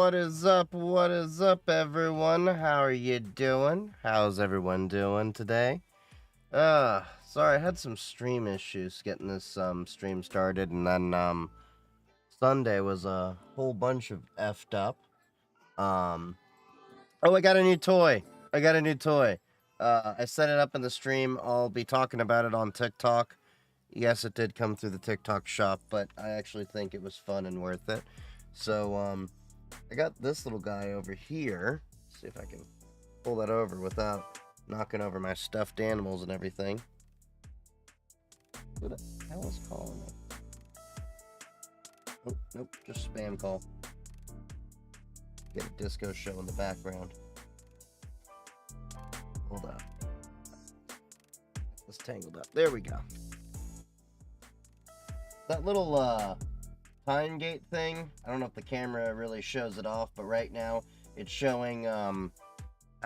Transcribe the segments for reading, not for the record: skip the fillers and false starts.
What is up? What is up, everyone? How are you doing? How's everyone doing today? Sorry, I had some stream issues getting this stream started, and then Sunday was a whole bunch of effed up. Oh, I got a new toy. I set it up in the stream. I'll be talking about it on TikTok. Yes, it did come through the TikTok shop, but I actually think it was fun and worth it. So, I got this little guy over here. Let's see if I can pull that over without knocking over my stuffed animals and everything. Who the hell is calling me? Oh, nope, just spam call. Get a disco show in the background. Hold up. It's tangled up. There we go. That little time gate thing, I don't know if the camera really shows it off, but right now it's showing how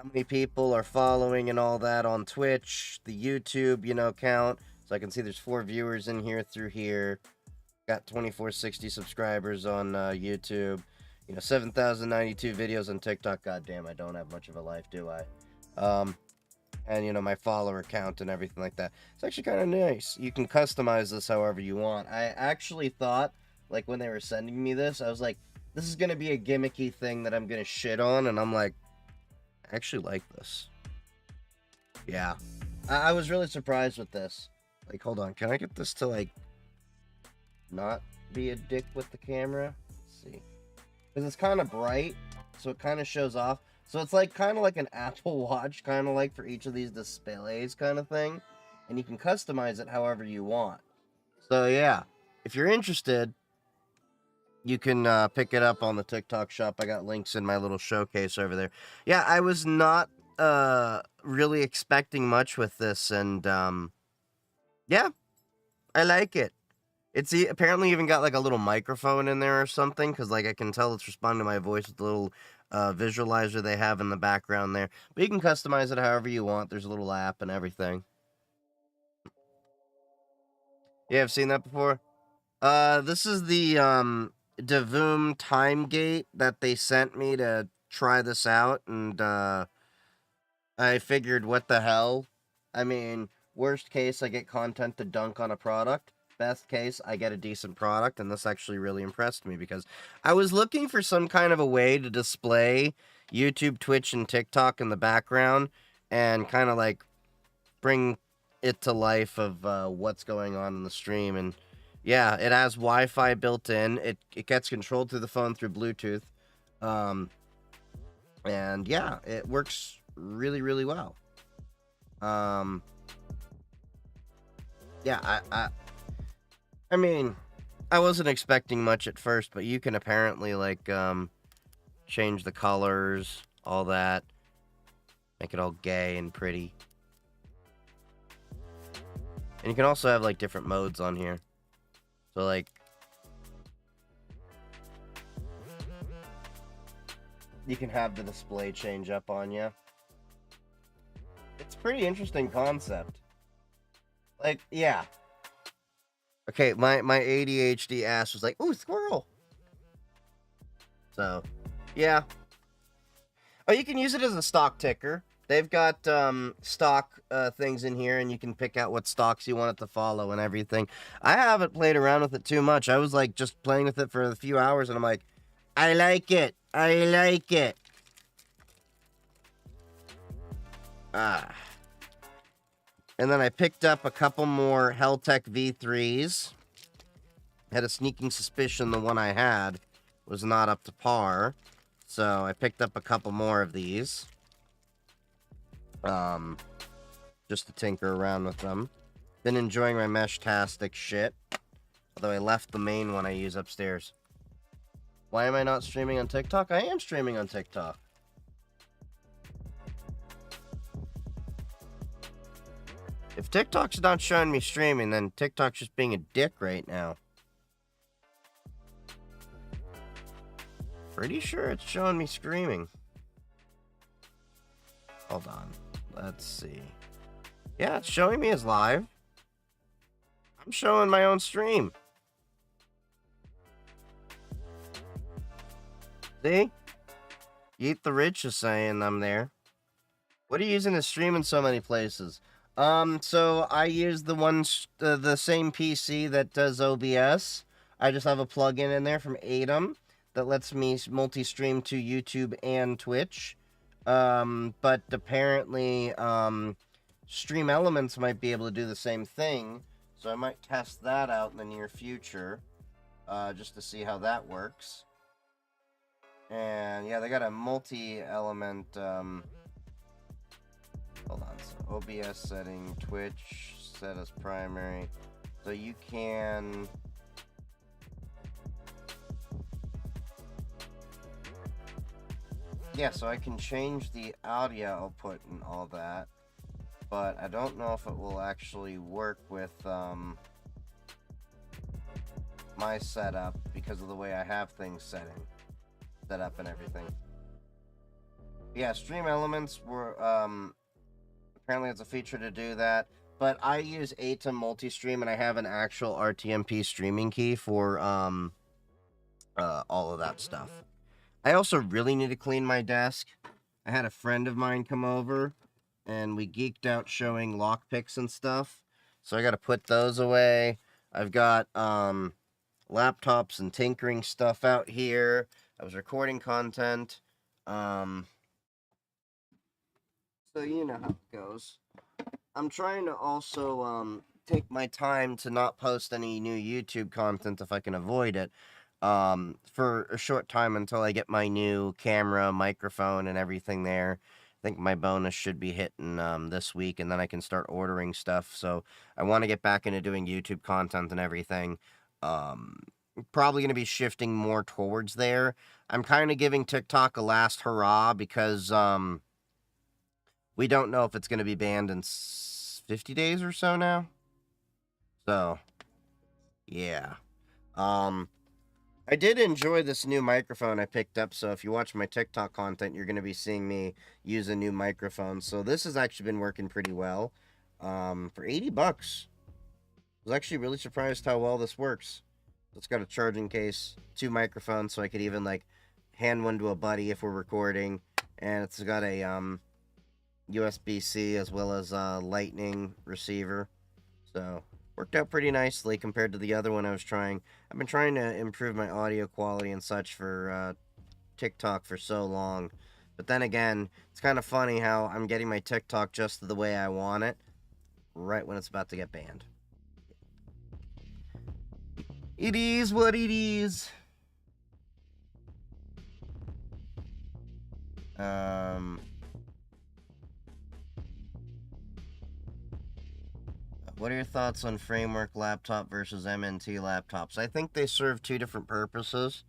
many people are following and all that on Twitch, the YouTube, count. So I can see there's 4 viewers in here through here. Got 2460 subscribers on YouTube. 7,092 videos on TikTok. Goddamn, I don't have much of a life, do I? And my follower count and everything like that. It's actually kind of nice. You can customize this however you want. I actually thought, like, when they were sending me this, I was like, this is gonna be a gimmicky thing that I'm gonna shit on, and I'm like, I actually like this. Yeah, I was really surprised with this. Like, hold on, can I get this to, like, not be a dick with the camera? Let's see, because it's kind of bright, so it kind of shows off. So it's like kind of like an Apple Watch, kind of like for each of these displays kind of thing. And you can customize it however you want. So yeah, if you're interested, you can pick it up on the TikTok shop. I got links in my little showcase over there. Yeah, I was not really expecting much with this. And yeah, I like it. It's apparently even got like a little microphone in there or something. Because like I can tell it's responding to my voice with the little visualizer they have in the background there. But you can customize it however you want. There's a little app and everything. Yeah, I've seen that before. This is the Devoom time gate that they sent me to try this out, and I figured, what the hell? I mean, worst case, I get content to dunk on a product. Best case, I get a decent product, and this actually really impressed me because I was looking for some kind of a way to display YouTube, Twitch, and TikTok in the background and kind of like bring it to life of what's going on in the stream. And yeah, it has Wi-Fi built in. It gets controlled through the phone through Bluetooth. And yeah, it works really, really well. Yeah, I mean, I wasn't expecting much at first, but you can apparently, like, change the colors, all that. Make it all gay and pretty. And you can also have, like, different modes on here. So, like, you can have the display change up on you. It's a pretty interesting concept. Like, yeah. Okay, my ADHD ass was like, ooh, squirrel. So, yeah. Oh, you can use it as a stock ticker. They've got stock things in here, and you can pick out what stocks you want it to follow and everything. I haven't played around with it too much. I was, like, just playing with it for a few hours, and I'm like, I like it. I like it. And then I picked up a couple more Helltech V3s. Had a sneaking suspicion the one I had was not up to par. So I picked up a couple more of these. Just to tinker around with them. Been enjoying my Mesh-tastic shit. Although I left the main one I use upstairs. Why am I not streaming on TikTok? I am streaming on TikTok. If TikTok's not showing me streaming, then TikTok's just being a dick right now. Pretty sure it's showing me streaming. Hold on. Let's see. Yeah, it's showing me as live. I'm showing my own stream. See? Yeet the Rich is saying I'm there. What are you using to stream in so many places? So I use the same PC that does OBS. I just have a plugin in there from Atom that lets me multi-stream to YouTube and Twitch. But apparently, Stream Elements might be able to do the same thing, so I might test that out in the near future, just to see how that works. And yeah, they got a multi-element, hold on, so OBS setting, Twitch set as primary, so you can... Yeah, so I can change the audio output and all that, but I don't know if it will actually work with my setup because of the way I have things set up and everything. Yeah, Stream Elements were apparently it's a feature to do that, but I use Atom multi-stream and I have an actual RTMP streaming key for all of that stuff. I also really need to clean my desk. I had a friend of mine come over, and we geeked out showing lockpicks and stuff. So I got to put those away. I've got laptops and tinkering stuff out here. I was recording content. So you know how it goes. I'm trying to also take my time to not post any new YouTube content if I can avoid it. For a short time until I get my new camera, microphone, and everything there. I think my bonus should be hitting this week, and then I can start ordering stuff. So I want to get back into doing YouTube content and everything. Probably going to be shifting more towards there. I'm kind of giving TikTok a last hurrah because we don't know if it's going to be banned in 50 days or so now. So, yeah. I did enjoy this new microphone I picked up, so if you watch my TikTok content, you're going to be seeing me use a new microphone. So this has actually been working pretty well. For 80 bucks. I was actually really surprised how well this works. It's got a charging case, 2 microphones, so I could even, like, hand one to a buddy if we're recording. And it's got a USB-C as well as a Lightning receiver. So... worked out pretty nicely compared to the other one I was trying. I've been trying to improve my audio quality and such for TikTok for so long. But then again, it's kind of funny how I'm getting my TikTok just the way I want it, right when it's about to get banned. It is what it is. What are your thoughts on Framework laptop versus MNT laptops? I think they serve 2 different purposes.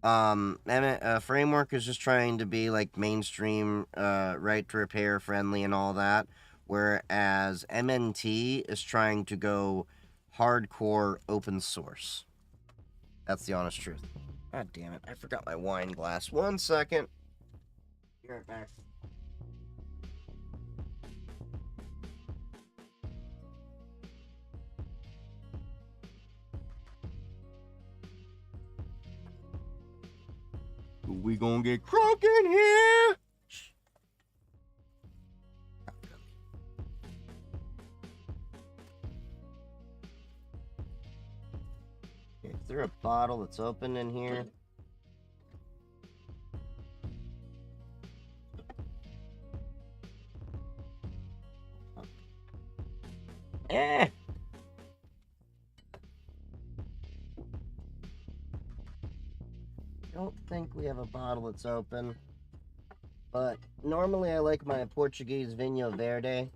Framework is just trying to be like mainstream, right to repair friendly and all that, whereas MNT is trying to go hardcore open source. That's the honest truth. God damn it, I forgot my wine glass. 1 second. Be right back. We gonna get crunk in here. Okay, is there a bottle that's open in here? Eh. Don't think we have a bottle that's open, but normally I like my Portuguese Vinho Verde.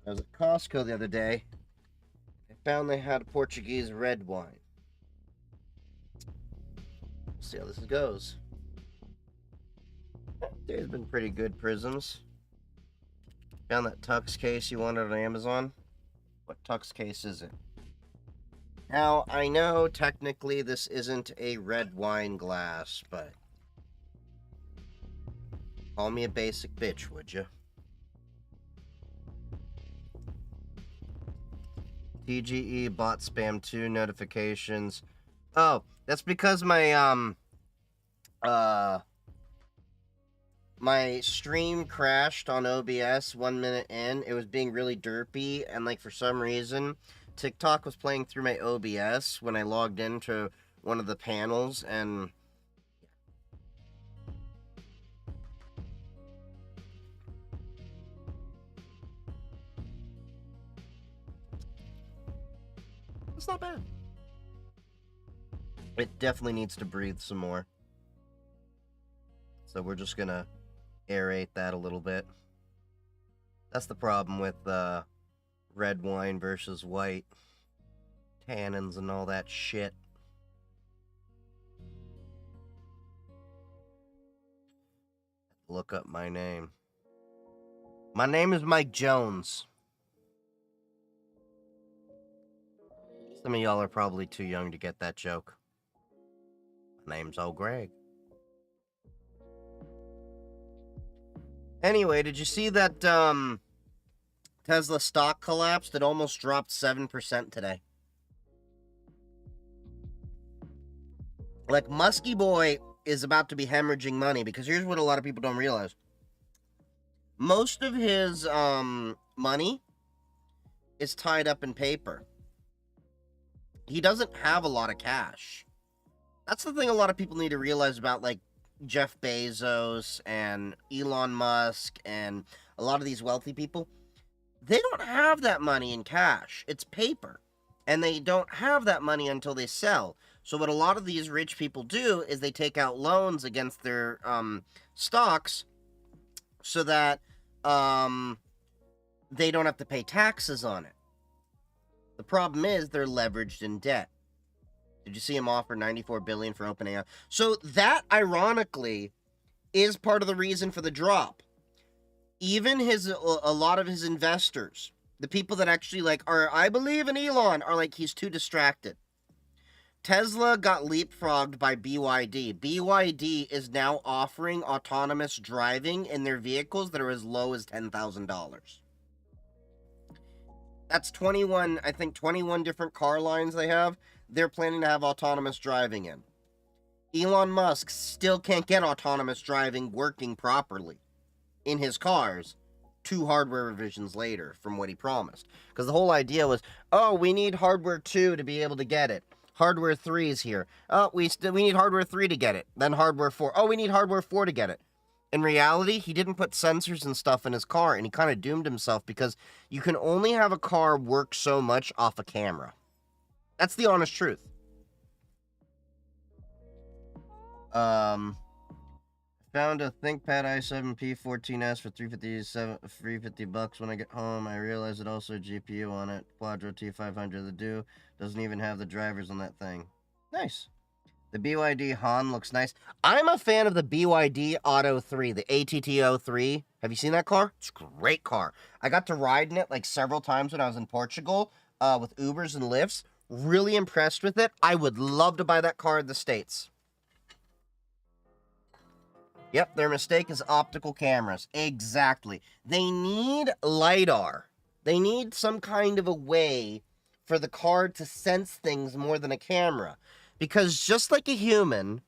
I was at Costco the other day. I found they had a Portuguese red wine. We'll see how this goes. There's been pretty good prisms. Found that Tux case you wanted on Amazon. What Tux case is it? Now, I know technically this isn't a red wine glass, but call me a basic bitch, would you? TGE bot spam 2 notifications. Oh, that's because my my stream crashed on OBS 1 minute in. It was being really derpy, and like for some reason, TikTok was playing through my OBS when I logged into one of the panels, and it's not bad. It definitely needs to breathe some more. So we're just gonna aerate that a little bit. That's the problem with red wine versus white. Tannins and all that shit. Look up my name. My name is Mike Jones. Some of y'all are probably too young to get that joke. My name's old Greg. Anyway, did you see that Tesla stock collapsed? It almost dropped 7% today. Like, Muskie Boy is about to be hemorrhaging money, because here's what a lot of people don't realize. Most of his money is tied up in paper. He doesn't have a lot of cash. That's the thing a lot of people need to realize about, like, Jeff Bezos and Elon Musk and a lot of these wealthy people. They don't have that money in cash. It's paper. And they don't have that money until they sell. So what a lot of these rich people do is they take out loans against their stocks so that they don't have to pay taxes on it. The problem is they're leveraged in debt. Did you see him offer $94 billion for OpenAI? So that, ironically, is part of the reason for the drop. Even a lot of his investors, the people that actually I believe in Elon, are like, he's too distracted. Tesla got leapfrogged by BYD. BYD is now offering autonomous driving in their vehicles that are as low as $10,000. That's 21 different car lines they have. They're planning to have autonomous driving in. Elon Musk still can't get autonomous driving working properly in his cars 2 hardware revisions later from what he promised. Because the whole idea was, oh, we need hardware 2 to be able to get it. Hardware 3 is here. Oh, we need hardware 3 to get it. Then hardware 4. Oh, we need hardware 4 to get it. In reality, he didn't put sensors and stuff in his car, and he kind of doomed himself, because you can only have a car work so much off a camera. That's the honest truth. Found a ThinkPad i7 P14s for $350 when I get home. I realized it also had GPU on it. Quadro T500. The do doesn't even have the drivers on that thing. Nice. The BYD Han looks nice. I'm a fan of the BYD Auto 3, the ATT03. Have you seen that car? It's a great car. I got to ride in it like several times when I was in Portugal with Ubers and Lyfts. Really impressed with it. I would love to buy that car in the States. Yep, their mistake is optical cameras. Exactly. They need LiDAR. They need some kind of a way for the car to sense things more than a camera. Because just like a human,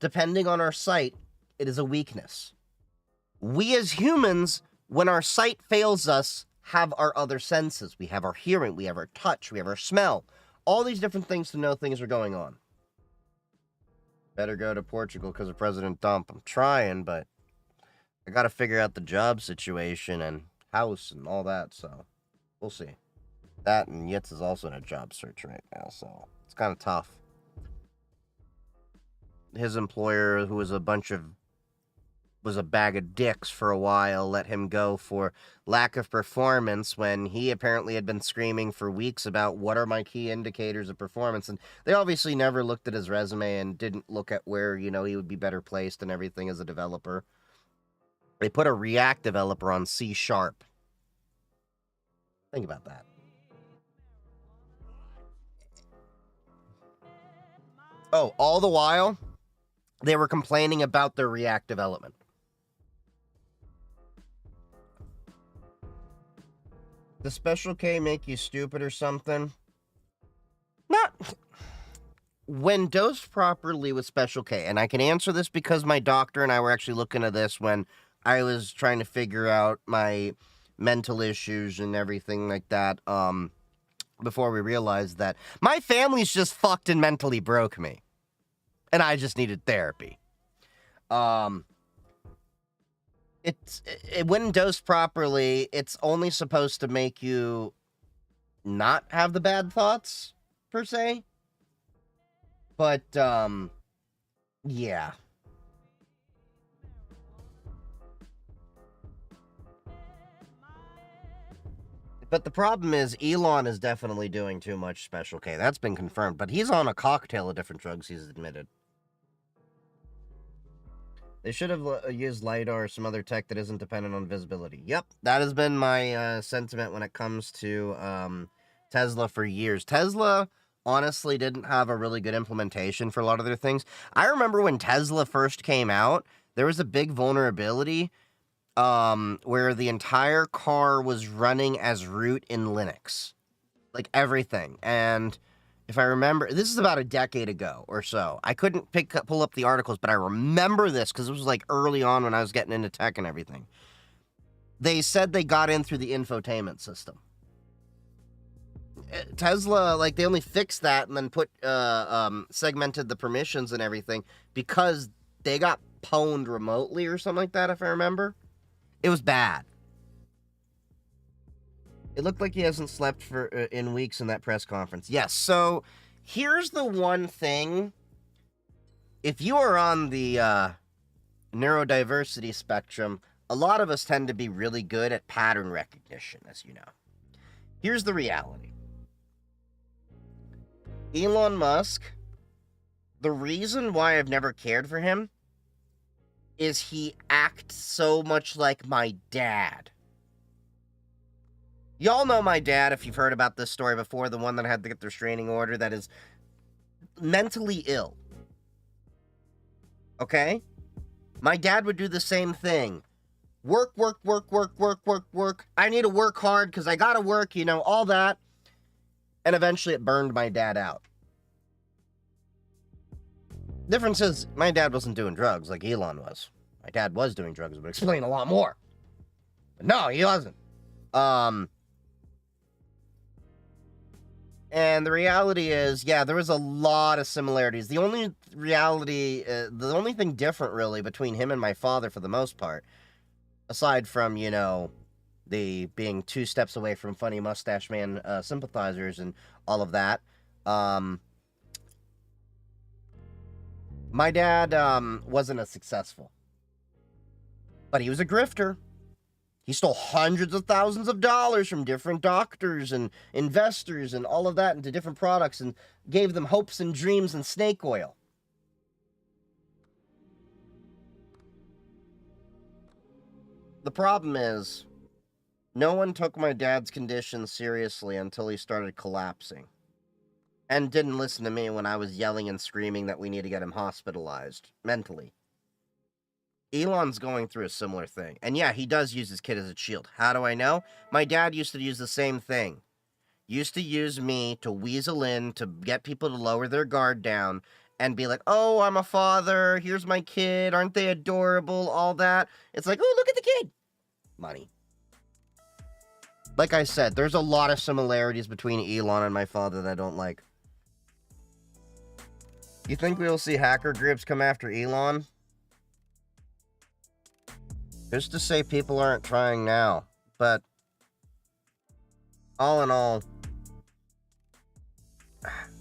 depending on our sight, it is a weakness. We as humans, when our sight fails us, have our other senses. We have our hearing, we have our touch, we have our smell. All these different things to know things are going on. Better go to Portugal because of President Trump. I'm trying, but I got to figure out the job situation and house and all that, so we'll see. That and Yitz is also in a job search right now, so it's kind of tough. His employer, who was a bag of dicks for a while, let him go for lack of performance when he apparently had been screaming for weeks about what are my key indicators of performance. And they obviously never looked at his resume and didn't look at where, he would be better placed and everything as a developer. They put a React developer on C#. Think about that. Oh, all the while, they were complaining about their React development. Does Special K make you stupid or something? Not. when dosed properly with Special K, and I can answer this because my doctor and I were actually looking at this when I was trying to figure out my mental issues and everything like that, before we realized that my family's just fucked and mentally broke me, and I just needed therapy. When dosed properly, it's only supposed to make you not have the bad thoughts, per se. But, yeah. But the problem is, Elon is definitely doing too much Special K. That's been confirmed. But he's on a cocktail of different drugs, he's admitted. They should have used LiDAR or some other tech that isn't dependent on visibility. Yep, that has been my sentiment when it comes to Tesla for years. Tesla honestly didn't have a really good implementation for a lot of their things. I remember when Tesla first came out, there was a big vulnerability where the entire car was running as root in Linux. Like everything. And if I remember, this is about a decade ago or so. I couldn't pull up the articles, but I remember this because it was like early on when I was getting into tech and everything. They said they got in through the infotainment system. Tesla, like, they only fixed that and then put segmented the permissions and everything because they got pwned remotely or something like that, if I remember. It was bad. It looked like he hasn't slept for in weeks in that press conference. Yes, so here's the one thing. If you are on the neurodiversity spectrum, a lot of us tend to be really good at pattern recognition, as you know. Here's the reality. Elon Musk, the reason why I've never cared for him is he acts so much like my dad. Y'all know my dad, if you've heard about this story before, the one that had to get the restraining order, that is mentally ill. Okay? My dad would do the same thing. Work. I need to work hard because I gotta work, you know, all that. And eventually it burned my dad out. Difference is, my dad wasn't doing drugs like Elon was. My dad was doing drugs, but explain a lot more. But no, he wasn't. And the reality is, yeah, there was a lot of similarities. The only thing different, really, between him and my father, for the most part, aside from, you know, the being 2 steps away from funny mustache man sympathizers and all of that, my dad wasn't as successful. But he was a grifter. He stole hundreds of thousands of dollars from different doctors and investors and all of that into different products and gave them hopes and dreams and snake oil. The problem is, no one took my dad's condition seriously until he started collapsing. And didn't listen to me when I was yelling and screaming that we need to get him hospitalized mentally. Elon's going through a similar thing. And yeah, he does use his kid as a shield. How do I know? My dad used to use the same thing. Used to use me to weasel in, to get people to lower their guard down, and be like, oh, I'm a father, here's my kid, aren't they adorable, all that. It's like, oh, look at the kid. Money. Like I said, there's a lot of similarities between Elon and my father that I don't like. You think we will see hacker groups come after Elon? Who's to say people aren't trying now? But all in all,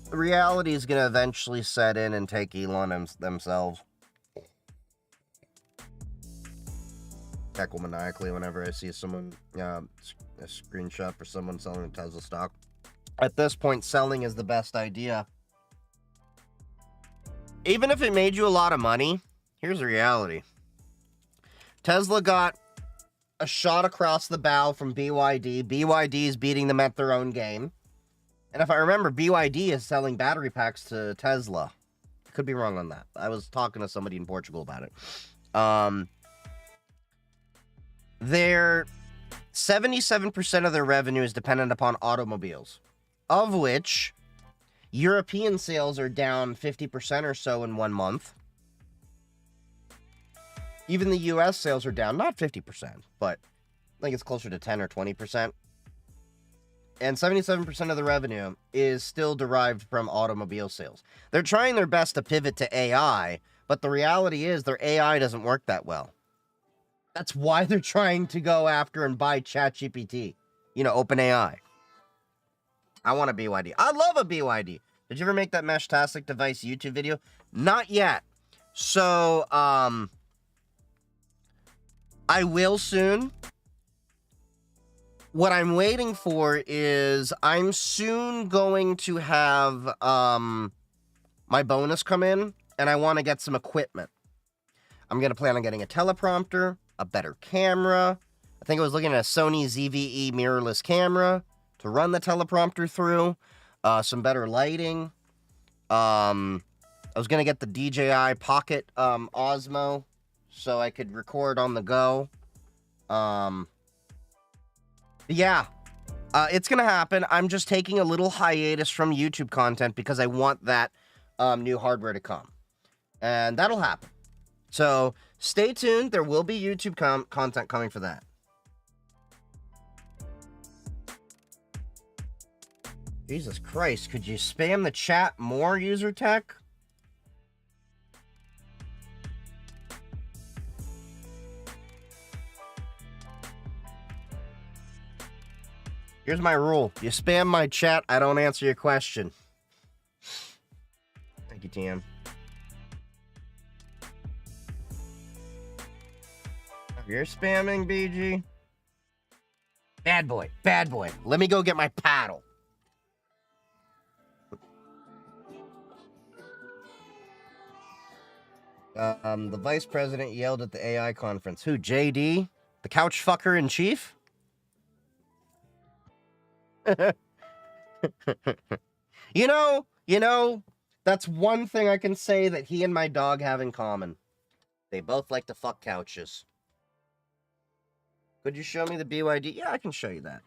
the reality is going to eventually set in and take Elon themselves. Heckle maniacally whenever I see someone, a screenshot for someone selling a Tesla stock. At this point, selling is the best idea. Even if it made you a lot of money, here's the reality. Tesla got a shot across the bow from BYD. BYD is beating them at their own game. And if I remember, BYD is selling battery packs to Tesla. Could be wrong on that. I was talking to somebody in Portugal about it. Their 77% of their revenue is dependent upon automobiles, of which European sales are down 50% or so in 1 month. Even the US sales are down, not 50%, but I think it's closer to 10 or 20%. And 77% of the revenue is still derived from automobile sales. They're trying their best to pivot to AI, but the reality is their AI doesn't work that well. That's why they're trying to go after and buy ChatGPT. You know, OpenAI. I want a BYD. I love a BYD. Did you ever make that Meshtastic device YouTube video? Not yet. So, I will soon. What I'm waiting for is I'm soon going to have my bonus come in, and I want to get some equipment. I'm going to plan on getting a teleprompter, a better camera. I think I was looking at a Sony ZV-E mirrorless camera to run the teleprompter through, some better lighting. I was going to get the DJI Pocket Osmo so I could record on the go. Yeah, it's going to happen. I'm just taking a little hiatus from YouTube content because I want that new hardware to come. And that'll happen. So stay tuned. There will be YouTube content coming for that. Jesus Christ, could you spam the chat more, User Tech? Here's my rule. You spam my chat, I don't answer your question. Thank you, TM. You're spamming, BG. Bad boy, bad boy. Let me go get my paddle. The vice president yelled at the AI conference. Who, JD? The couch fucker in chief? You know, that's one thing I can say that he and my dog have in common. They both like to fuck couches. Could you show me the BYD? Yeah, I can show you that.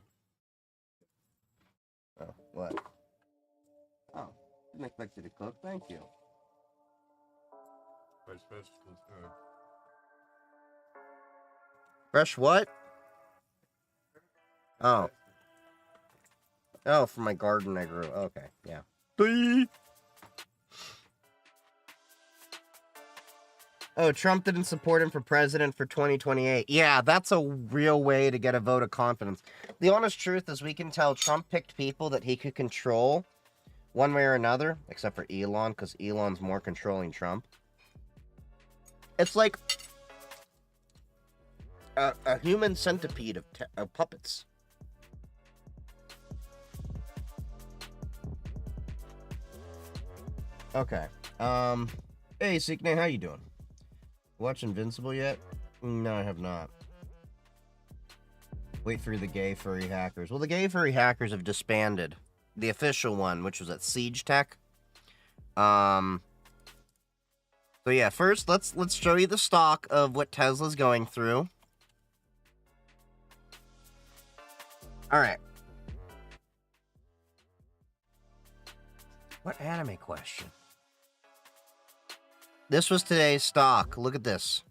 Oh, what? Oh, didn't expect you to cook. Thank you. Fresh vegetables, good. Fresh what? Oh. Oh, from my garden I grew. Okay, yeah. Oh, Trump didn't support him for president for 2028. Yeah, that's a real way to get a vote of confidence. The honest truth is we can tell Trump picked people that he could control one way or another, except for Elon, because Elon's more controlling Trump. It's like a human centipede of puppets. Okay. Hey, Seeknay, how you doing? Watch Invincible yet? No, I have not. Wait for the gay furry hackers. Well, the gay furry hackers have disbanded. The official one, which was at Siege Tech. So yeah, first let's show you the stock of what Tesla's going through. All right. What anime question? This was today's stock. Look at this.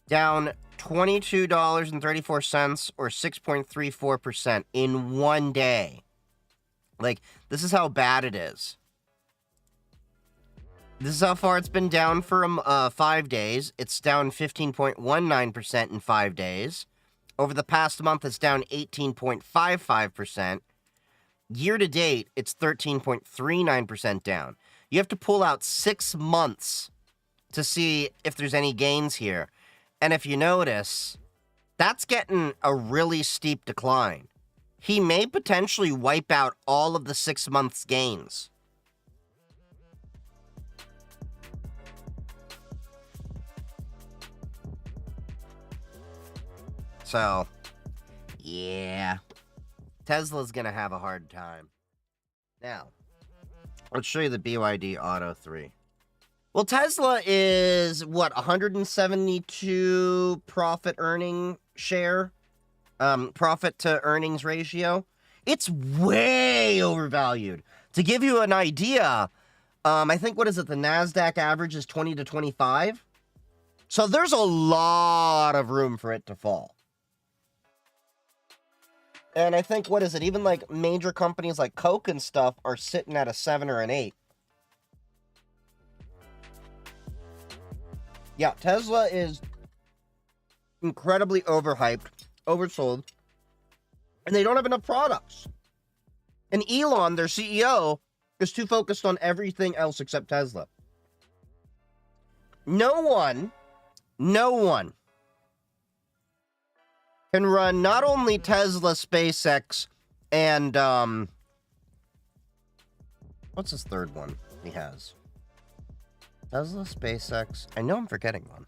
Down $22.34 or 6.34% in 1 day. Like, this is how bad it is. This is how far it's been down for 5 days. It's down 15.19% in 5 days. Over the past month, it's down 18.55%. Year to date, it's 13.39% down. You have to pull out 6 months to see if there's any gains here. And if you notice, that's getting a really steep decline. He may potentially wipe out all of the 6 months' gains. So, yeah. Tesla's gonna have a hard time. Now, let's show you the BYD Auto 3. Well, Tesla is, what, 172 profit earning share? Profit to earnings ratio? It's way overvalued. To give you an idea, I think, what is it? The NASDAQ average is 20 to 25. So there's a lot of room for it to fall. And I think, what is it? Even like major companies like Coke and stuff are sitting at a 7 or an 8. Yeah, Tesla is incredibly overhyped, oversold, and they don't have enough products. And Elon, their CEO, is too focused on everything else except Tesla. No one can run not only Tesla, SpaceX, and, what's his third one he has? Tesla, SpaceX, I know I'm forgetting one.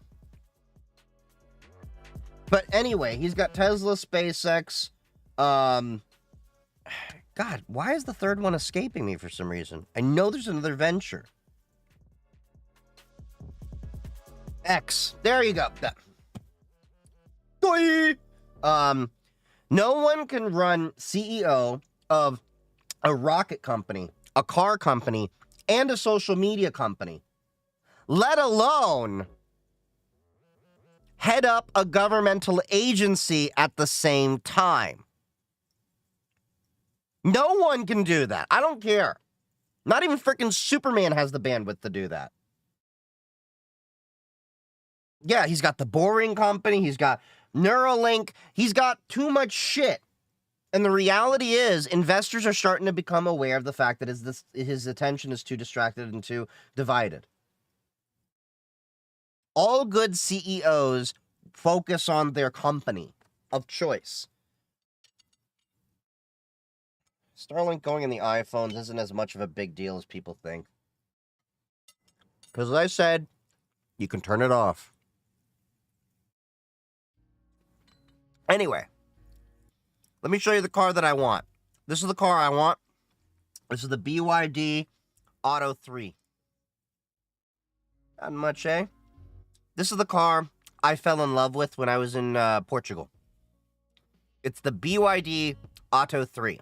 But anyway, he's got Tesla, SpaceX, God, why is the third one escaping me for some reason? I know there's another venture. X. There you go. No one can run CEO of a rocket company, a car company, and a social media company, let alone head up a governmental agency at the same time. No one can do that. I don't care. Not even freaking Superman has the bandwidth to do that. Yeah, he's got the Boring Company. He's got Neuralink. He's got too much shit. And the reality is, investors are starting to become aware of the fact that his attention is too distracted and too divided. All good CEOs focus on their company of choice. Starlink going in the iPhones isn't as much of a big deal as people think. Because as I said, you can turn it off. Anyway, let me show you the car that I want. This is the car I want. This is the BYD Auto 3. Not much, eh? This is the car I fell in love with when I was in Portugal. It's the BYD Auto 3.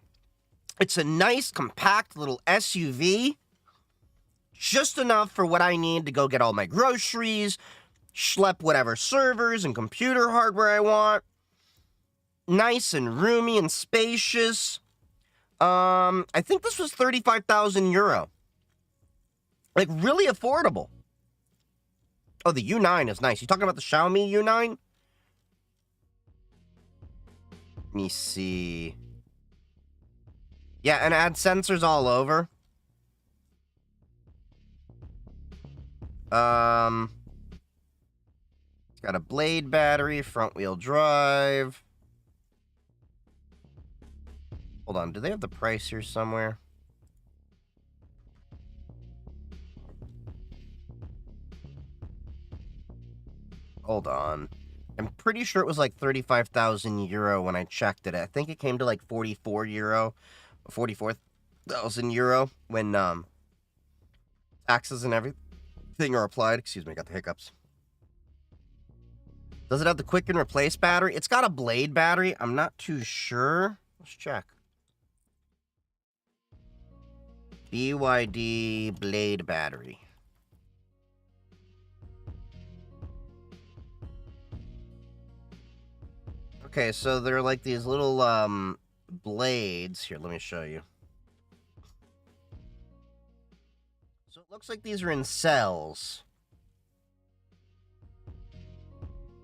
It's a nice, compact little SUV. Just enough for what I need to go get all my groceries, schlep whatever servers and computer hardware I want. Nice and roomy and spacious. I think this was 35,000 euro. Like, really affordable. Oh, the U9 is nice. You talking about the Xiaomi U9? Let me see. Yeah, and it had sensors all over. It's got a Blade battery, front wheel drive. Hold on, do they have the price here somewhere? Hold on. I'm pretty sure it was like 35,000 euro when I checked it. I think it came to like 44,000 euro when taxes and everything are applied. Excuse me, I got the hiccups. Does it have the quick and replace battery? It's got a Blade battery. I'm not too sure. Let's check. BYD Blade battery. Okay, so they're like these little blades. Here, let me show you. So it looks like these are in cells.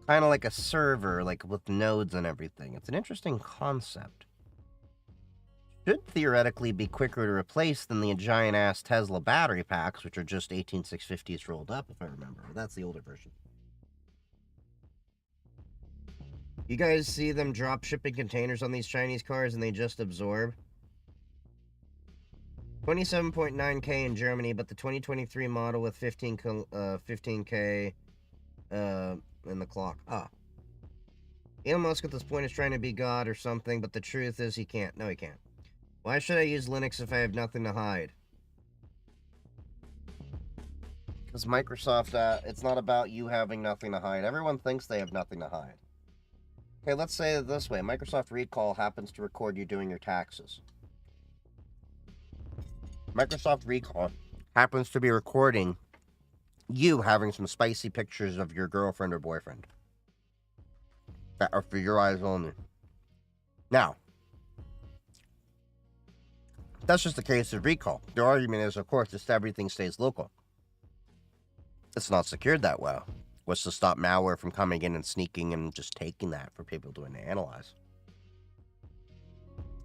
Kind of like a server, like with nodes and everything. It's an interesting concept. Should theoretically be quicker to replace than the giant-ass Tesla battery packs, which are just 18650s rolled up, if I remember. That's the older version. You guys see them drop shipping containers on these Chinese cars and they just absorb? 27.9K in Germany, but the 2023 model with 15K in the clock. Ah. Elon Musk at this point is trying to be God or something, but the truth is he can't. No, he can't. Why should I use Linux if I have nothing to hide? Because Microsoft, it's not about you having nothing to hide. Everyone thinks they have nothing to hide. Okay, let's say it this way. Microsoft Recall happens to record you doing your taxes. Microsoft Recall happens to be recording you having some spicy pictures of your girlfriend or boyfriend that are for your eyes only. Now, that's just the case of Recall. Their argument is, of course, just everything stays local. It's not secured that well. What's to stop malware from coming in and sneaking and just taking that for people to analyze?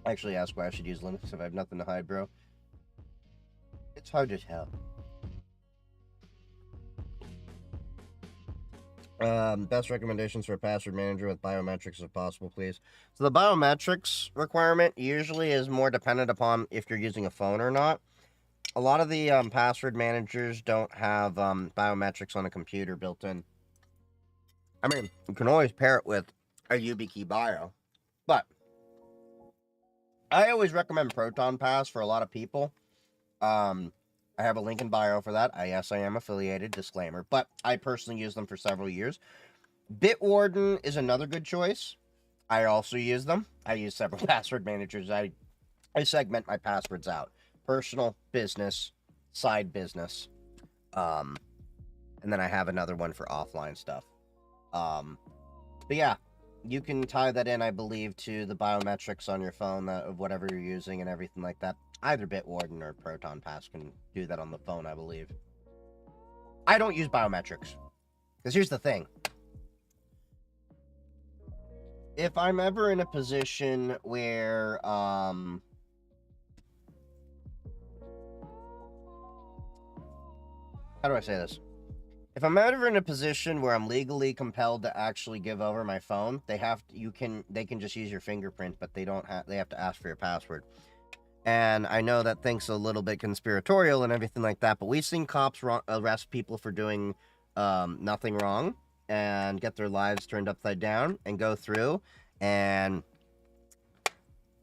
I actually asked why I should use Linux if I have nothing to hide, bro. It's hard to tell. Best recommendations for a password manager with biometrics if possible, please. So the biometrics requirement usually is more dependent upon if you're using a phone or not. A lot of the password managers don't have biometrics on a computer built in. I mean, you can always pair it with a YubiKey bio, but I always recommend Proton Pass for a lot of people. I have a link in bio for that. Yes, I am affiliated, disclaimer, but I personally use them for several years. Bitwarden is another good choice. I also use them. I use several password managers. I segment my passwords out. Personal, business, side business. And then I have another one for offline stuff. But yeah, you can tie that in, I believe, to the biometrics on your phone of whatever you're using and everything like that. Either Bitwarden or Proton Pass can do that on the phone, I believe. I don't use biometrics. Because here's the thing. If I'm ever in a position where, how do I say this? If I'm ever in a position where I'm legally compelled to actually give over my phone, they can just use your fingerprint, but they have to ask for your password. And I know that thing's a little bit conspiratorial and everything like that, but we've seen cops arrest people for doing nothing wrong and get their lives turned upside down and go through, and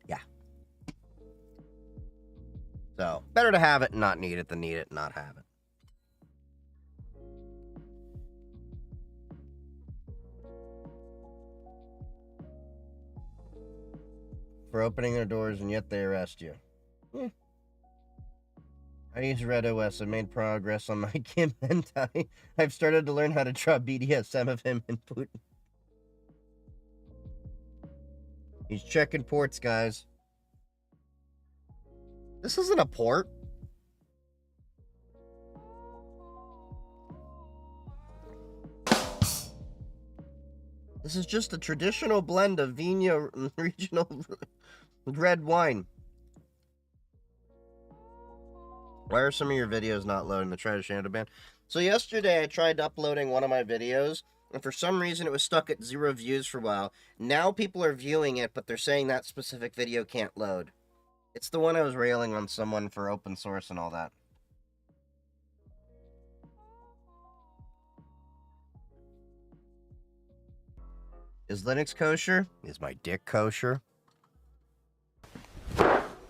yeah. So, better to have it and not need it than need it and not have it. For opening their doors and yet they arrest you. I use Red OS. I made progress on my Kim hentai. I've started to learn how to draw BDSM of him and Putin. He's checking ports, guys. This isn't a port. This is just a traditional blend of Vino regional red wine. Why are some of your videos not loading? The Try to Shadow Ban. So yesterday I tried uploading one of my videos, and for some reason it was stuck at 0 views for a while. Now people are viewing it, but they're saying that specific video can't load. It's the one I was railing on someone for open source and all that. Is Linux kosher? Is my dick kosher?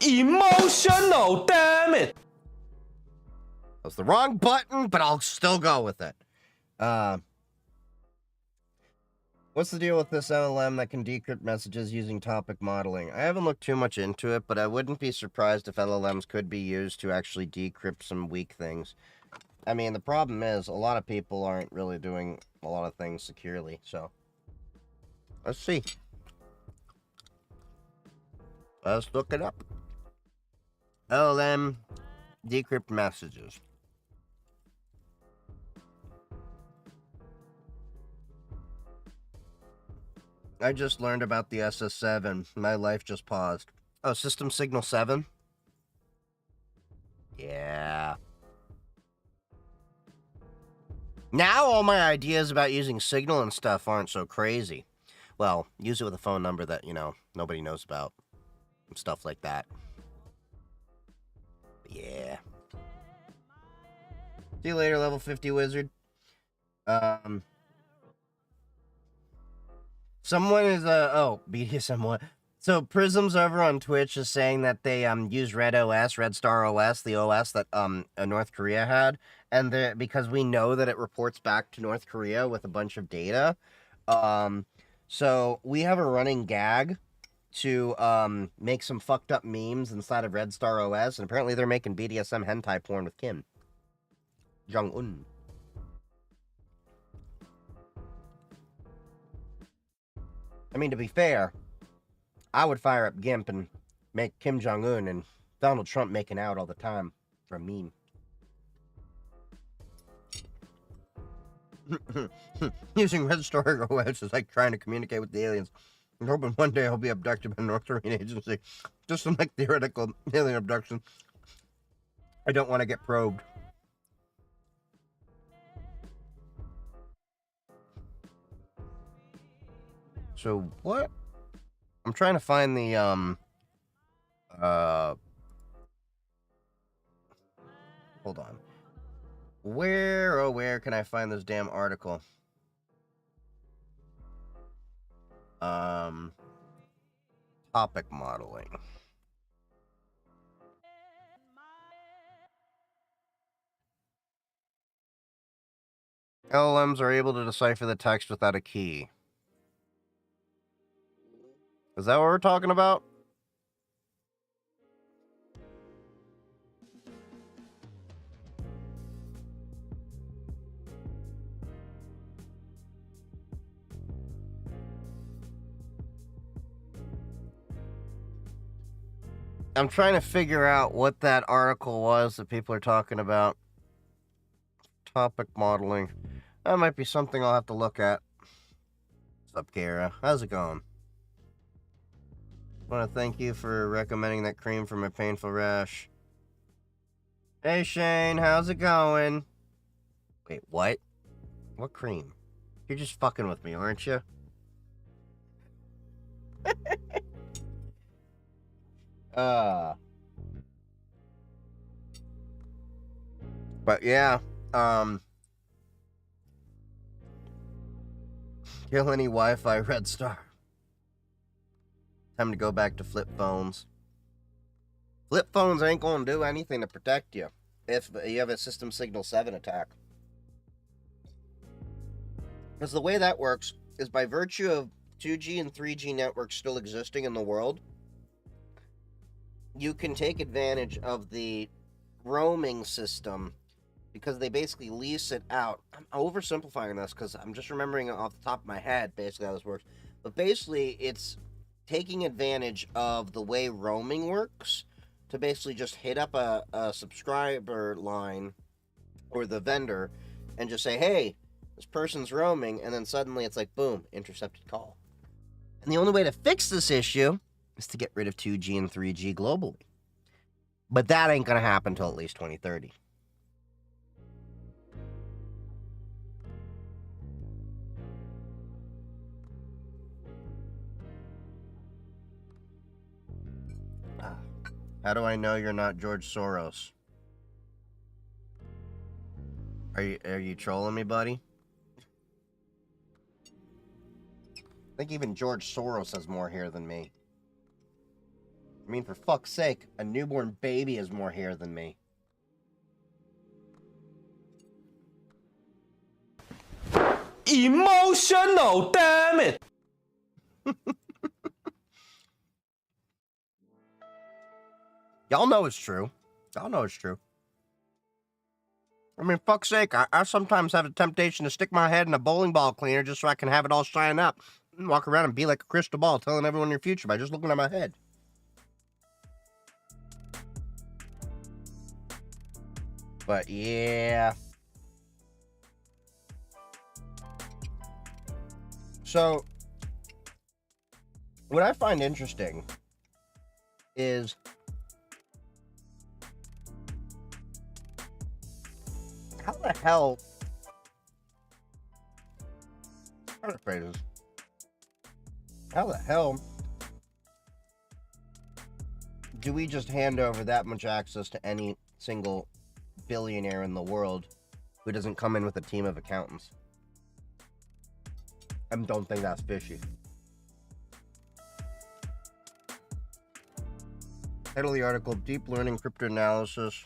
Emotional, damn it! That was the wrong button, but I'll still go with it. What's the deal with this LLM that can decrypt messages using topic modeling? I haven't looked too much into it, but I wouldn't be surprised if LLMs could be used to actually decrypt some weak things. I mean, the problem is, a lot of people aren't really doing a lot of things securely, so... Let's see. Let's look it up. LLM decrypt messages. I just learned about the SS7. My life just paused. Oh, System Signal 7? Yeah. Now all my ideas about using Signal and stuff aren't so crazy. Well, use it with a phone number that, nobody knows about. And stuff like that. Yeah. See you later, level 50 wizard. Someone is, BDSM what? So Prism's over on Twitch is saying that they use Red Star OS, the OS that North Korea had, and because we know that it reports back to North Korea with a bunch of data. So we have a running gag to make some fucked up memes inside of Red Star OS, and apparently they're making BDSM hentai porn with Kim Jong-un. I mean, to be fair, I would fire up GIMP and make Kim Jong-un and Donald Trump making out all the time for a meme. Using Red Star OS is like trying to communicate with the aliens. I'm hoping one day I'll be abducted by a North Korean agency. Just some like theoretical alien abduction. I don't want to get probed. So what? I'm trying to find the hold on. Where can I find this damn article? Topic modeling. LLMs are able to decipher the text without a key. Is that what we're talking about? I'm trying to figure out what that article was that people are talking about. Topic modeling. That might be something I'll have to look at. What's up, Kara? How's it going? I want to thank you for recommending that cream for my painful rash. Hey, Shane, how's it going? Wait, what? What cream? You're just fucking with me, aren't you? But yeah, kill any Wi-Fi Red Star. Time to go back to flip phones. Flip phones ain't gonna do anything to protect you if you have a System Signal 7 attack. Because the way that works is by virtue of 2G and 3G networks still existing in the world, you can take advantage of the roaming system because they basically lease it out. I'm oversimplifying this because I'm just remembering off the top of my head basically how this works. But basically, it's taking advantage of the way roaming works to basically just hit up a subscriber line or the vendor and just say, hey, this person's roaming, and then suddenly it's like, boom, intercepted call. And the only way to fix this issue is to get rid of 2G and 3G globally. But that ain't going to happen until at least 2030. How do I know you're not George Soros? Are you trolling me, buddy? I think even George Soros has more hair than me. I mean, for fuck's sake, a newborn baby has more hair than me. Emotional, damn it! Y'all know it's true. Y'all know it's true. I mean, fuck's sake, I sometimes have a temptation to stick my head in a bowling ball cleaner just so I can have it all shine up. And walk around and be like a crystal ball telling everyone your future by just looking at my head. But yeah. So, what I find interesting is how the hell, how to phrase this? How the hell do we just hand over that much access to any single billionaire in the world who doesn't come in with a team of accountants? I don't think that's fishy. Title of the article, Deep Learning Cryptanalysis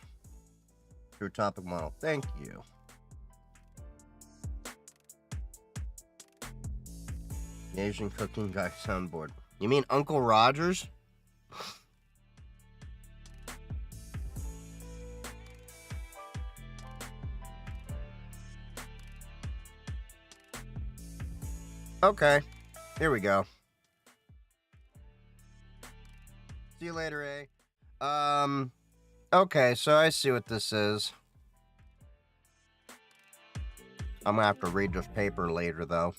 through Topic Model. Thank you. The Asian Cooking Guy soundboard. You mean Uncle Rogers? Okay, here we go. See you later, A. Okay, so I see what this is. I'm gonna have to read this paper later, though.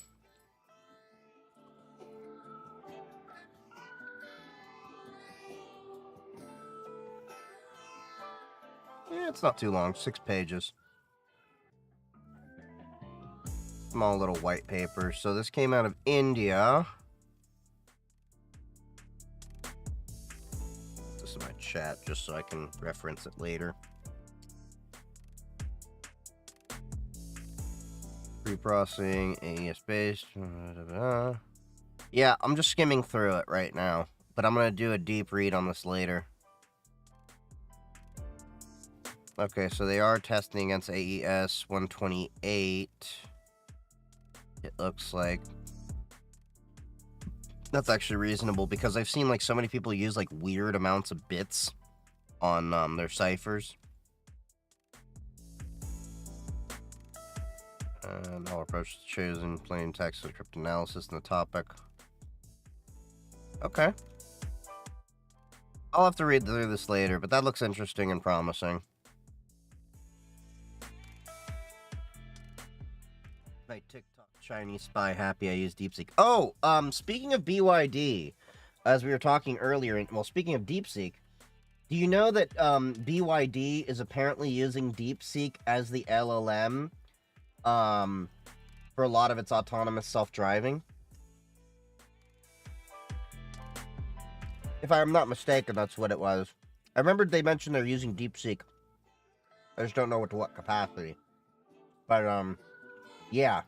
Yeah, it's not too long, 6 pages. Small little white paper. So this came out of India. This is my chat, just so I can reference it later. Pre-processing, AES-based. Yeah, I'm just skimming through it right now. But I'm going to do a deep read on this later. Okay, so they are testing against AES 128. It looks like. That's actually reasonable, because I've seen, like, so many people use, like, weird amounts of bits on their ciphers. And all approaches chosen, plain text and cryptanalysis in the topic. Okay. I'll have to read through this later, but that looks interesting and promising. My TikTok Chinese spy happy I use DeepSeek. Oh, speaking of BYD, as we were talking earlier, well, speaking of DeepSeek, do you know that BYD is apparently using DeepSeek as the LLM for a lot of its autonomous self-driving? If I'm not mistaken, that's what it was. I remembered they mentioned they're using DeepSeek. I just don't know to what capacity. But, yeah.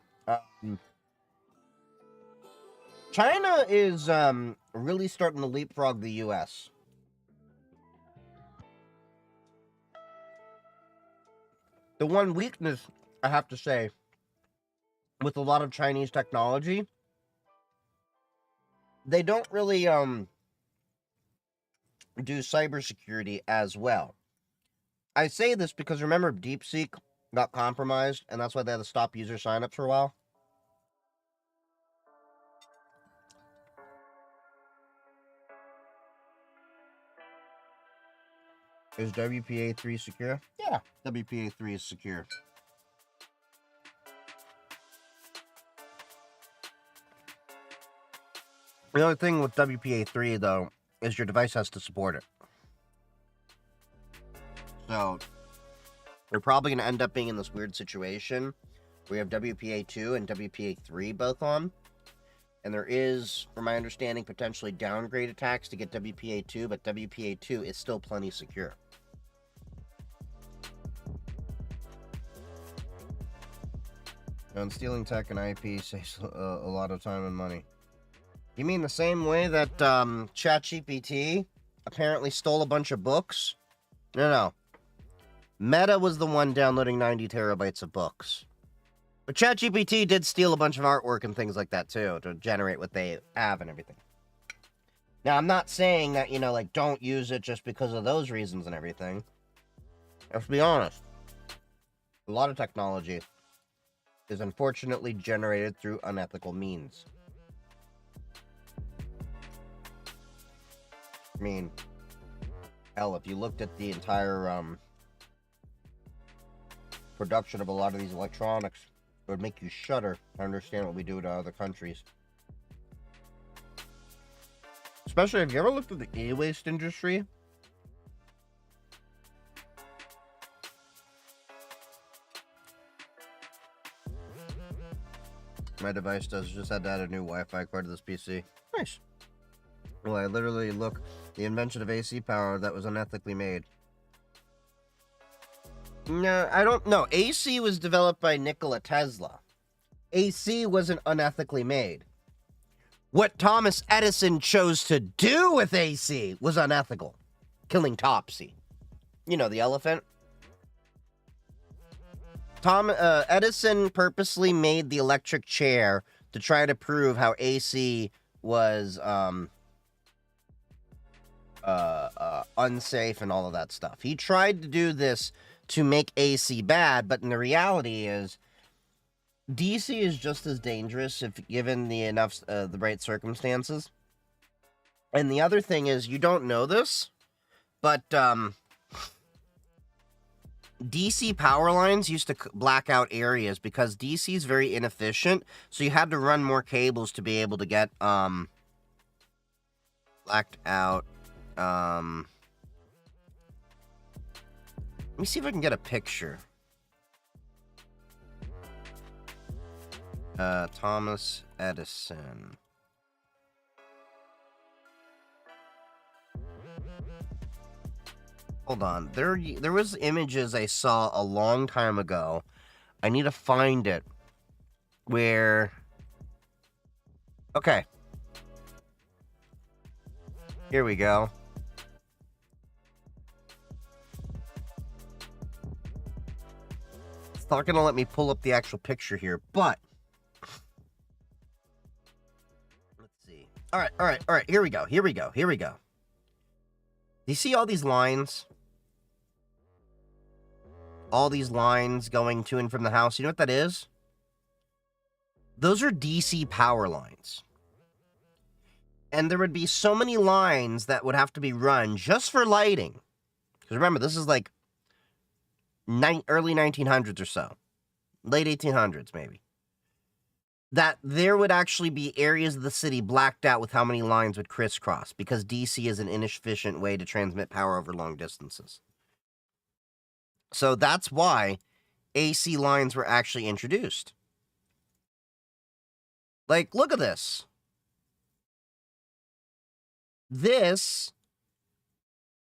China is, really starting to leapfrog the U.S. The one weakness, I have to say, with a lot of Chinese technology, they don't really, do cybersecurity as well. I say this because remember DeepSeek got compromised, and that's why they had to stop user signups for a while? Is WPA3 secure? Yeah, WPA3 is secure. The only thing with WPA3, though, is your device has to support it. So, we're probably going to end up being in this weird situation where we have WPA2 and WPA3 both on. And there is, from my understanding, potentially downgrade attacks to get WPA2, but WPA2 is still plenty secure. And stealing tech and IP saves a lot of time and money. You mean the same way that ChatGPT apparently stole a bunch of books? No. Meta was the one downloading 90 terabytes of books. But ChatGPT did steal a bunch of artwork and things like that, too, to generate what they have and everything. Now, I'm not saying that, like, don't use it just because of those reasons and everything. Let's be honest. A lot of technology is unfortunately generated through unethical means. I mean, hell, if you looked at the entire production of a lot of these electronics, it would make you shudder to understand what we do to other countries. Especially, have you ever looked at the e-waste industry? My device just had to add a new Wi-Fi card to this PC. Nice. Well, I literally look the invention of AC power that was unethically made. No, I don't know. AC was developed by Nikola Tesla. AC wasn't unethically made. What Thomas Edison chose to do with AC was unethical. Killing Topsy. You know, the elephant. Edison purposely made the electric chair to try to prove how AC was unsafe and all of that stuff. He tried to do this to make AC bad, but in the reality is DC is just as dangerous if given the right circumstances. And the other thing is, you don't know this, but DC power lines used to black out areas because DC is very inefficient, so you had to run more cables to be able to get blacked out. Let me see if I can get a picture. Thomas Edison. Hold on. There was images I saw a long time ago. I need to find it. Where... Okay. Here we go. It's not going to let me pull up the actual picture here, but... Let's see. All right. Here we go. Do you see all these lines? All these lines going to and from the house. You know what that is? Those are DC power lines. And there would be so many lines that would have to be run just for lighting. Because remember, this is like early 1900s or so. Late 1800s, maybe. That there would actually be areas of the city blacked out with how many lines would crisscross. Because DC is an inefficient way to transmit power over long distances. So that's why AC lines were actually introduced. Like, look at this. This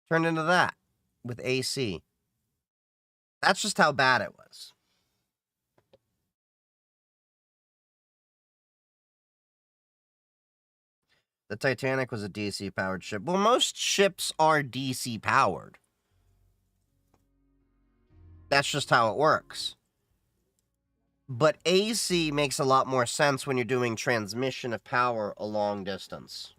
turned into that with AC. That's just how bad it was. The Titanic was a DC-powered ship. Well, most ships are DC-powered. That's just how it works. But AC makes a lot more sense when you're doing transmission of power a long distance.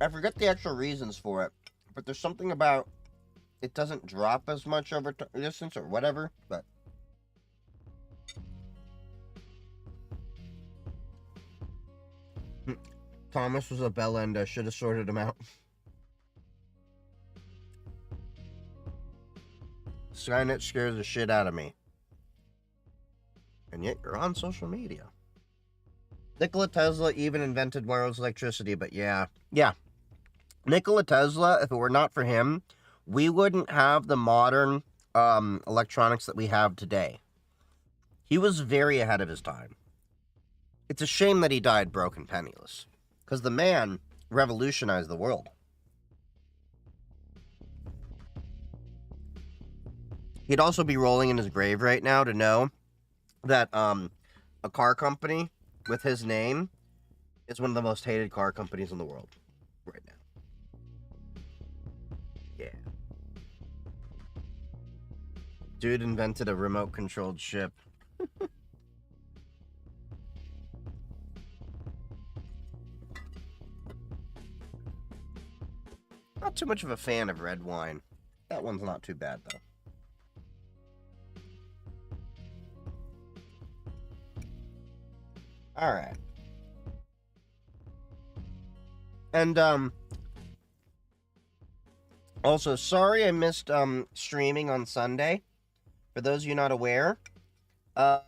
I forget the actual reasons for it, but there's something about it doesn't drop as much over distance or whatever, but... Thomas was a bell end. I should have sorted him out. Skynet scares the shit out of me. And yet you're on social media. Nikola Tesla even invented wireless electricity, but yeah. Nikola Tesla, if it were not for him, we wouldn't have the modern electronics that we have today. He was very ahead of his time. It's a shame that he died broke and penniless. Because the man revolutionized the world. He'd also be rolling in his grave right now to know that a car company with his name is one of the most hated car companies in the world right now. Yeah. Dude invented a remote-controlled ship. Not too much of a fan of red wine. That one's not too bad, though. Alright. And, also, sorry I missed, streaming on Sunday. For those of you not aware, my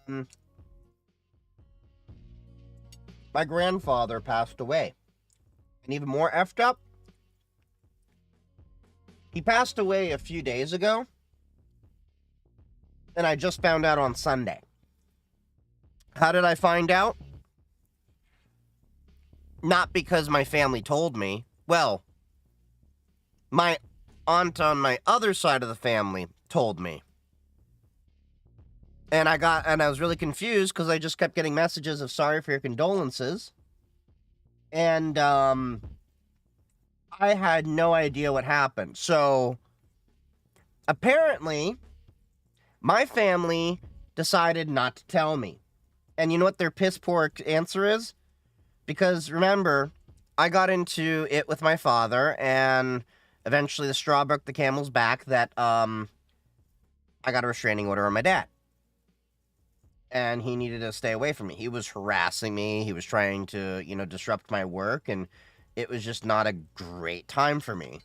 grandfather passed away. And even more effed up, he passed away a few days ago. And I just found out on Sunday. How did I find out? Not because my family told me. Well, my aunt on my other side of the family told me. And I was really confused because I just kept getting messages of sorry for your condolences. And, I had no idea what happened. So, apparently, my family decided not to tell me. And you know what their piss poor answer is? Because remember, I got into it with my father, and eventually the straw broke the camel's back that I got a restraining order on my dad. And he needed to stay away from me. He was harassing me. He was trying to, disrupt my work, and it was just not a great time for me.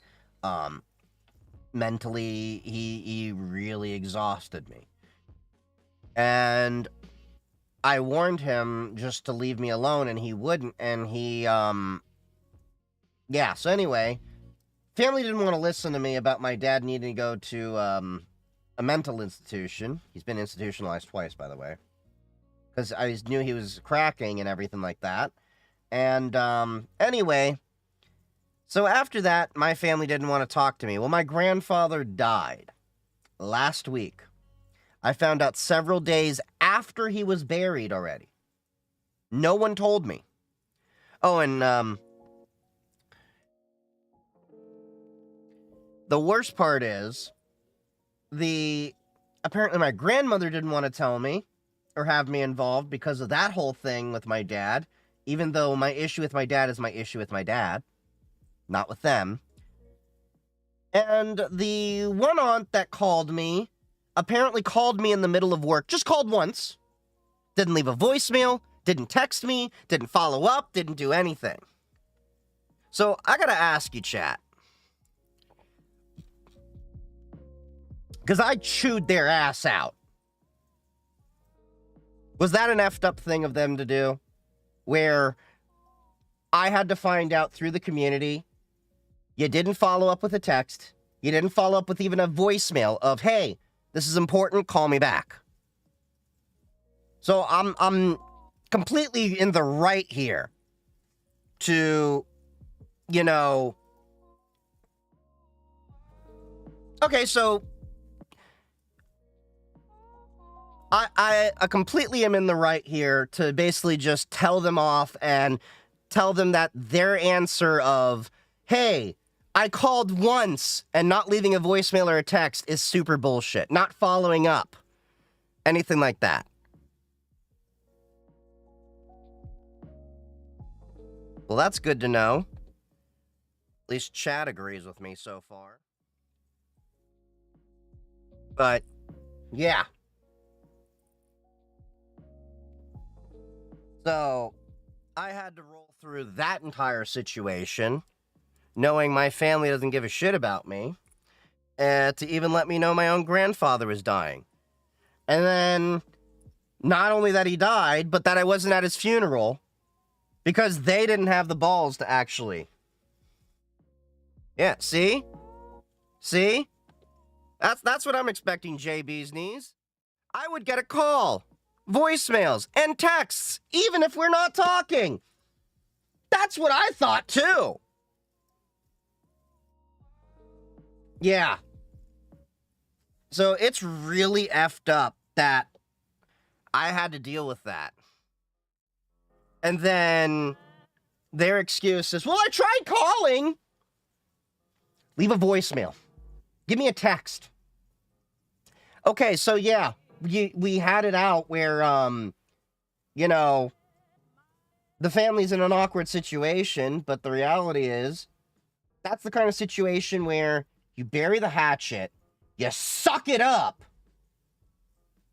Mentally, he really exhausted me. And I warned him just to leave me alone, and he wouldn't, and he, so anyway, family didn't want to listen to me about my dad needing to go to, a mental institution. He's been institutionalized twice, by the way. Because I knew he was cracking and everything like that. And, anyway, so after that, my family didn't want to talk to me. Well, my grandfather died last week. I found out several days after he was buried already. No one told me. Oh, and, the worst part is, apparently my grandmother didn't want to tell me or have me involved because of that whole thing with my dad, even though my issue with my dad is my issue with my dad, not with them. And the one aunt that called me apparently called me in the middle of work, just called once, didn't leave a voicemail, didn't text me, didn't follow up, didn't do anything. So I gotta ask you, chat, because I chewed their ass out. Was that an effed up thing of them to do? Where I had to find out through the community, you didn't follow up with a text, you didn't follow up with even a voicemail of, hey, this is important, call me back. So I'm completely in the right here to, okay, so I completely am in the right here to basically just tell them off and tell them that their answer of, hey, I called once and not leaving a voicemail or a text is super bullshit. Not following up. Anything like that. Well, that's good to know. At least Chad agrees with me so far. But, yeah. So, I had to roll through that entire situation, knowing my family doesn't give a shit about me, to even let me know my own grandfather was dying. And then, not only that he died, but that I wasn't at his funeral, because they didn't have the balls to actually... Yeah, see? See? That's what I'm expecting, JB's knees. I would get a call, voicemails, and texts, even if we're not talking. That's what I thought, too. Yeah. So it's really effed up that I had to deal with that. And then their excuse is, well, I tried calling. Leave a voicemail. Give me a text. Okay, so yeah, we had it out where, the family's in an awkward situation, but the reality is, that's the kind of situation where you bury the hatchet, you suck it up,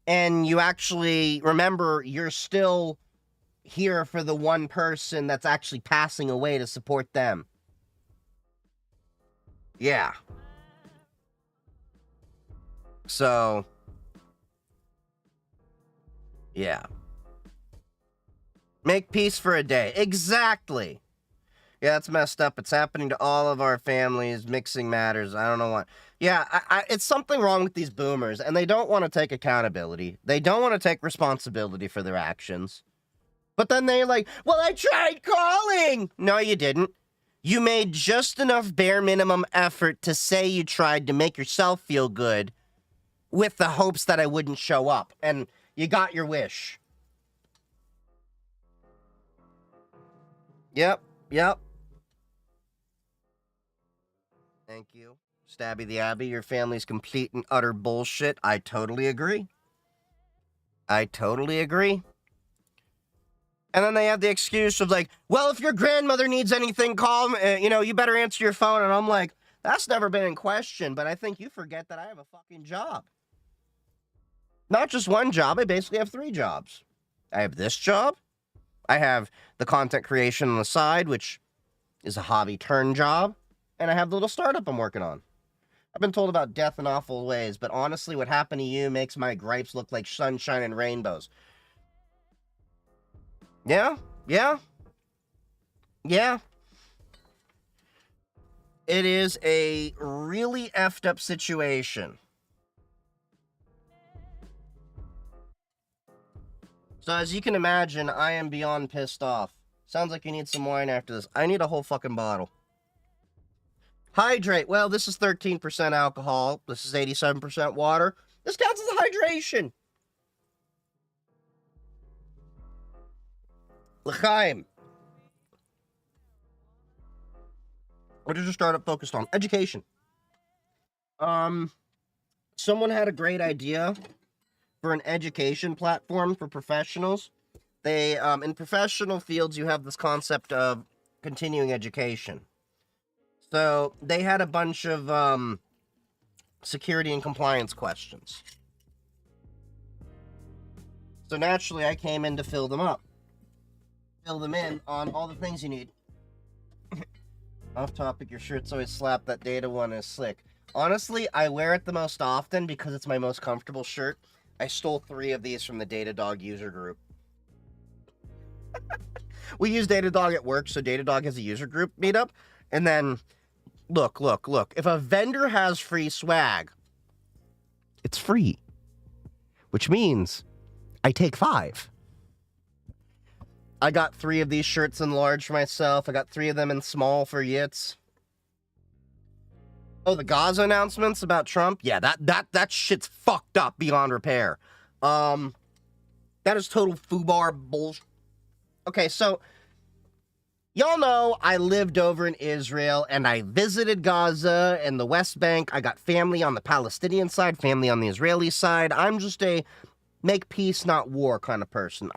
and you actually remember you're still here for the one person that's actually passing away to support them. Yeah. So, yeah. Make peace for a day. Exactly. Yeah, that's messed up. It's happening to all of our families, mixing matters. I don't know what. Yeah, it's something wrong with these boomers, and they don't want to take accountability. They don't want to take responsibility for their actions. But then they're like, well, I tried calling. No, you didn't. You made just enough bare minimum effort to say you tried to make yourself feel good with the hopes that I wouldn't show up. And you got your wish. Yep. Thank you. Stabby the Abbey, your family's complete and utter bullshit. I totally agree. And then they have the excuse of like, well, if your grandmother needs anything, call you better answer your phone. And I'm like, that's never been in question, but I think you forget that I have a fucking job. Not just one job, I basically have 3 jobs. I have this job. I have the content creation on the side, which is a hobby turn job. And I have the little startup I'm working on. I've been told about death in awful ways, but honestly, what happened to you makes my gripes look like sunshine and rainbows. Yeah. It is a really effed up situation. So as you can imagine, I am beyond pissed off. Sounds like you need some wine after this. I need a whole fucking bottle. Hydrate. Well, this is 13% alcohol. This is 87% water. This counts as hydration. L'chaim. What is your startup focused on? Education. Someone had a great idea for an education platform for professionals. They, in professional fields, you have this concept of continuing education. So they had a bunch of, security and compliance questions. So naturally, I came in to fill them up. Fill them in on all the things you need. Off topic, your shirt's always slap. That data one is slick. Honestly, I wear it the most often because it's my most comfortable shirt. I stole 3 of these from the Datadog user group. We use Datadog at work, so Datadog has a user group meetup. And then, look. If a vendor has free swag, it's free. Which means I take 5. I got 3 of these shirts in large for myself. I got 3 of them in small for Yitz. Oh, the Gaza announcements about Trump? Yeah, that shit's fucked up beyond repair. That is total FUBAR bullshit. Okay, so y'all know I lived over in Israel and I visited Gaza and the West Bank. I got family on the Palestinian side, family on the Israeli side. I'm just a make peace, not war kind of person.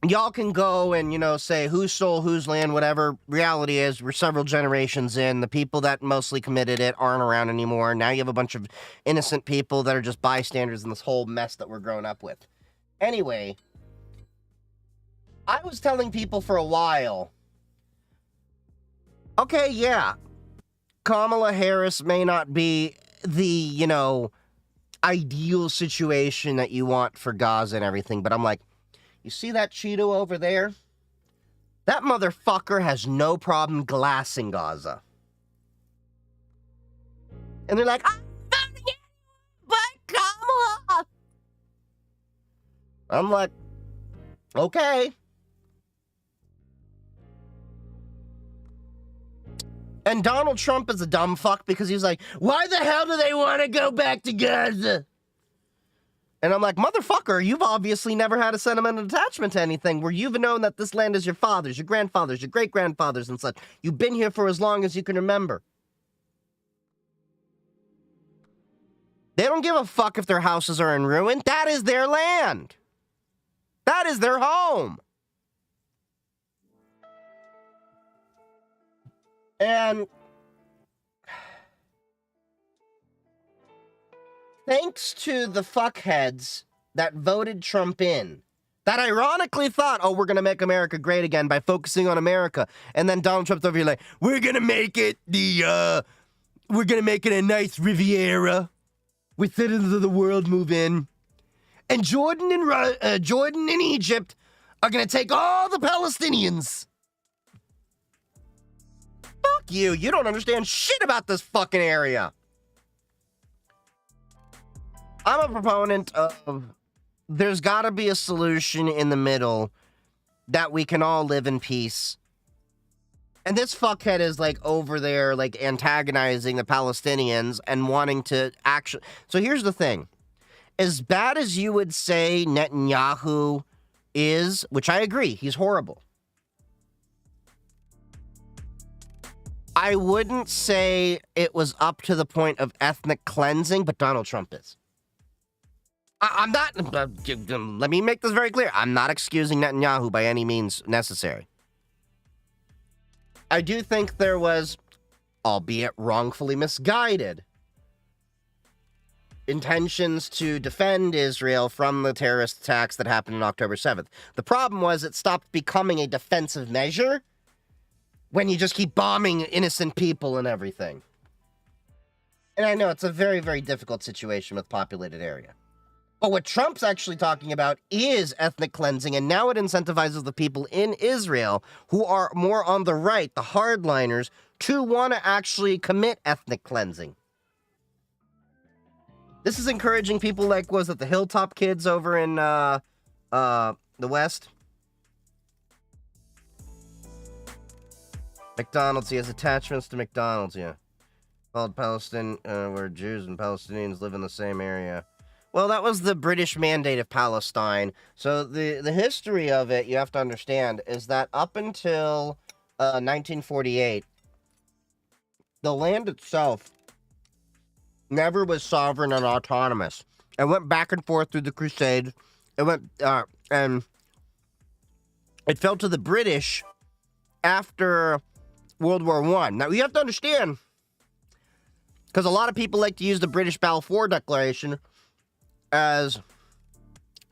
Y'all can go and, say who stole whose land, whatever. Reality is, we're several generations in. The people that mostly committed it aren't around anymore. Now you have a bunch of innocent people that are just bystanders in this whole mess that we're growing up with. Anyway, I was telling people for a while, okay, yeah, Kamala Harris may not be the, ideal situation that you want for Gaza and everything, but I'm like, you see that Cheeto over there? That motherfucker has no problem glassing Gaza. And they're like, I'm voting it, but Kamala. I'm like, okay. And Donald Trump is a dumb fuck because he's like, why the hell do they want to go back to Gaza? And I'm like, motherfucker, you've obviously never had a sentimental attachment to anything where you've known that this land is your father's, your grandfather's, your great-grandfather's and such. You've been here for as long as you can remember. They don't give a fuck if their houses are in ruin. That is their land. That is their home. And thanks to the fuckheads that voted Trump in, that ironically thought, oh, we're going to make America great again by focusing on America. And then Donald Trump's over here like, we're going to make it a nice Riviera with citizens of the world move in. And Jordan and Egypt are going to take all the Palestinians. Fuck you. You don't understand shit about this fucking area. I'm a proponent of there's got to be a solution in the middle that we can all live in peace. And this fuckhead is like over there like antagonizing the Palestinians and wanting to actually... So here's the thing. As bad as you would say Netanyahu is, which I agree, he's horrible. I wouldn't say it was up to the point of ethnic cleansing, but Donald Trump is. I'm not. Let me make this very clear. I'm not excusing Netanyahu by any means necessary. I do think there was, albeit wrongfully misguided, intentions to defend Israel from the terrorist attacks that happened on October 7th. The problem was it stopped becoming a defensive measure when you just keep bombing innocent people and everything. And I know it's a very, very difficult situation with populated area. But what Trump's actually talking about is ethnic cleansing, and now it incentivizes the people in Israel who are more on the right, the hardliners, to want to actually commit ethnic cleansing. This is encouraging people like, was it the Hilltop kids over in the West? McDonald's, he has attachments to McDonald's, yeah. Called Palestine, where Jews and Palestinians live in the same area. Well, that was the British Mandate of Palestine. So the history of it, you have to understand, is that up until 1948, the land itself never was sovereign and autonomous. It went back and forth through the Crusades. It went, and it fell to the British after World War I. Now, you have to understand, because a lot of people like to use the British Balfour Declaration as,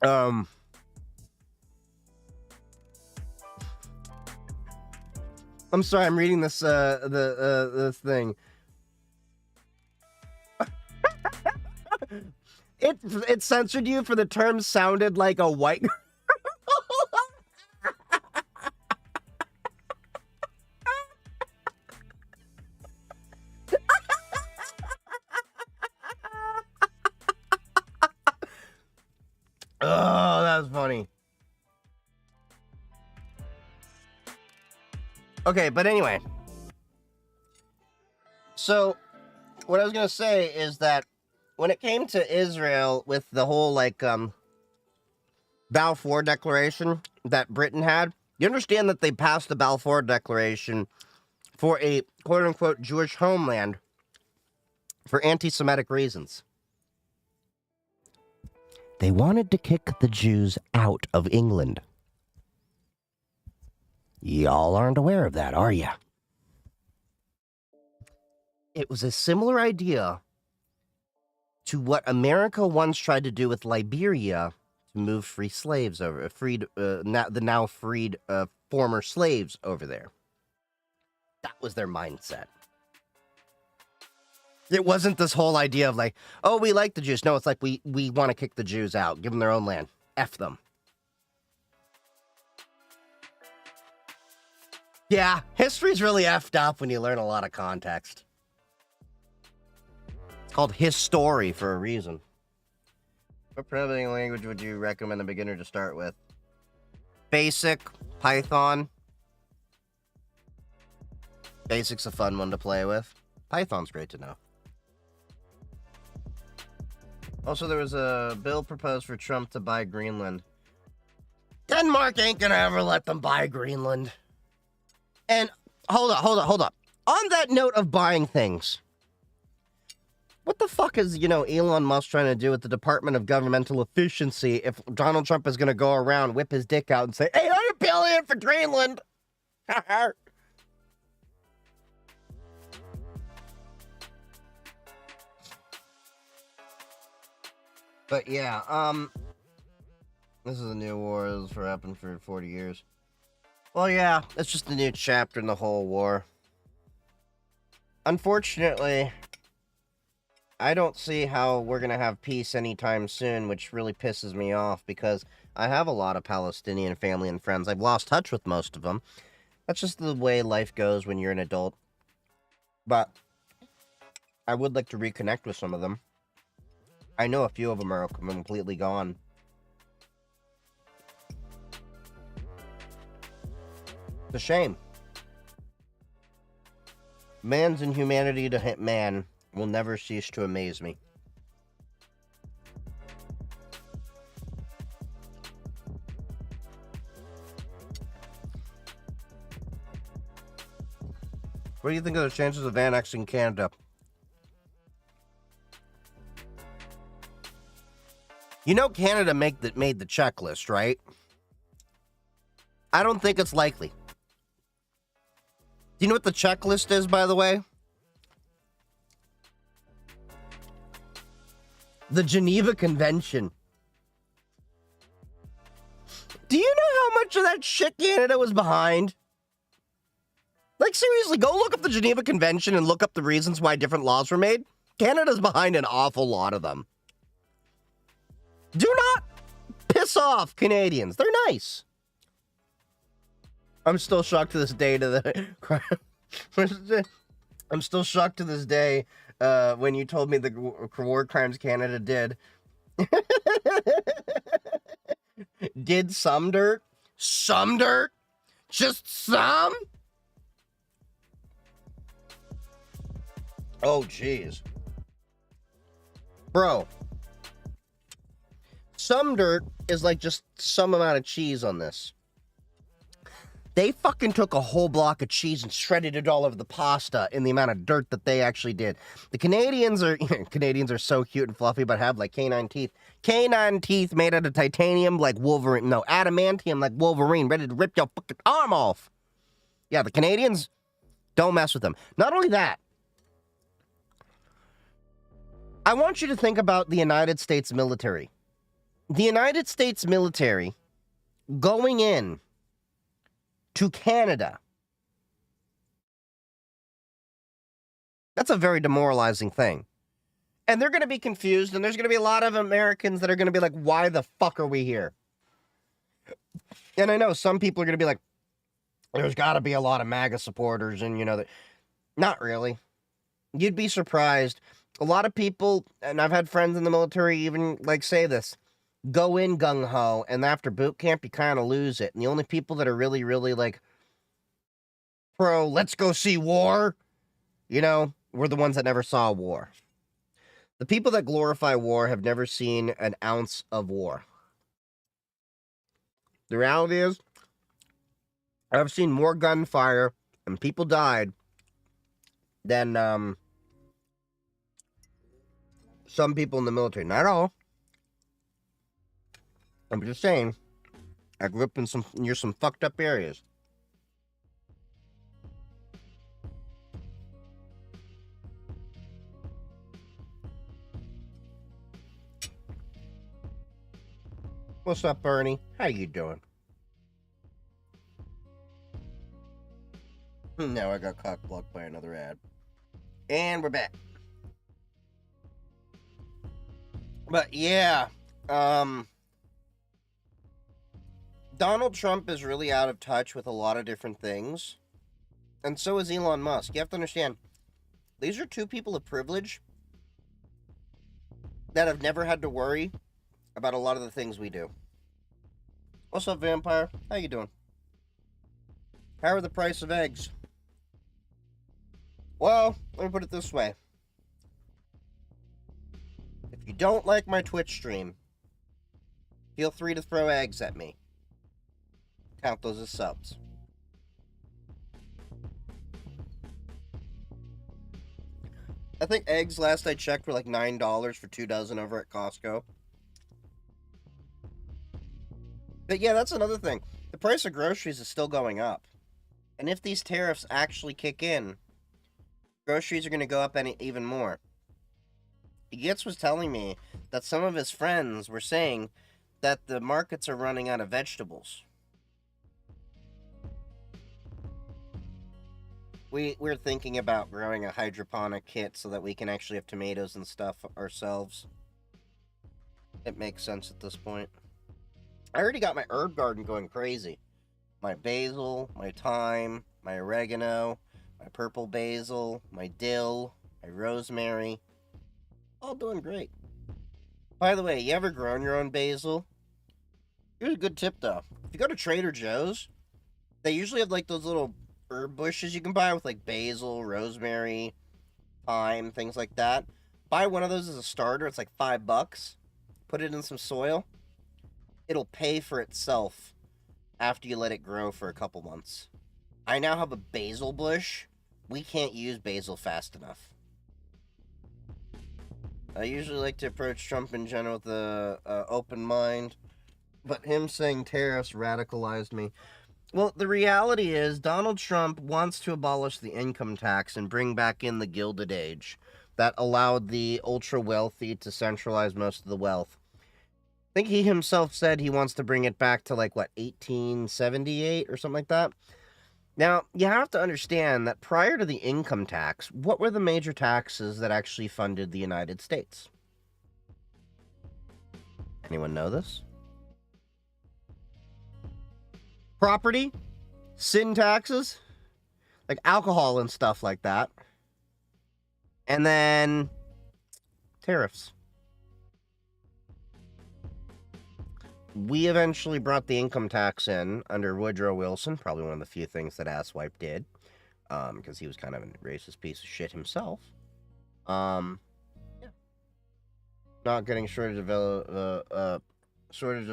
I'm sorry, I'm reading this, this thing. It censored you for the term sounded like a white. Oh, that was funny. Okay, but anyway. So, what I was going to say is that when it came to Israel with the whole, like, Balfour Declaration that Britain had, you understand that they passed the Balfour Declaration for a quote-unquote Jewish homeland for anti-Semitic reasons. They wanted to kick the Jews out of England. Y'all aren't aware of that, are ya? It was a similar idea to what America once tried to do with Liberia to move free slaves over, the now freed former slaves over there. That was their mindset. It wasn't this whole idea of like, oh, we like the Jews. No, it's like we want to kick the Jews out, give them their own land, F them. Yeah, history's really effed up when you learn a lot of context. It's called history for a reason. What programming language would you recommend a beginner to start with? Basic, Python. Basic's a fun one to play with. Python's great to know. Also, there was a bill proposed for Trump to buy Greenland. Denmark ain't gonna ever let them buy Greenland. And hold up. On that note of buying things, what the fuck is, Elon Musk trying to do with the Department of Governmental Efficiency if Donald Trump is gonna go around, whip his dick out and say, $800 billion for Greenland? But yeah, this is a new war. This has happened for 40 years. Well, yeah, it's just a new chapter in the whole war. Unfortunately, I don't see how we're gonna have peace anytime soon, which really pisses me off because I have a lot of Palestinian family and friends. I've lost touch with most of them. That's just the way life goes when you're an adult. But I would like to reconnect with some of them. I know a few of them are completely gone. It's a shame. Man's inhumanity to hit man will never cease to amaze me. What do you think of the chances of annexing Canada? You know Canada made the checklist, right? I don't think it's likely. Do you know what the checklist is, by the way? The Geneva Convention. Do you know how much of that shit Canada was behind? Like, seriously, go look up the Geneva Convention and look up the reasons why different laws were made. Canada's behind an awful lot of them. Do not piss off Canadians. They're nice. I'm still shocked to this day I'm still shocked to this day when you told me the war crimes Canada did. Did some dirt? Some dirt? Just some? Oh, jeez. Bro. Some dirt is like just some amount of cheese on this. They fucking took a whole block of cheese and shredded it all over the pasta in the amount of dirt that they actually did. The Canadians are so cute and fluffy, but have like canine teeth. Canine teeth made out of titanium like Wolverine. No, adamantium like Wolverine, ready to rip your fucking arm off. Yeah, the Canadians, don't mess with them. Not only that, I want you to think about the United States military. The United States military going in to Canada. That's a very demoralizing thing. And they're going to be confused, and there's going to be a lot of Americans that are going to be like, why the fuck are we here? And I know some people are going to be like, there's got to be a lot of MAGA supporters, and you know that. Not really. You'd be surprised. A lot of people, and I've had friends in the military even like say this, go in gung-ho, and after boot camp, you kind of lose it. And the only people that are really, really, like, pro, let's go see war, you know, were the ones that never saw war. The people that glorify war have never seen an ounce of war. The reality is, I've seen more gunfire and people died than, some people in the military. Not all. I'm just saying, I grew up in near some fucked up areas. What's up, Bernie? How you doing? Now I got cock-blocked by another ad. And we're back. But yeah, Donald Trump is really out of touch with a lot of different things. And so is Elon Musk. You have to understand, these are two people of privilege that have never had to worry about a lot of the things we do. What's up, Vampire? How you doing? How are the price of eggs? Well, let me put it this way. If you don't like my Twitch stream, feel free to throw eggs at me. Count those as subs. I think eggs, last I checked, were like $9 for 2 dozen over at Costco. But yeah, that's another thing. The price of groceries is still going up. And if these tariffs actually kick in, groceries are going to go up even more. Yates was telling me that some of his friends were saying that the markets are running out of vegetables. We're thinking about growing a hydroponic kit so that we can actually have tomatoes and stuff ourselves. It makes sense at this point. I already got my herb garden going crazy. My basil, my thyme, my oregano, my purple basil, my dill, my rosemary. All doing great. By the way, you ever grown your own basil? Here's a good tip though. If you go to Trader Joe's, they usually have like those little herb bushes you can buy with like basil, rosemary, thyme, things like that. Buy one of those as a starter. It's like $5. Put it in some soil. It'll pay for itself after you let it grow for a couple months. I now have a basil bush. We can't use basil fast enough. I usually like to approach Trump in general with a open mind, but him saying tariffs radicalized me. Well, the reality is Donald Trump wants to abolish the income tax and bring back in the Gilded Age that allowed the ultra wealthy to centralize most of the wealth. I think he himself said he wants to bring it back to like what 1878 or something like that. Now, you have to understand that prior to the income tax, what were the major taxes that actually funded the United States? Anyone know this? Property, sin taxes, like alcohol and stuff like that. And then tariffs. We eventually brought the income tax in under Woodrow Wilson, probably one of the few things that asswipe did, because he was kind of a racist piece of shit himself. Yeah. Not getting shortage of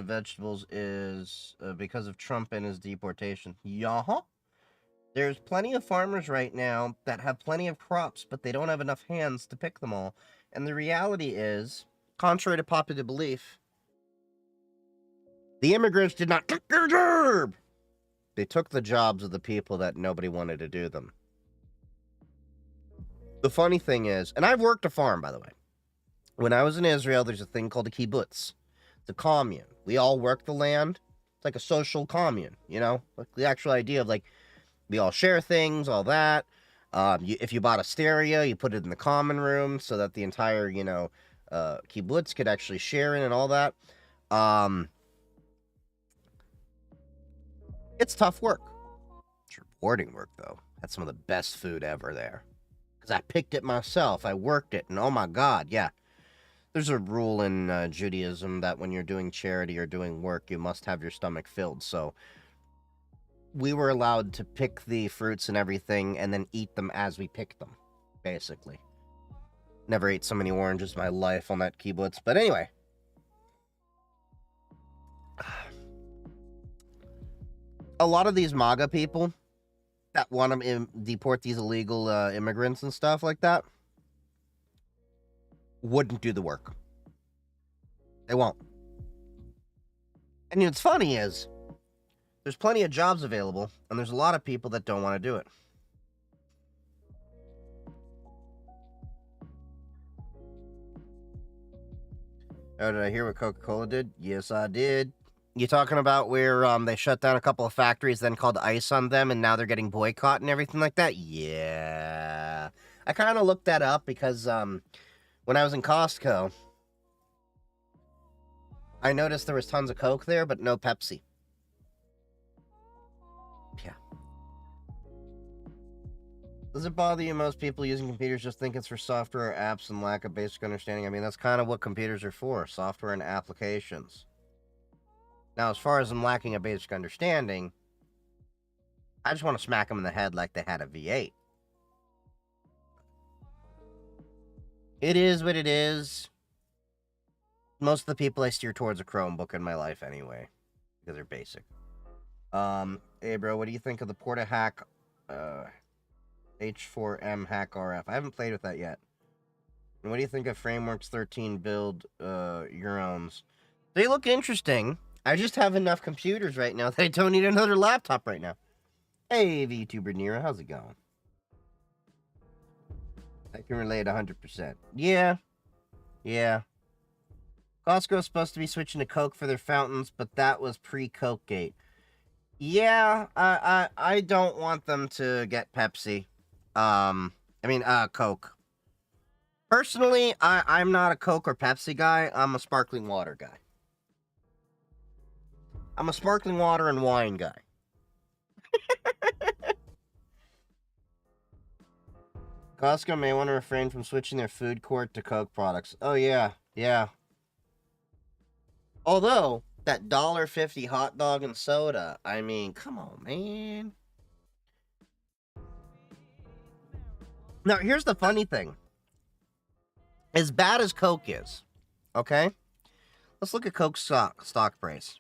vegetables is because of Trump and his deportation. Yeah. There's plenty of farmers right now that have plenty of crops, but they don't have enough hands to pick them all. And the reality is, contrary to popular belief, the immigrants did not take their job. They took the jobs of the people that nobody wanted to do them. The funny thing is, and I've worked a farm, by the way. When I was in Israel, there's a thing called a kibbutz. It's a commune. We all work the land. It's like a social commune, you know? Like the actual idea of like, we all share things, all that. If you bought a stereo, you put it in the common room so that the entire, kibbutz could actually share in and all that. It's tough work. It's rewarding work, though. Had some of the best food ever there. Because I picked it myself. I worked it, and oh my God, yeah. There's a rule in Judaism that when you're doing charity or doing work, you must have your stomach filled. So we were allowed to pick the fruits and everything and then eat them as we picked them, basically. Never ate so many oranges in my life on that kibbutz. But anyway. A lot of these MAGA people that want to deport these illegal immigrants and stuff like that wouldn't do the work. They won't. And what's funny is there's plenty of jobs available, and there's a lot of people that don't want to do it. Oh, did I hear what Coca-Cola did? Yes, I did. You talking about where they shut down a couple of factories, then called ICE on them, and now they're getting boycott and everything like that? Yeah. I kind of looked that up because when I was in Costco, I noticed there was tons of Coke there, but no Pepsi. Yeah. Does it bother you most people using computers just think it's for software or apps and lack of basic understanding? I mean, that's kind of what computers are for, software and applications. Now, as far as them lacking a basic understanding, I just want to smack them in the head like they had a V8. It is what it is. Most of the people I steer towards a Chromebook in my life anyway, because they're basic. Hey bro, what do you think of the Porta Hack H4M Hack RF? I haven't played with that yet. And what do you think of Frameworks 13 build your owns? They look interesting. I just have enough computers right now that I don't need another laptop right now. Hey VTuber Nero, how's it going? I can relate 100%. Yeah. Costco's supposed to be switching to Coke for their fountains, but that was pre-Coke Gate. Yeah, I don't want them to get Pepsi. Coke. Personally, I'm not a Coke or Pepsi guy. I'm a sparkling water guy. I'm a sparkling water and wine guy. Costco may want to refrain from switching their food court to Coke products. Oh, yeah. Although, that $1.50 hot dog and soda, I mean, come on, man. Now, here's the funny thing. As bad as Coke is, okay? Let's look at Coke's stock price.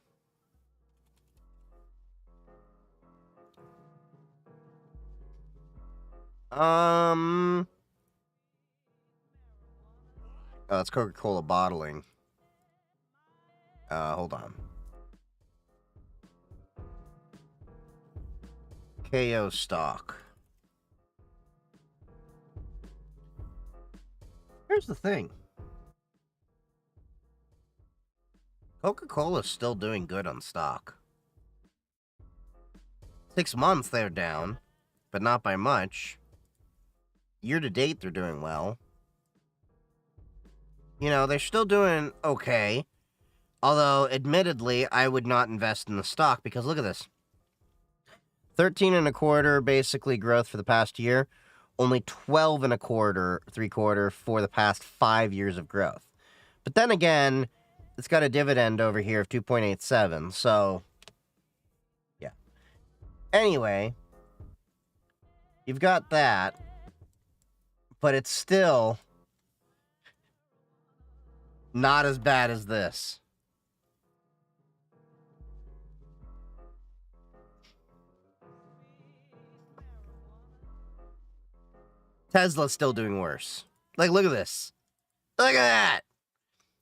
Oh, it's Coca-Cola bottling. Hold on. KO stock. Here's the thing. Coca-Cola's still doing good on stock. 6 months they're down, but not by much. Year to date they're doing well. You know, they're still doing okay. Although, admittedly, I would not invest in the stock because look at this. 13 and a quarter basically growth for the past year. Only 12 and a quarter, 3/4 for the past 5 years of growth. But then again, it's got a dividend over here of 2.87. So, yeah. Anyway, you've got that. But it's still not as bad as this. Tesla's still doing worse. Like, look at this. Look at that.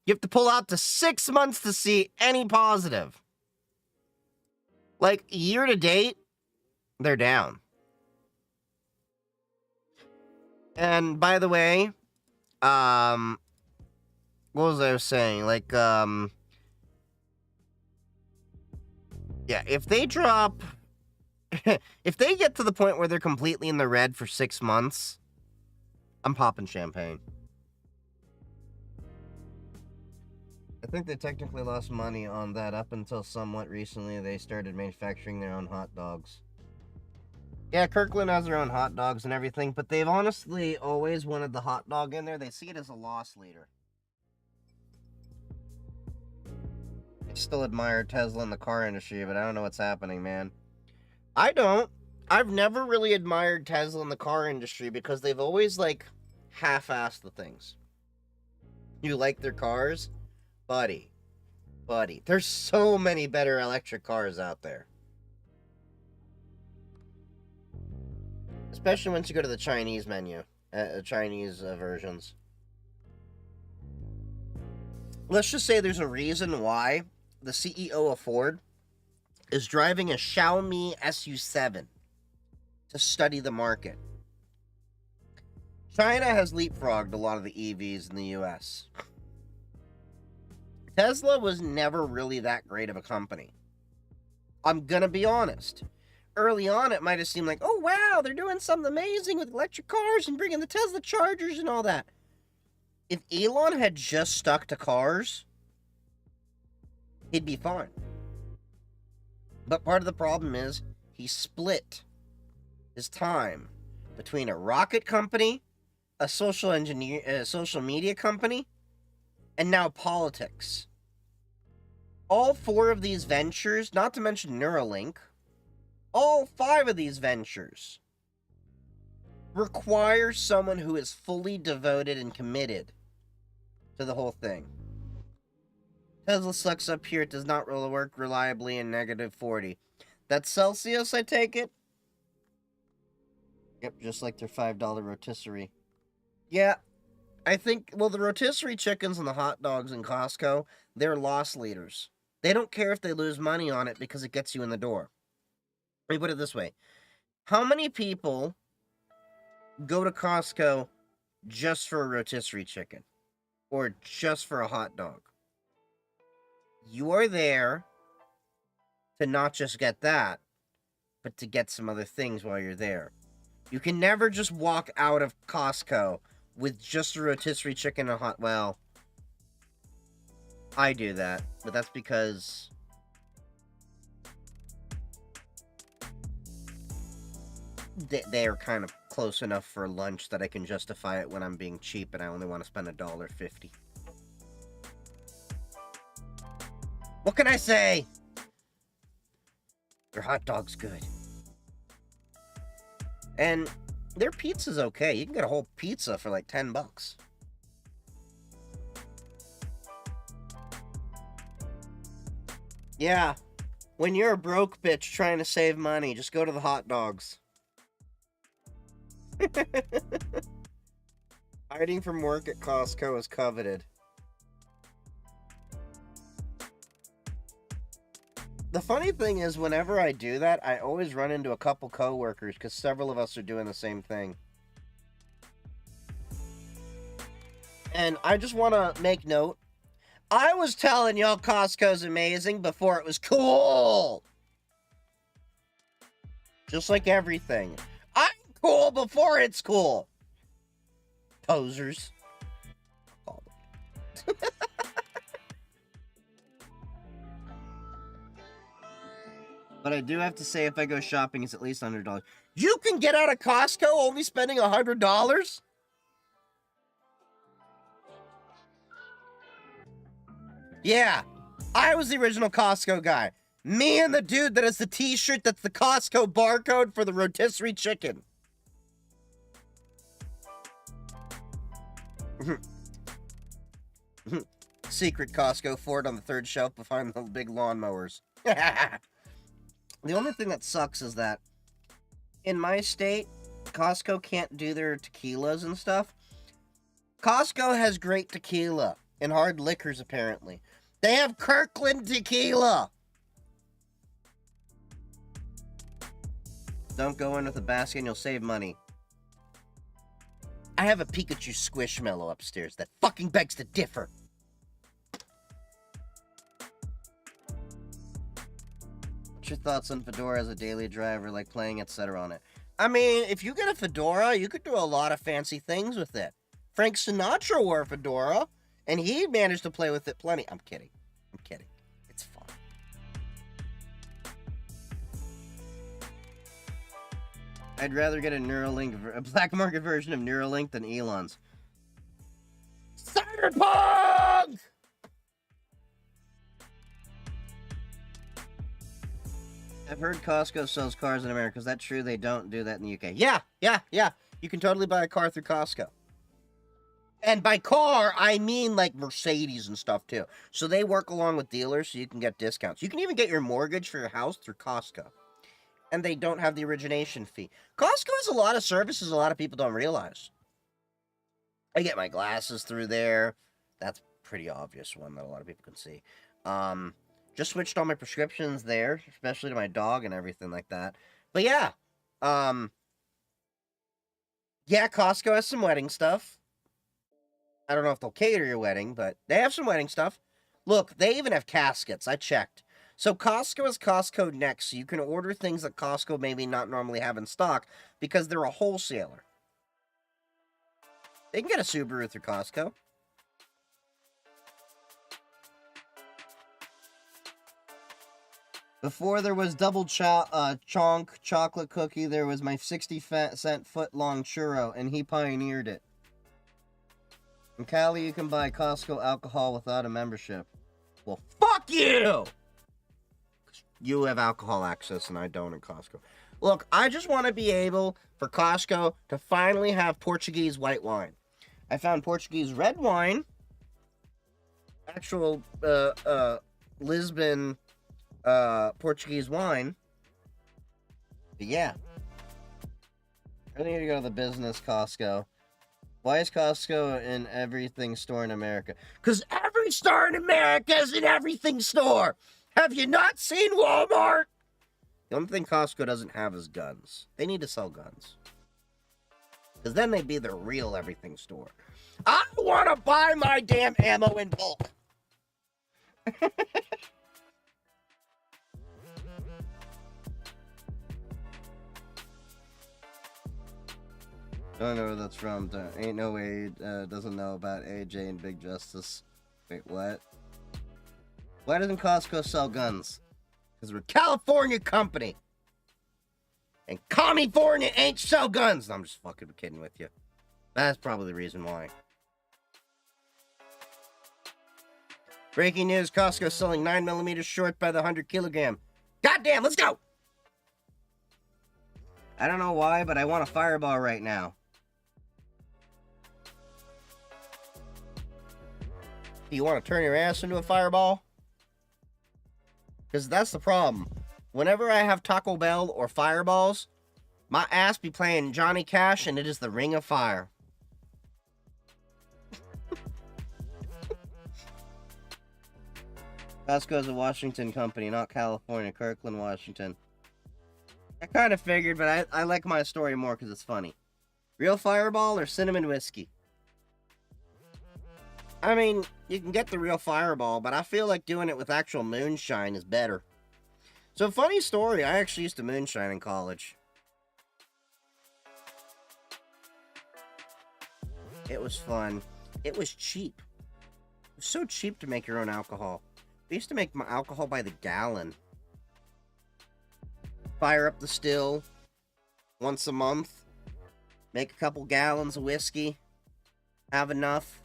You have to pull out to 6 months to see any positive. Like, year to date, they're down. And by the way, what was I saying? Like, yeah, if they drop, if they get to the point where they're completely in the red for 6 months, I'm popping champagne. I think they technically lost money on that up until somewhat recently. They started manufacturing their own hot dogs. Yeah, Kirkland has their own hot dogs and everything, but they've honestly always wanted the hot dog in there. They see it as a loss leader. I still admire Tesla in the car industry, but I don't know what's happening, man. I don't. I've never really admired Tesla in the car industry because they've always, like, half-assed the things. You like their cars? Buddy. There's so many better electric cars out there. Especially once you go to the Chinese menu. Chinese versions. Let's just say there's a reason why the CEO of Ford is driving a Xiaomi SU7 to study the market. China has leapfrogged a lot of the EVs in the US. Tesla was never really that great of a company. I'm gonna be honest. Early on, it might have seemed like, oh wow, they're doing something amazing with electric cars and bringing the Tesla chargers and all that. If Elon had just stuck to cars, he'd be fine. But part of the problem is he split his time between a rocket company, a social media company, and now politics. All 4 of these ventures, not to mention Neuralink, all 5 of these ventures require someone who is fully devoted and committed to the whole thing. Tesla sucks up here. It does not really work reliably in -40. That's Celsius, I take it? Yep, just like their $5 rotisserie. Yeah, I think, well, the rotisserie chickens and the hot dogs in Costco, they're loss leaders. They don't care if they lose money on it because it gets you in the door. Let me put it this way. How many people go to Costco just for a rotisserie chicken? Or just for a hot dog? You are there to not just get that, but to get some other things while you're there. You can never just walk out of Costco with just a rotisserie chicken and a hot... Well, I do that, but that's because... they're kind of close enough for lunch that I can justify it when I'm being cheap and I only want to spend $1.50. What can I say? Their hot dog's good. And their pizza's okay. You can get a whole pizza for like $10. Yeah. When you're a broke bitch trying to save money, just go to the hot dogs. Hiding from work at Costco is coveted. The funny thing is, whenever I do that, I always run into a couple coworkers because several of us are doing the same thing. And I just want to make note. I was telling y'all Costco's amazing before it was cool. Just like everything. I'm cool before it's cool. Posers. But I do have to say, if I go shopping, it's at least $100. You can get out of Costco only spending $100? Yeah, I was the original Costco guy. Me and the dude that has the t-shirt that's the Costco barcode for the rotisserie chicken. Secret Costco Ford on the third shelf behind the big lawnmowers. The only thing that sucks is that in my state, Costco can't do their tequilas and stuff. Costco has great tequila and hard liquors, apparently. They have Kirkland tequila. Don't go in with a basket and you'll save money. I have a Pikachu Squishmallow upstairs that fucking begs to differ. What's your thoughts on Fedora as a daily driver, like playing etc. on it? I mean, if you get a Fedora, you could do a lot of fancy things with it. Frank Sinatra wore a Fedora, and he managed to play with it plenty. I'm kidding. I'm kidding. It's fun. I'd rather get a black market version of Neuralink than Elon's. Cyberpunk! I've heard Costco sells cars in America. Is that true? They don't do that in the UK. Yeah. You can totally buy a car through Costco. And by car, I mean like Mercedes and stuff too. So they work along with dealers so you can get discounts. You can even get your mortgage for your house through Costco. And they don't have the origination fee. Costco has a lot of services a lot of people don't realize. I get my glasses through there. That's a pretty obvious one that a lot of people can see. Just switched all my prescriptions there, especially to my dog and everything like that. But yeah. Yeah, Costco has some wedding stuff. I don't know if they'll cater your wedding, but they have some wedding stuff. Look, they even have caskets. I checked. So Costco is Costco Next, so you can order things that Costco maybe not normally have in stock because they're a wholesaler. They can get a Subaru through Costco. Before there was double chonk chocolate cookie, there was my 60-cent foot-long churro, and he pioneered it. In Cali, you can buy Costco alcohol without a membership. Well, fuck you! You have alcohol access, and I don't in Costco. Look, I just want to be able for Costco to finally have Portuguese white wine. I found Portuguese red wine, actual Lisbon Portuguese wine. But yeah. I need to go to the business Costco. Why is Costco in everything store in America? Because every store in America is an everything store. Have you not seen Walmart? The only thing Costco doesn't have is guns. They need to sell guns. Because then they'd be the real everything store. I want to buy my damn ammo in bulk. Don't know where that's from. Ain't no way doesn't know about AJ and Big Justice. Wait, what? Why doesn't Costco sell guns? Because we're a California company. And California ain't sell guns. No, I'm just fucking kidding with you. That's probably the reason why. Breaking news, Costco selling 9mm short by the 100 kilogram. Goddamn, let's go! I don't know why, but I want a fireball right now. Do you want to turn your ass into a fireball? Because that's the problem. Whenever I have Taco Bell or fireballs, my ass be playing Johnny Cash and it is the Ring of Fire. Costco's a Washington company, not California. Kirkland, Washington. I kind of figured, but I like my story more because it's funny. Real Fireball or cinnamon whiskey? I mean, you can get the real Fireball, but I feel like doing it with actual moonshine is better. So, funny story, I actually used to moonshine in college. It was fun. It was cheap. It was so cheap to make your own alcohol. We used to make my alcohol by the gallon. Fire up the still once a month. Make a couple gallons of whiskey. Have enough.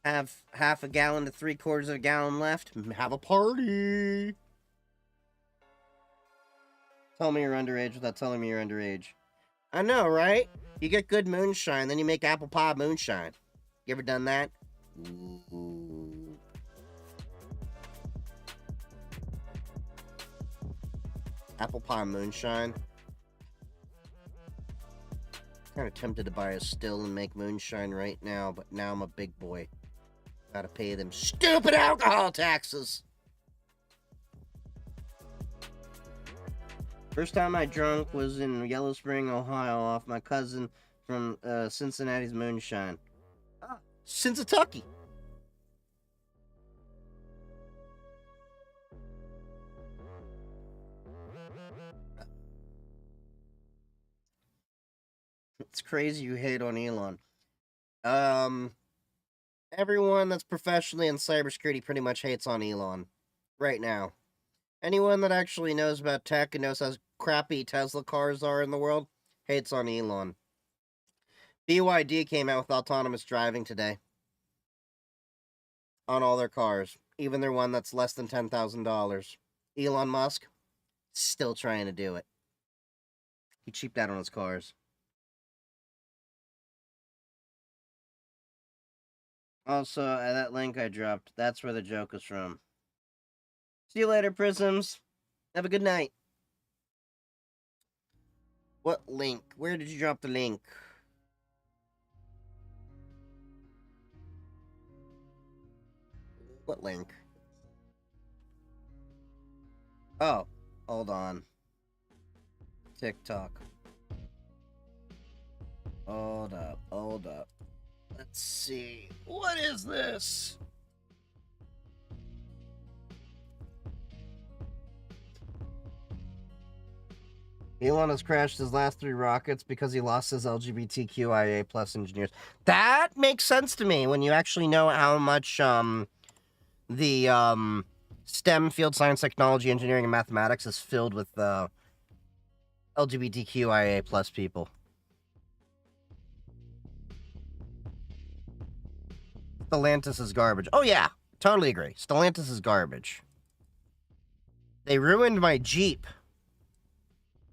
Have half a gallon to 3/4 of a gallon left. Have a party. Tell me you're underage without telling me you're underage. I know, right? You get good moonshine, then you make apple pie moonshine. You ever done that? Ooh. Apple pie moonshine. Kind of tempted to buy a still and make moonshine right now, but now I'm a big boy. Gotta pay them stupid alcohol taxes. First time I drunk was in Yellow Spring, Ohio, off my cousin from Cincinnati's moonshine. Ah, Cincinnati. It's crazy you hate on Elon. Everyone that's professionally in cybersecurity pretty much hates on Elon right now. Anyone that actually knows about tech and knows how crappy Tesla cars are in the world hates on Elon. BYD came out with autonomous driving today on all their cars, even their one that's less than $10,000. Elon Musk still trying to do it. He cheaped out on his cars. Also, that link I dropped, that's where the joke is from. See you later, Prisms. Have a good night. What link? Where did you drop the link? What link? Oh, hold on. TikTok. Hold up, hold up. Let's see. What is this? Elon has crashed his last 3 rockets because he lost his LGBTQIA plus engineers. That makes sense to me when you actually know how much the STEM field, science, technology, engineering, and mathematics is filled with LGBTQIA plus people. Stellantis is garbage. Oh yeah, totally agree. Stellantis is garbage. They ruined my Jeep.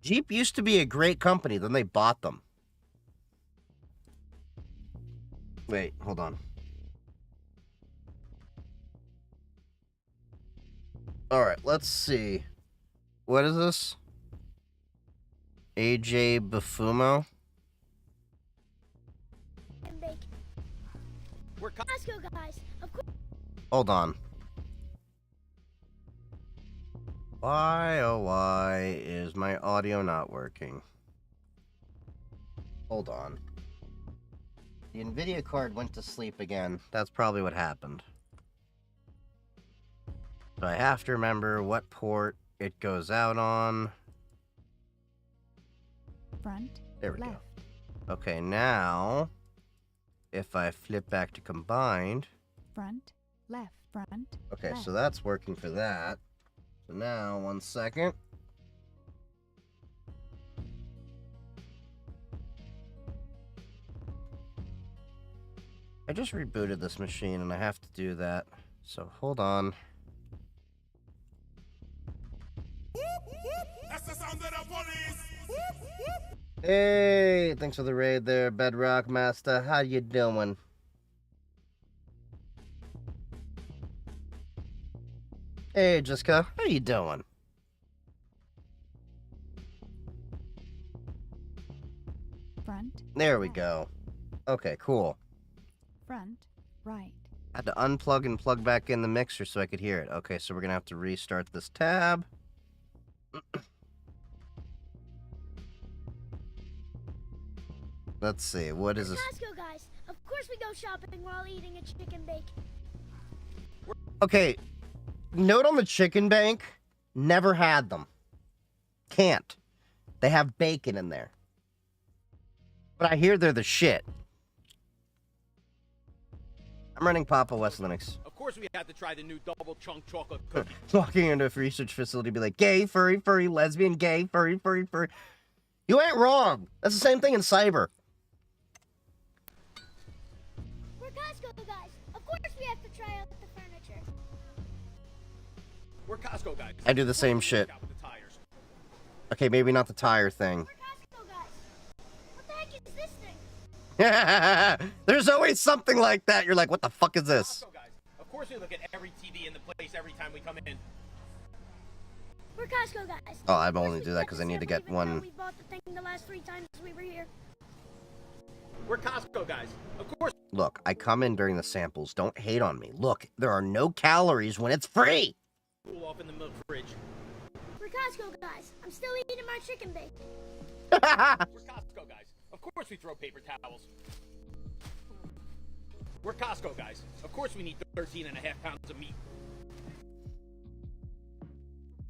Jeep used to be a great company, then they bought them. Wait, hold on. Alright, let's see. What is this? AJ Bufumo? We're Costco guys. Of course. Hold on. Why, oh why, is my audio not working? Hold on. The NVIDIA card went to sleep again. That's probably what happened. So I have to remember what port it goes out on. Front. There we left. go. Okay, now, if I flip back to combined. Front. Left. Front. Okay, left. so that's working for that. So now, 1 second. I just rebooted this machine and I have to do that. So hold on. That's the sound of the police. Hey, thanks for the raid there, Bedrock Master. How you doing? Hey, Jessica. How you doing? Front. There we left. go. Okay, cool. Front. Right. Had to unplug and plug back in the mixer so I could hear it. Okay, so we're gonna have to restart this tab. Let's see, what is We're this? Costco guys. Of course we go shopping while eating a chicken bake. Okay, note on the chicken bank, never had them. Can't. They have bacon in there. But I hear they're the shit. I'm running Papa West Linux. Of course we had to try the new double chunk chocolate cookie. Walking into a research facility, be like, gay, furry, furry, lesbian, gay, furry, furry, furry. You ain't wrong. That's the same thing in cyber. We're Costco guys. Of course we have to try out the furniture. We're Costco guys. I do the same Of course we shit. look out with the tires. Okay, maybe not the tire thing. We're Costco guys. What the heck is this thing? There's always something like that. You're like, what the fuck is this? Costco guys. Of course we look at every TV in the place every time we come in. We're Costco guys. Oh, I Of course only we do that bought 'cause the I need to sample get even though one. We bought the thing the last 3 times we were here. We're Costco guys. Of course. Look, I come in during the samples. Don't hate on me. Look, there are no calories when it's free. Cool off in the milk fridge. We're Costco guys. I'm still eating my chicken bake. We're Costco guys. Of course we throw paper towels. We're Costco guys. Of course we need 13.5 pounds of meat.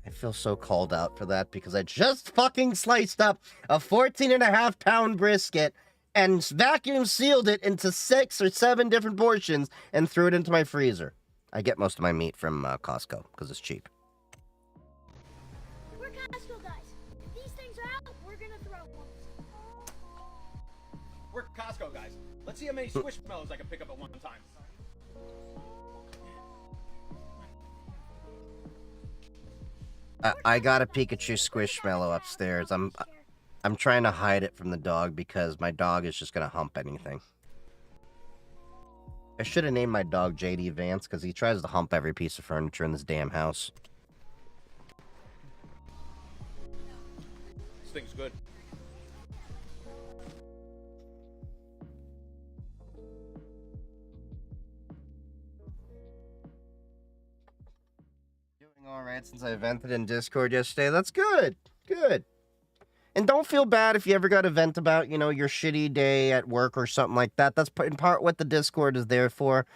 I feel so called out for that because I just fucking sliced up a 14.5 pound brisket and vacuum sealed it into 6 or 7 different portions and threw it into my freezer. I get most of my meat from Costco because it's cheap. We're Costco guys. If these things are out, we're gonna throw ones. We're Costco guys. Let's see how many squishmallows I can pick up at one time. I got a Pikachu Squishmallow upstairs. I'm trying to hide it from the dog because my dog is just gonna hump anything. I should have named my dog JD Vance because he tries to hump every piece of furniture in this damn house. This thing's good. Doing all right since I vented in Discord yesterday. That's good. Good. And don't feel bad if you ever got a vent about, you know, your shitty day at work or something like that. That's in part what the Discord is there for.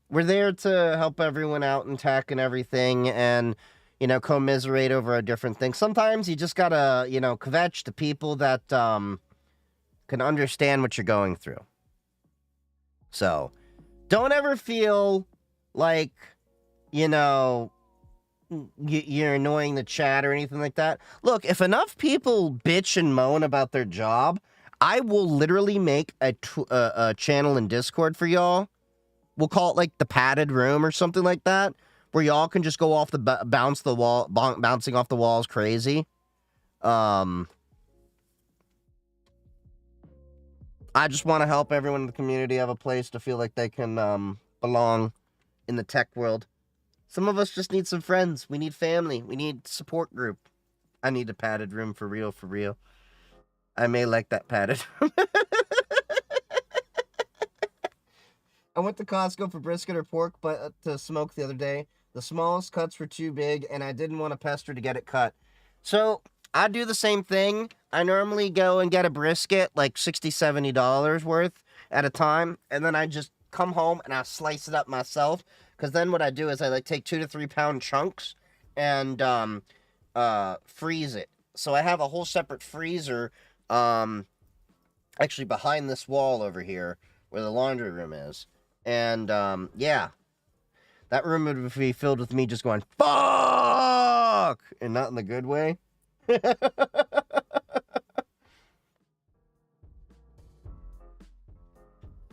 We're there to help everyone out in tech and everything and, you know, commiserate over a different thing. Sometimes you just gotta, you know, kvetch to people that can understand what you're going through. So, don't ever feel like, you know, you're annoying the chat or anything like that. Look, if enough people bitch and moan about their job, I will literally make a channel in Discord for y'all. We'll call it like the padded room or something like that, where y'all can just go off the bouncing off the walls crazy. I just want to help everyone in the community have a place to feel like they can belong in the tech world. Some of us just need some friends. We need family. We need support group. I need a padded room for real, for real. I may like that padded room. I went to Costco for brisket or pork but to smoke the other day. The smallest cuts were too big, and I didn't want to pester to get it cut. So I do the same thing. I normally go and get a brisket, like $60, $70 worth at a time, and then I just come home and I slice it up myself. Because then what I do is I like take 2 to 3 pound chunks and freeze it. So I have a whole separate freezer actually behind this wall over here where the laundry room is. And yeah, that room would be filled with me just going, fuck! And not in the good way.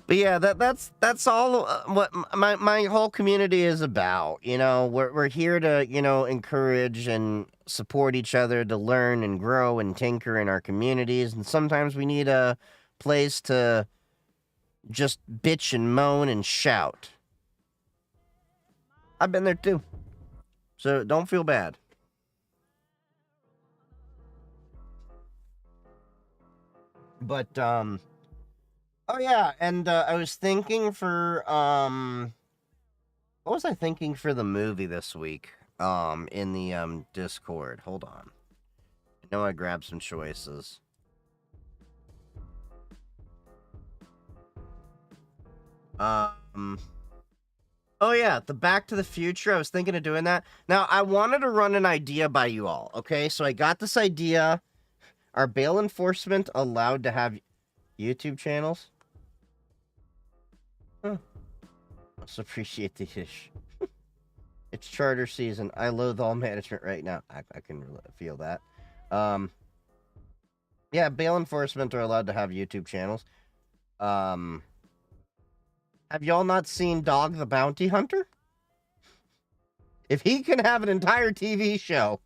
But yeah, that's all what my whole community is about. You know, we're here to, you know, encourage and support each other to learn and grow and tinker in our communities. And sometimes we need a place to just bitch and moan and shout. I've been there too. So don't feel bad. But oh yeah, and I was thinking for What was I thinking for the movie this week? In the Discord. Hold on. I know I grabbed some choices. Oh yeah, the Back to the Future. I was thinking of doing that. Now, I wanted to run an idea by you all, okay? So I got this idea. Are bail enforcement allowed to have YouTube channels? Huh. Also appreciate the ish. It's charter season. I loathe all management right now. I can feel that. Yeah, bail enforcement are allowed to have YouTube channels. Have y'all not seen Dog the Bounty Hunter? If he can have an entire TV show.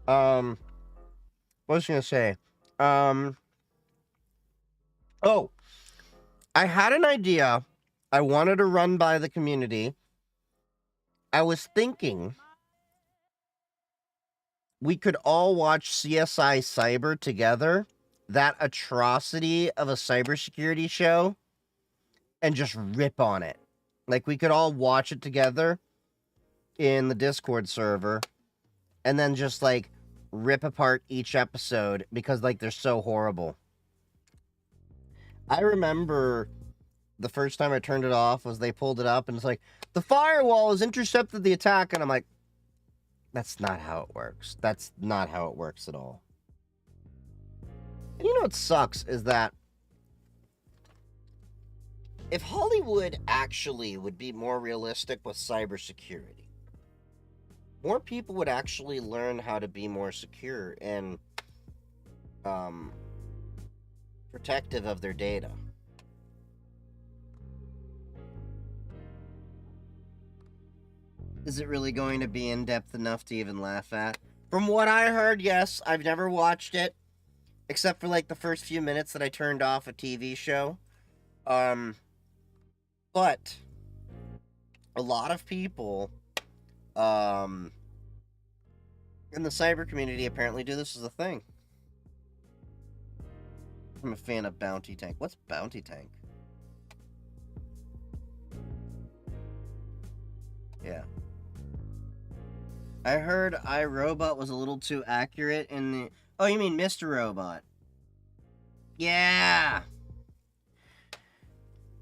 What was I gonna say? Oh, I had an idea I wanted to run by the community. I was thinking we could all watch CSI Cyber together, that atrocity of a cybersecurity show, and just rip on it. Like, we could all watch it together in the Discord server, and then just, like, rip apart each episode because, like, they're so horrible. I remember the first time I turned it off was they pulled it up and it's like, the firewall has intercepted the attack. And I'm like, that's not how it works. That's not how it works at all. And you know what sucks is that if Hollywood actually would be more realistic with cybersecurity, more people would actually learn how to be more secure and protective of their data. Is it really going to be in-depth enough to even laugh at? From what I heard, yes. I've never watched it, except for, like, the first few minutes that I turned off a TV show. But a lot of people, in the cyber community apparently do this as a thing. I'm a fan of Bounty Tank. What's Bounty Tank? Yeah. I heard iRobot was a little too accurate in the... Oh, you mean Mr. Robot? Yeah!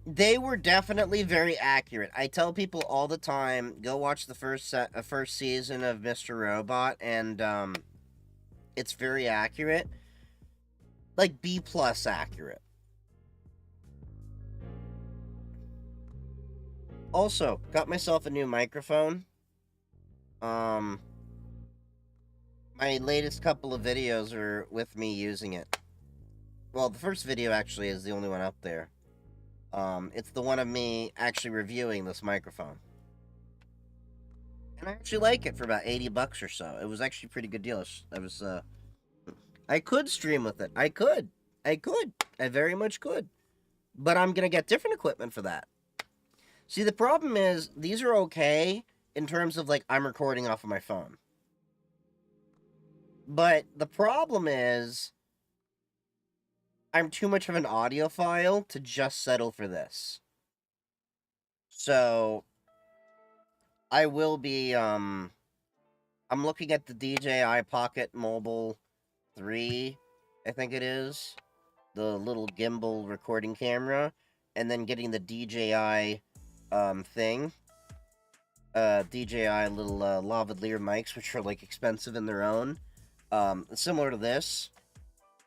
They were definitely very accurate. I tell people all the time, go watch the first season of Mr. Robot, and, it's very accurate. Like, B+ accurate. Also, got myself a new microphone. My latest couple of videos are with me using it. Well, the first video actually is the only one up there. It's the one of me actually reviewing this microphone. And I actually like it for about $80 or so. It was actually a pretty good deal. I could stream with it. I could. I very much could. But I'm gonna get different equipment for that. See, the problem is, these are okay in terms of, like, I'm recording off of my phone. But the problem is, I'm too much of an audiophile to just settle for this. So, I will be, I'm looking at the DJI Pocket Mobile 3, I think it is. The little gimbal recording camera. And then getting the DJI, thing. DJI little, lavalier mics, which are, like, expensive in their own. Similar to this.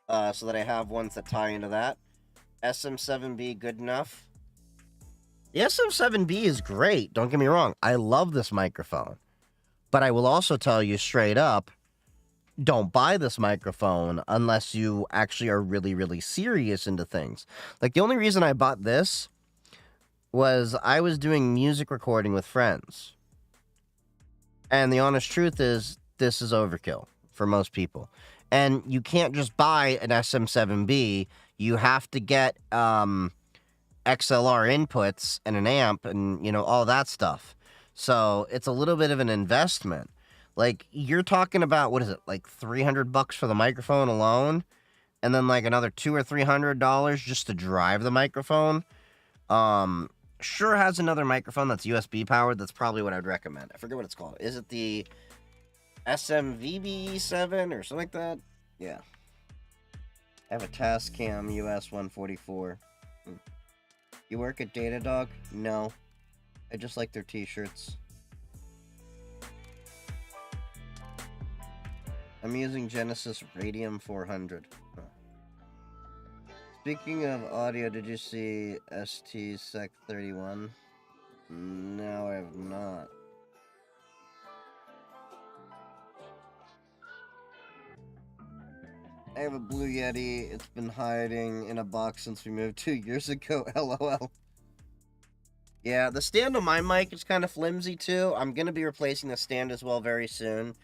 So that I have ones that tie into that. SM7B good enough. The SM7B is great, don't get me wrong. I love this microphone. But I will also tell you straight up, don't buy this microphone unless you actually are really, really serious into things. Like, the only reason I bought this was I was doing music recording with friends. And the honest truth is, this is overkill for most people. And you can't just buy an SM7B. You have to get XLR inputs and an amp and, you know, all that stuff. So it's a little bit of an investment. Like, you're talking about, what is it, like $300 for the microphone alone? And then like another $200 or $300 just to drive the microphone. Sure has another microphone that's USB powered. That's probably what I'd recommend. I forget what it's called. Is it the SMVB7 or something like that? Yeah. I have a Tascam US 144. You work at Datadog? No. I just like their t-shirts. I'm using Genesis Radium 400. Huh. Speaking of audio, did you see ST Sec 31? No, I have not. I have a Blue Yeti. It's been hiding in a box since we moved 2 years ago. LOL. Yeah, the stand on my mic is kind of flimsy too. I'm going to be replacing the stand as well very soon.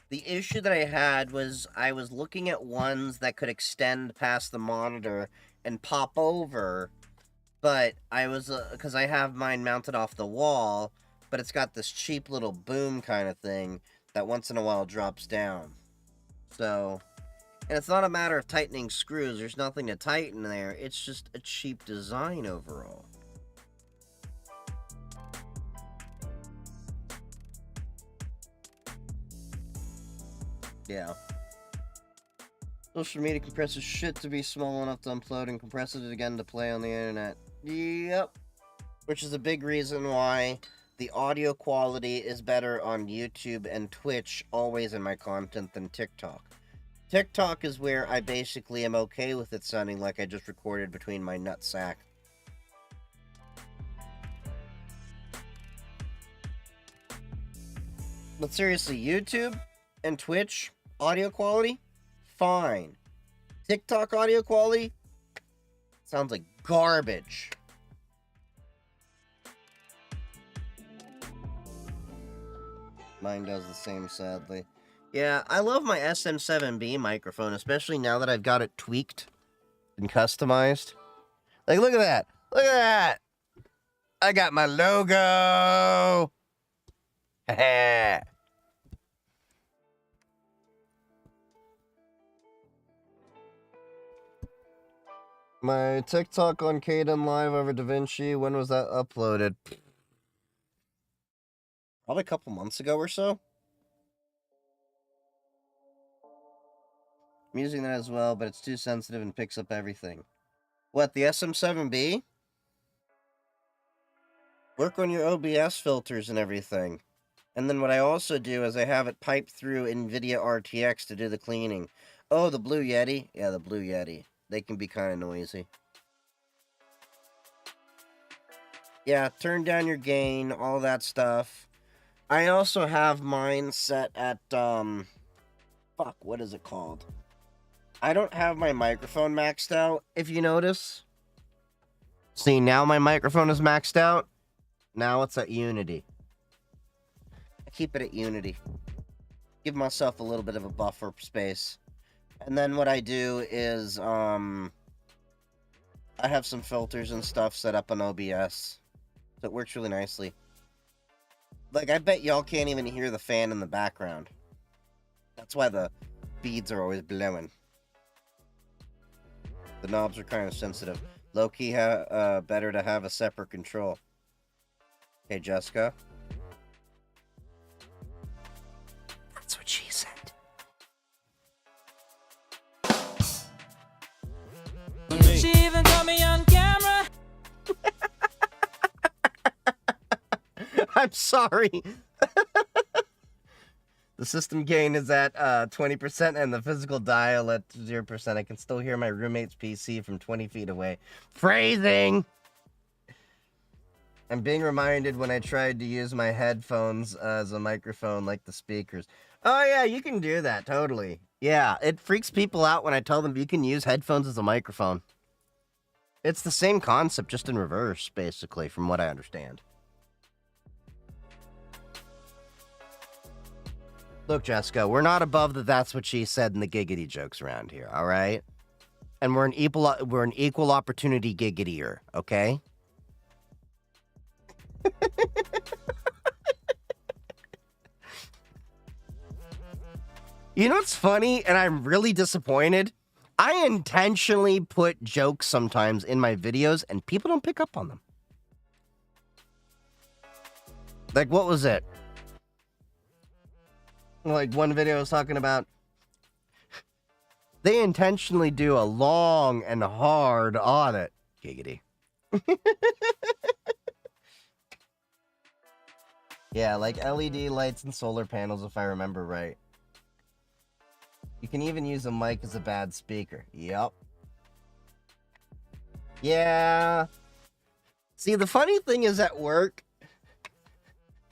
The issue that I had was I was looking at ones that could extend past the monitor and pop over, but I was, because I have mine mounted off the wall, but it's got this cheap little boom kind of thing that once in a while drops down. So, and it's not a matter of tightening screws. There's nothing to tighten there. It's just a cheap design overall. Yeah. Social media compresses shit to be small enough to upload and compresses it again to play on the internet. Yep. Which is a big reason why the audio quality is better on YouTube and Twitch always in my content than TikTok. TikTok is where I basically am okay with it sounding like I just recorded between my nutsack. But seriously, YouTube and Twitch audio quality, fine. TikTok audio quality sounds like garbage. Mine does the same, sadly. Yeah, I love my SM7B microphone, especially now that I've got it tweaked and customized. Like, look at that. Look at that. I got my logo. My TikTok on Caden Live over DaVinci, when was that uploaded? Probably a couple months ago or so. I'm using that as well, but it's too sensitive and picks up everything. What, the SM7B? Work on your OBS filters and everything. And then what I also do is I have it piped through NVIDIA RTX to do the cleaning. Oh, the Blue Yeti? Yeah, the Blue Yeti. They can be kind of noisy. Yeah, turn down your gain, all that stuff. I also have mine set at, fuck, what is it called? I don't have my microphone maxed out, if you notice. See, now my microphone is maxed out. Now it's at Unity. I keep it at Unity. Give myself a little bit of a buffer space. And then what I do is, I have some filters and stuff set up on OBS. So it works really nicely. Like, I bet y'all can't even hear the fan in the background. That's why the beads are always blowing. The knobs are kind of sensitive. Low-key, better to have a separate control. Hey, Jessica. That's what she said. She even got me on camera. I'm sorry. The system gain is at 20% and the physical dial at 0%. I can still hear my roommate's PC from 20 feet away. Phrasing! I'm being reminded when I tried to use my headphones as a microphone like the speakers. Oh yeah, you can do that, totally. Yeah, it freaks people out when I tell them you can use headphones as a microphone. It's the same concept, just in reverse, basically, from what I understand. Look, Jessica, we're not above the that's what she said and the giggity jokes around here, all right? And we're an equal opportunity giggitier, okay? You know what's funny, and I'm really disappointed? I intentionally put jokes sometimes in my videos, and people don't pick up on them. Like, what was it? Like, one video I was talking about, they intentionally do a long and hard audit. Giggity. Yeah, like LED lights and solar panels, if I remember right. You can even use a mic as a bad speaker. Yep. Yeah. See, the funny thing is at work,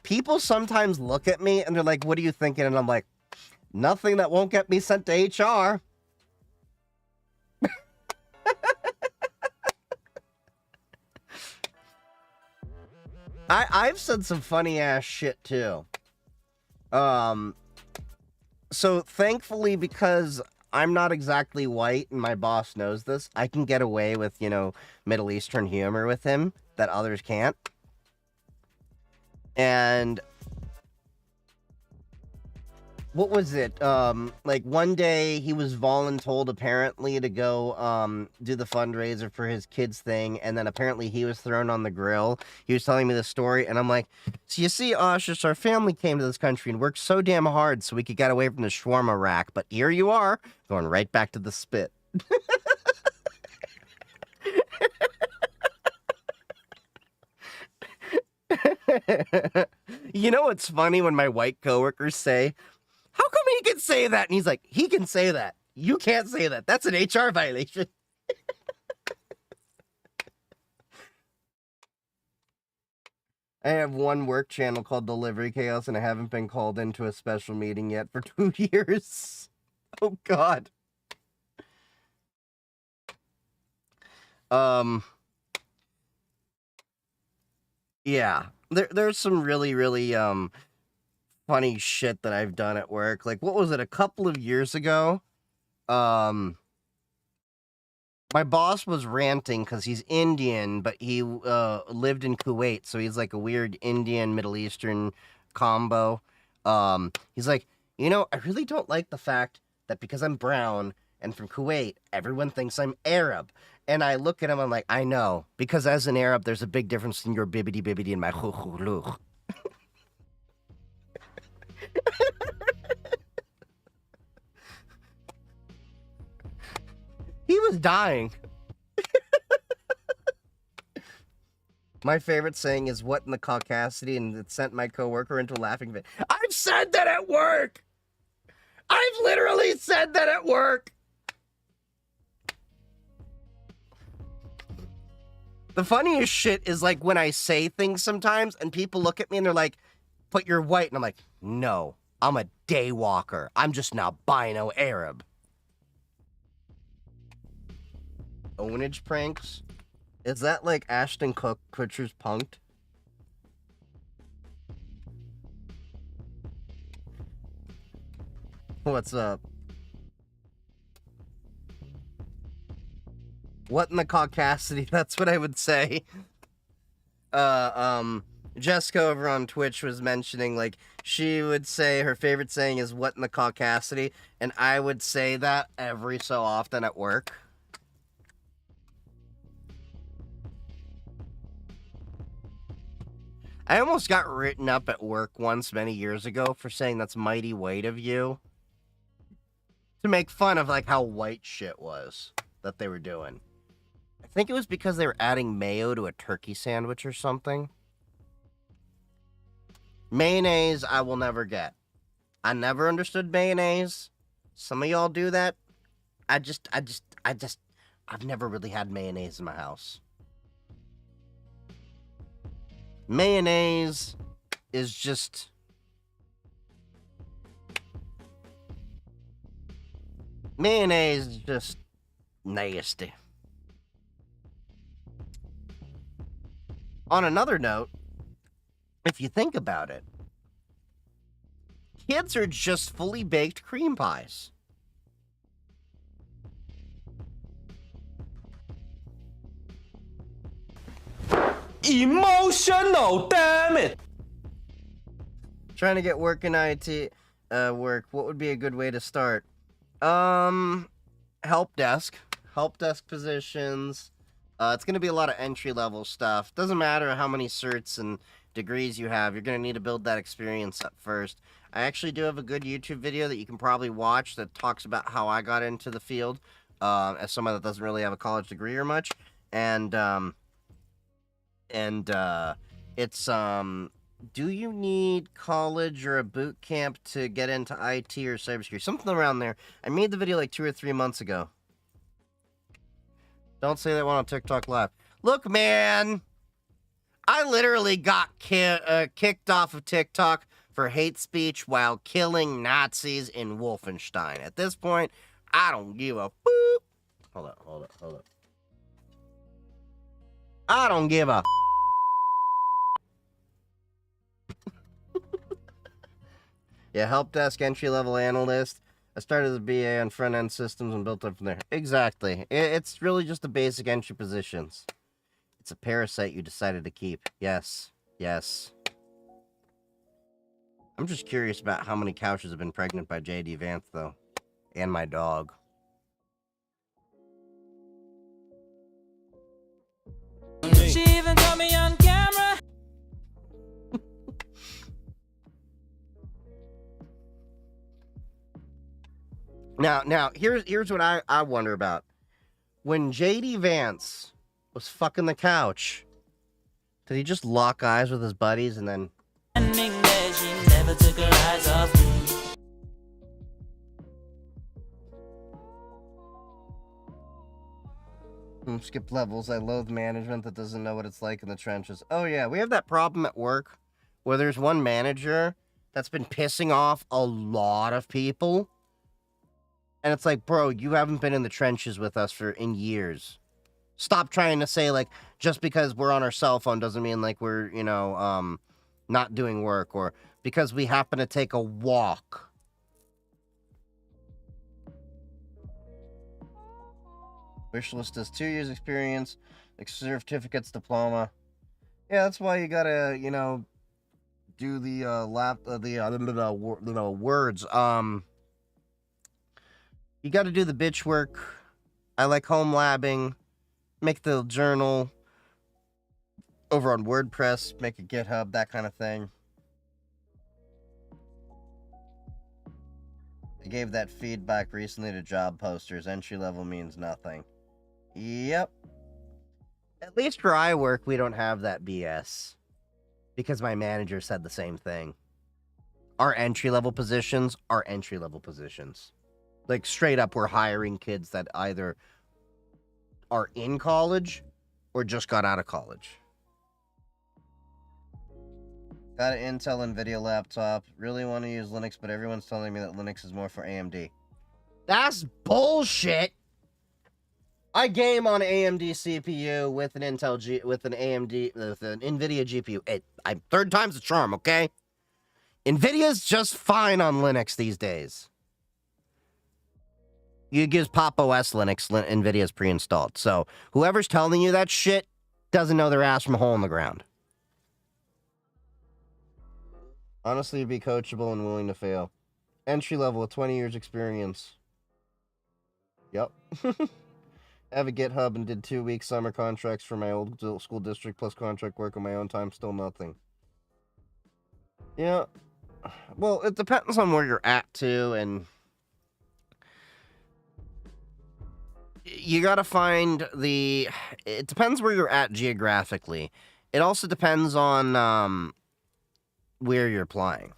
people sometimes look at me and they're like, what are you thinking? And I'm like, nothing that won't get me sent to HR. I've said some funny ass shit too. So thankfully, because I'm not exactly white and my boss knows this, I can get away with, you know, Middle Eastern humor with him that others can't. And what was it? Like one day he was voluntold apparently to go do the fundraiser for his kids thing, and then apparently he was thrown on the grill. He was telling me the story, and I'm like, so you see, Oshus, our family came to this country and worked so damn hard so we could get away from the shawarma rack, but here you are, going right back to the spit. You know what's funny when my white coworkers say, how come he can say that? And he's like, he can say that. You can't say that. That's an HR violation. I have one work channel called Delivery Chaos, and I haven't been called into a special meeting yet for 2 years. Oh, God. Yeah. There's some really, really, funny shit that I've done at work. Like, what was it? A couple of years ago, my boss was ranting because he's Indian, but he lived in Kuwait, so he's like a weird Indian Middle Eastern combo. He's like, you know, I really don't like the fact that because I'm brown and from Kuwait, everyone thinks I'm Arab. And I look at him, I'm like, I know, because as an Arab, there's a big difference in your bibbidi bibbidi and my chuchuluch. He was dying. My favorite saying is, what in the caucasity? And it sent my coworker into a laughing fit. I've said that at work! I've literally said that at work! The funniest shit is like when I say things sometimes and people look at me and they're like, but you're white. And I'm like, no, I'm a day walker. I'm just an albino Arab. Ownage pranks? Is that like Ashton Kutcher's Punked? What's up? What in the caucasity? That's what I would say. Jessica over on Twitch was mentioning, like, she would say her favorite saying is, what in the caucasity? And I would say that every so often at work. I almost got written up at work once many years ago for saying that's mighty white of you. To make fun of, like, how white shit was that they were doing. I think it was because they were adding mayo to a turkey sandwich or something. Mayonnaise, I will never get. I never understood mayonnaise. Some of y'all do that. I've never really had mayonnaise in my house. Mayonnaise is just... Mayonnaise is just nasty. On another note, if you think about it, kids are just fully baked cream pies. Emotional, damn it! Trying to get work in IT. work, what would be a good way to start? Help desk positions. It's going to be a lot of entry-level stuff. Doesn't matter how many certs and degrees you have. You're going to need to build that experience up first. I actually do have a good YouTube video that you can probably watch that talks about how I got into the field as someone that doesn't really have a college degree or much. And it's, do you need college or a boot camp to get into IT or cybersecurity? Something around there. I made the video like 2 or 3 months ago. Don't say that one on TikTok Live. Look, man, I literally got kicked off of TikTok for hate speech while killing Nazis in Wolfenstein. At this point, I don't give a boop. Hold up. I don't give a Yeah, help desk entry-level analyst. I started as a BA on front-end systems and built up from there. Exactly. It's really just the basic entry positions. It's a parasite you decided to keep. Yes. I'm just curious about how many couches have been pregnant by JD Vance, though. And my dog. She even caught me on camera. Now, here's what I wonder about. When JD Vance was fucking the couch, did he just lock eyes with his buddies and then... Standing there, she never took her eyes off me. Skip levels. I loathe management that doesn't know what it's like in the trenches. Oh yeah, we have that problem at work where there's one manager that's been pissing off a lot of people. And it's like, bro, you haven't been in the trenches with us in years. Stop trying to say, like, just because we're on our cell phone doesn't mean, like, we're, not doing work. Or because we happen to take a walk. Wish list is 2 years experience, certificates, diploma. Yeah, that's why you gotta, do the, words. You got to do the bitch work. I like home labbing. Make the journal. Over on WordPress. Make a GitHub. That kind of thing. I gave that feedback recently to job posters. Entry level means nothing. Yep. At least where I work, we don't have that BS. Because my manager said the same thing. Our entry level positions are entry level positions. Like, straight up, we're hiring kids that either are in college or just got out of college. Got an Intel NVIDIA laptop. Really want to use Linux, but everyone's telling me that Linux is more for AMD. That's bullshit! I game on AMD CPU with an with an NVIDIA GPU. Third time's the charm, okay? NVIDIA's just fine on Linux these days. You use Pop! OS Linux, NVIDIA's pre-installed. So, whoever's telling you that shit doesn't know their ass from a hole in the ground. Honestly, be coachable and willing to fail. Entry level with 20 years experience. Yep. I have a GitHub and did 2-week summer contracts for my old school district plus contract work on my own time. Still nothing. Yeah. Well, it depends on where you're at, too, and... You gotta find it depends where you're at geographically. It also depends on, where you're applying.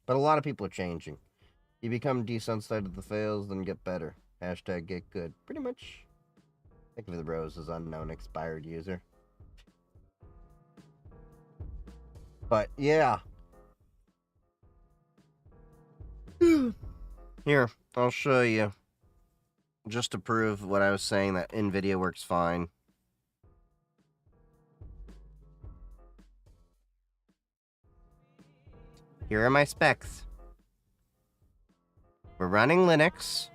But a lot of people are changing. You become desensitized to the fails, then get better. Hashtag get good. Pretty much. Think of the rose as unknown expired user. But, yeah. Here, I'll show you. Just to prove what I was saying, that NVIDIA works fine. Here are my specs. We're running Linux,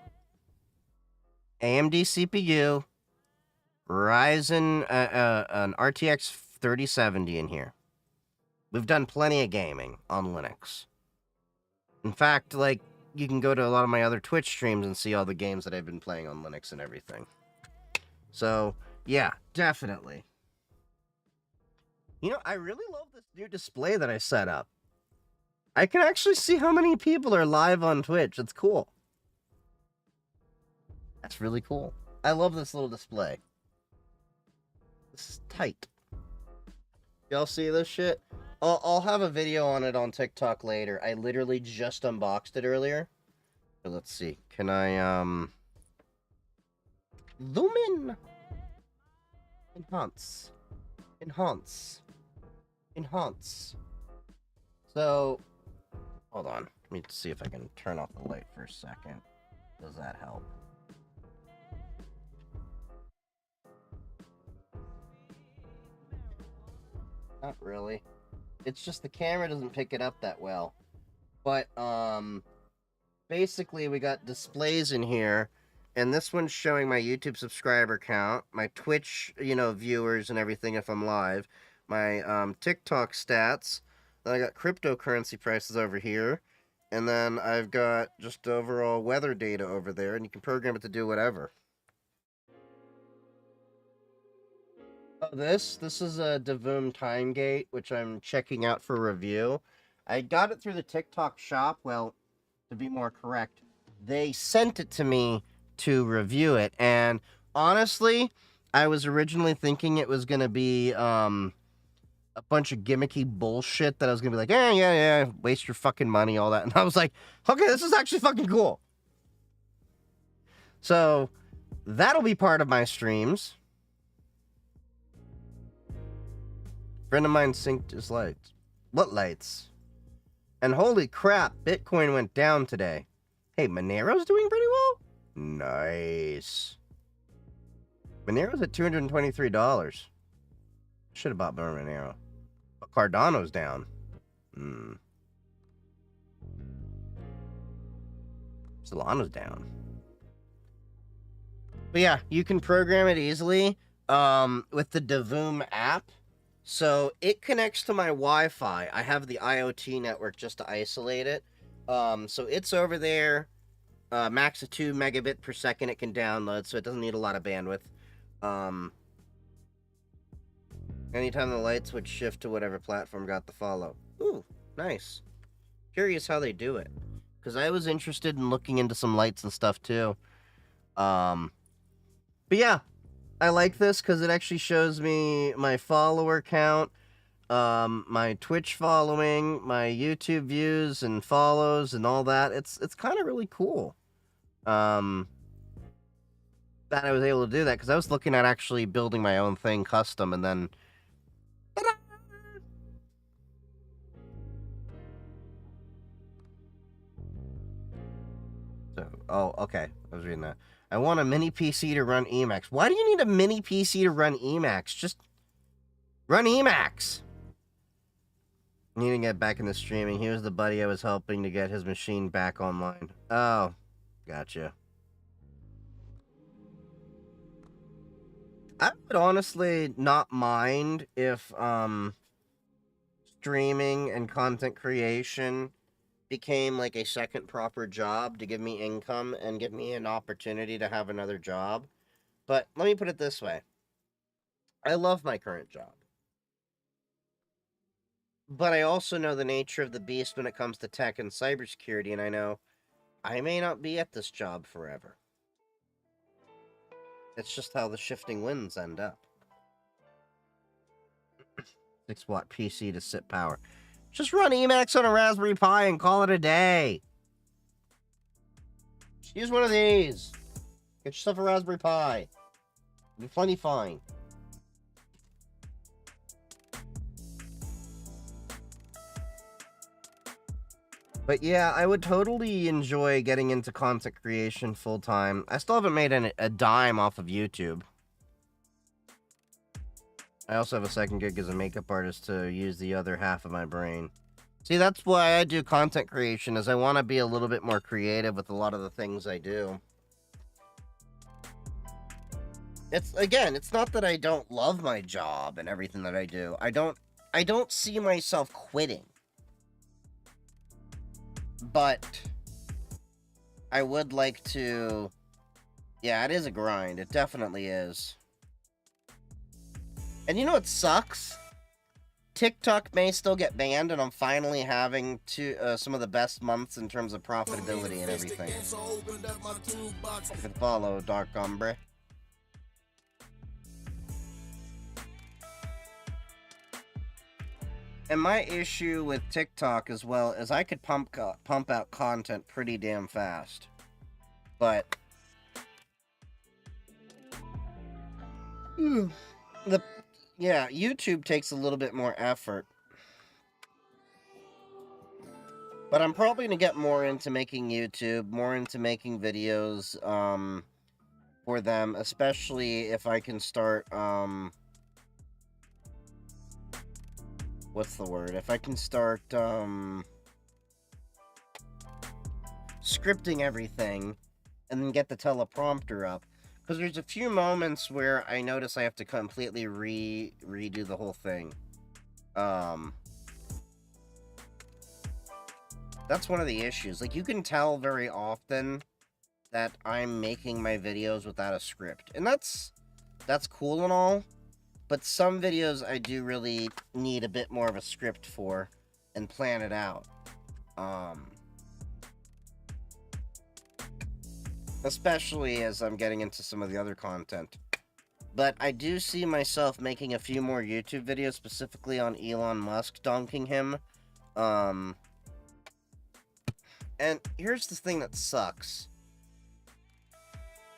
AMD CPU, Ryzen, an RTX 3070 in here. We've done plenty of gaming on Linux. In fact, like, you can go to a lot of my other Twitch streams and see all the games that I've been playing on Linux and everything. So, yeah, definitely. You know, I really love this new display that I set up. I can actually see how many people are live on Twitch. It's cool. That's really cool. I love this little display. This is tight. Y'all see this shit? I'll have a video on it on TikTok later. I literally just unboxed it earlier. So let's see. Can I, zoom in? Enhance. Enhance. Enhance. So, hold on. Let me see if I can turn off the light for a second. Does that help? Not really. It's just the camera doesn't pick it up that well. But, basically we got displays in here, and this one's showing my YouTube subscriber count, my Twitch, viewers and everything if I'm live, my, TikTok stats, then I got cryptocurrency prices over here, and then I've got just overall weather data over there, and you can program it to do whatever. This is a Devoom time gate, which I'm checking out for review. I got it through the TikTok shop. Well, to be more correct, they sent it to me to review it. And honestly, I was originally thinking it was going to be a bunch of gimmicky bullshit that I was going to be like, yeah, waste your fucking money, all that. And I was like, okay, this is actually fucking cool. So that'll be part of my streams. Friend of mine synced his lights. What lights? And holy crap, Bitcoin went down today. Hey, Monero's doing pretty well? Nice. Monero's at $223. Should have bought more Monero. But Cardano's down. Solana's down. But yeah, you can program it easily with the Devoom app. So it connects to my Wi-Fi. I have the IoT network just to isolate it. So it's over there. Max of 2 megabit per second it can download, so it doesn't need a lot of bandwidth. Anytime the lights would shift to whatever platform got the follow. Ooh, nice. Curious how they do it. Because I was interested in looking into some lights and stuff too. But yeah. I like this because it actually shows me my follower count, my Twitch following, my YouTube views and follows and all that. It's kind of really cool that I was able to do that, because I was looking at actually building my own thing custom, and then oh, okay, I was reading that. I want a mini PC to run Emacs. Why do you need a mini PC to run Emacs? Just run Emacs. Need to get back into streaming. He was the buddy I was helping to get his machine back online. Oh, gotcha. I would honestly not mind if streaming and content creation became like a second proper job to give me income and give me an opportunity to have another job. But let me put it this way. I love my current job. But I also know the nature of the beast when it comes to tech and cybersecurity, and I know I may not be at this job forever. It's just how the shifting winds end up. 6-watt PC to sit power. Just run Emacs on a Raspberry Pi and call it a day. Just use one of these. Get yourself a Raspberry Pi. It'll be plenty fine. But yeah, I would totally enjoy getting into content creation full time. I still haven't made a dime off of YouTube. I also have a second gig as a makeup artist to use the other half of my brain. See, that's why I do content creation, is I want to be a little bit more creative with a lot of the things I do. It's not that I don't love my job and everything that I do. I don't see myself quitting. But I would like to... Yeah, it is a grind. It definitely is. And you know what sucks? TikTok may still get banned, and I'm finally having some of the best months in terms of profitability and everything. You can follow Dark Ombre. And my issue with TikTok as well is I could pump out content pretty damn fast. But yeah, YouTube takes a little bit more effort. But I'm probably going to get more into making YouTube, more into making videos for them, especially if I can start, what's the word? If I can start scripting everything and then get the teleprompter up. Because there's a few moments where I notice I have to completely redo the whole thing. That's one of the issues. Like, you can tell very often that I'm making my videos without a script. And that's cool and all. But some videos I do really need a bit more of a script for and plan it out. Especially as I'm getting into some of the other content. But I do see myself making a few more YouTube videos, specifically on Elon Musk donking him. And here's the thing that sucks.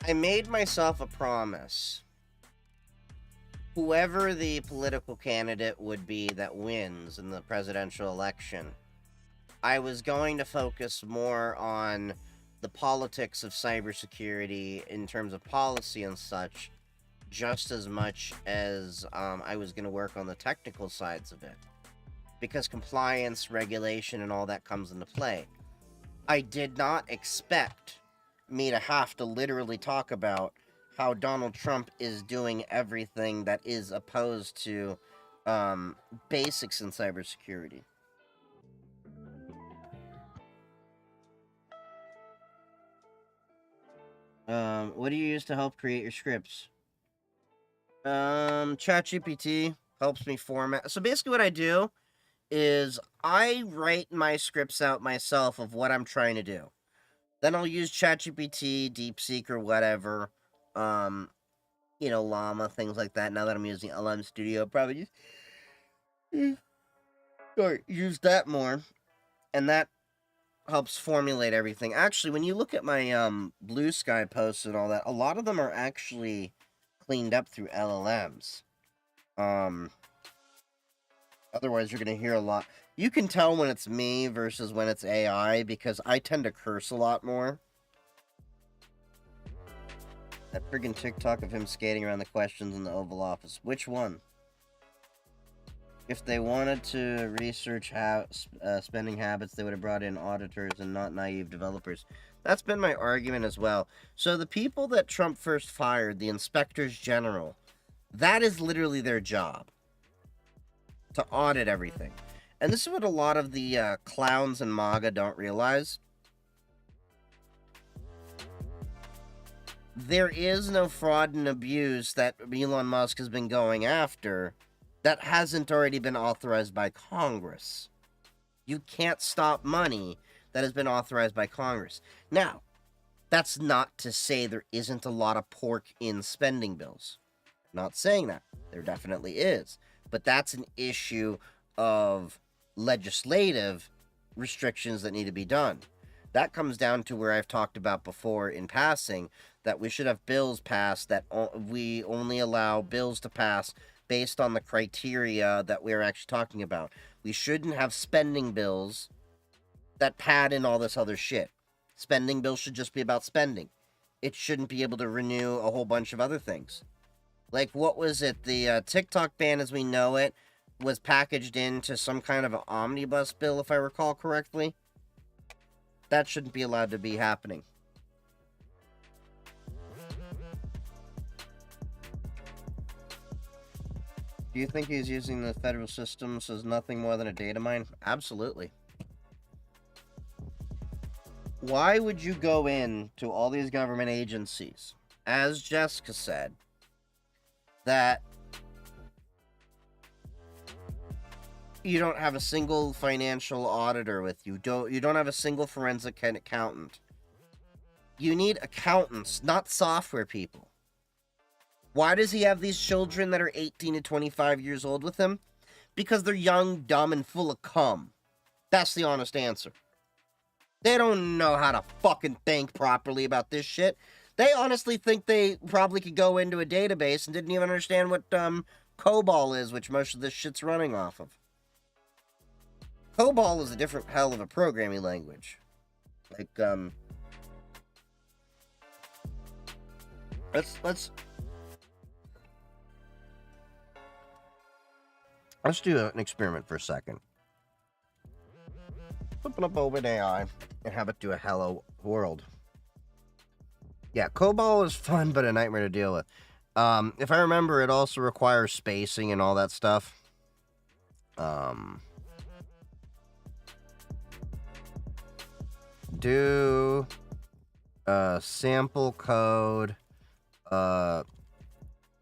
I made myself a promise. Whoever the political candidate would be that wins in the presidential election, I was going to focus more on the politics of cybersecurity in terms of policy and such, just as much as I was going to work on the technical sides of it. Because compliance, regulation, and all that comes into play. I did not expect me to have to literally talk about how Donald Trump is doing everything that is opposed to basics in cybersecurity. What do you use to help create your scripts? ChatGPT helps me format. So basically what I do is I write my scripts out myself of what I'm trying to do. Then I'll use ChatGPT, DeepSeek, or whatever. You know, Llama, things like that. Now that I'm using LM Studio, probably use that more. And that helps formulate everything. Actually, when you look at my Blue Sky posts and all that, a lot of them are actually cleaned up through LLMs. Otherwise, you're going to hear a lot. You can tell when it's me versus when it's AI, because I tend to curse a lot more. That friggin' TikTok of him skating around the questions in the Oval Office. Which one? If they wanted to research spending habits, they would have brought in auditors and not naive developers. That's been my argument as well. So the people that Trump first fired, the inspectors general, that is literally their job. To audit everything. And this is what a lot of the clowns in MAGA don't realize. There is no fraud and abuse that Elon Musk has been going after that hasn't already been authorized by Congress. You can't stop money that has been authorized by Congress. Now, that's not to say there isn't a lot of pork in spending bills. Not saying that. There definitely is. But that's an issue of legislative restrictions that need to be done. That comes down to where I've talked about before in passing, that we should have bills passed, that we only allow bills to pass based on the criteria that we're actually talking about. We shouldn't have spending bills that pad in all this other shit. Spending bills should just be about spending. It shouldn't be able to renew a whole bunch of other things. Like, what was it? The TikTok ban as we know it was packaged into some kind of an omnibus bill, if I recall correctly. That shouldn't be allowed to be happening. Do you think he's using the federal systems as nothing more than a data mine? Absolutely. Why would you go in to all these government agencies, as Jessica said, that you don't have a single financial auditor with you, you don't have a single forensic accountant? You need accountants, not software people. Why does he have these children that are 18 to 25 years old with him? Because they're young, dumb, and full of cum. That's the honest answer. They don't know how to fucking think properly about this shit. They honestly think they probably could go into a database and didn't even understand what COBOL is, which most of this shit's running off of. COBOL is a different hell of a programming language. Like, Let's do an experiment for a second. Open up OpenAI and have it do a hello world. Yeah, COBOL is fun, but a nightmare to deal with. If I remember, it also requires spacing and all that stuff. Do sample code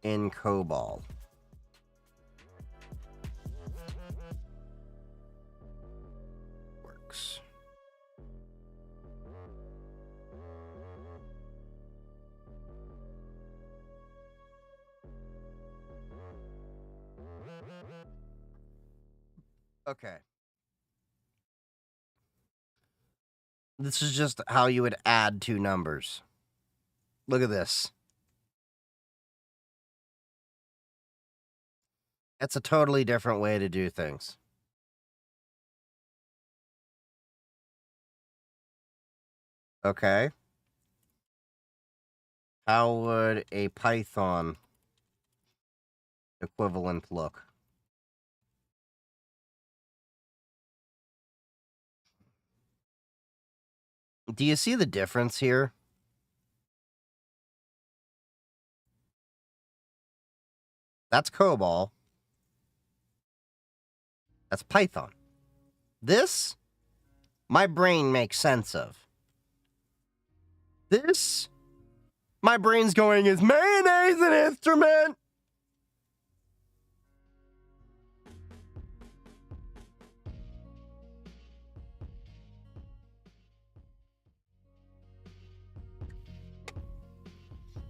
in COBOL. Works. Okay. This is just how you would add two numbers. Look at this. That's a totally different way to do things. Okay. How would a Python equivalent look? Do you see the difference here? That's COBOL. That's Python. This, my brain makes sense of. This, my brain's going, is mayonnaise an instrument?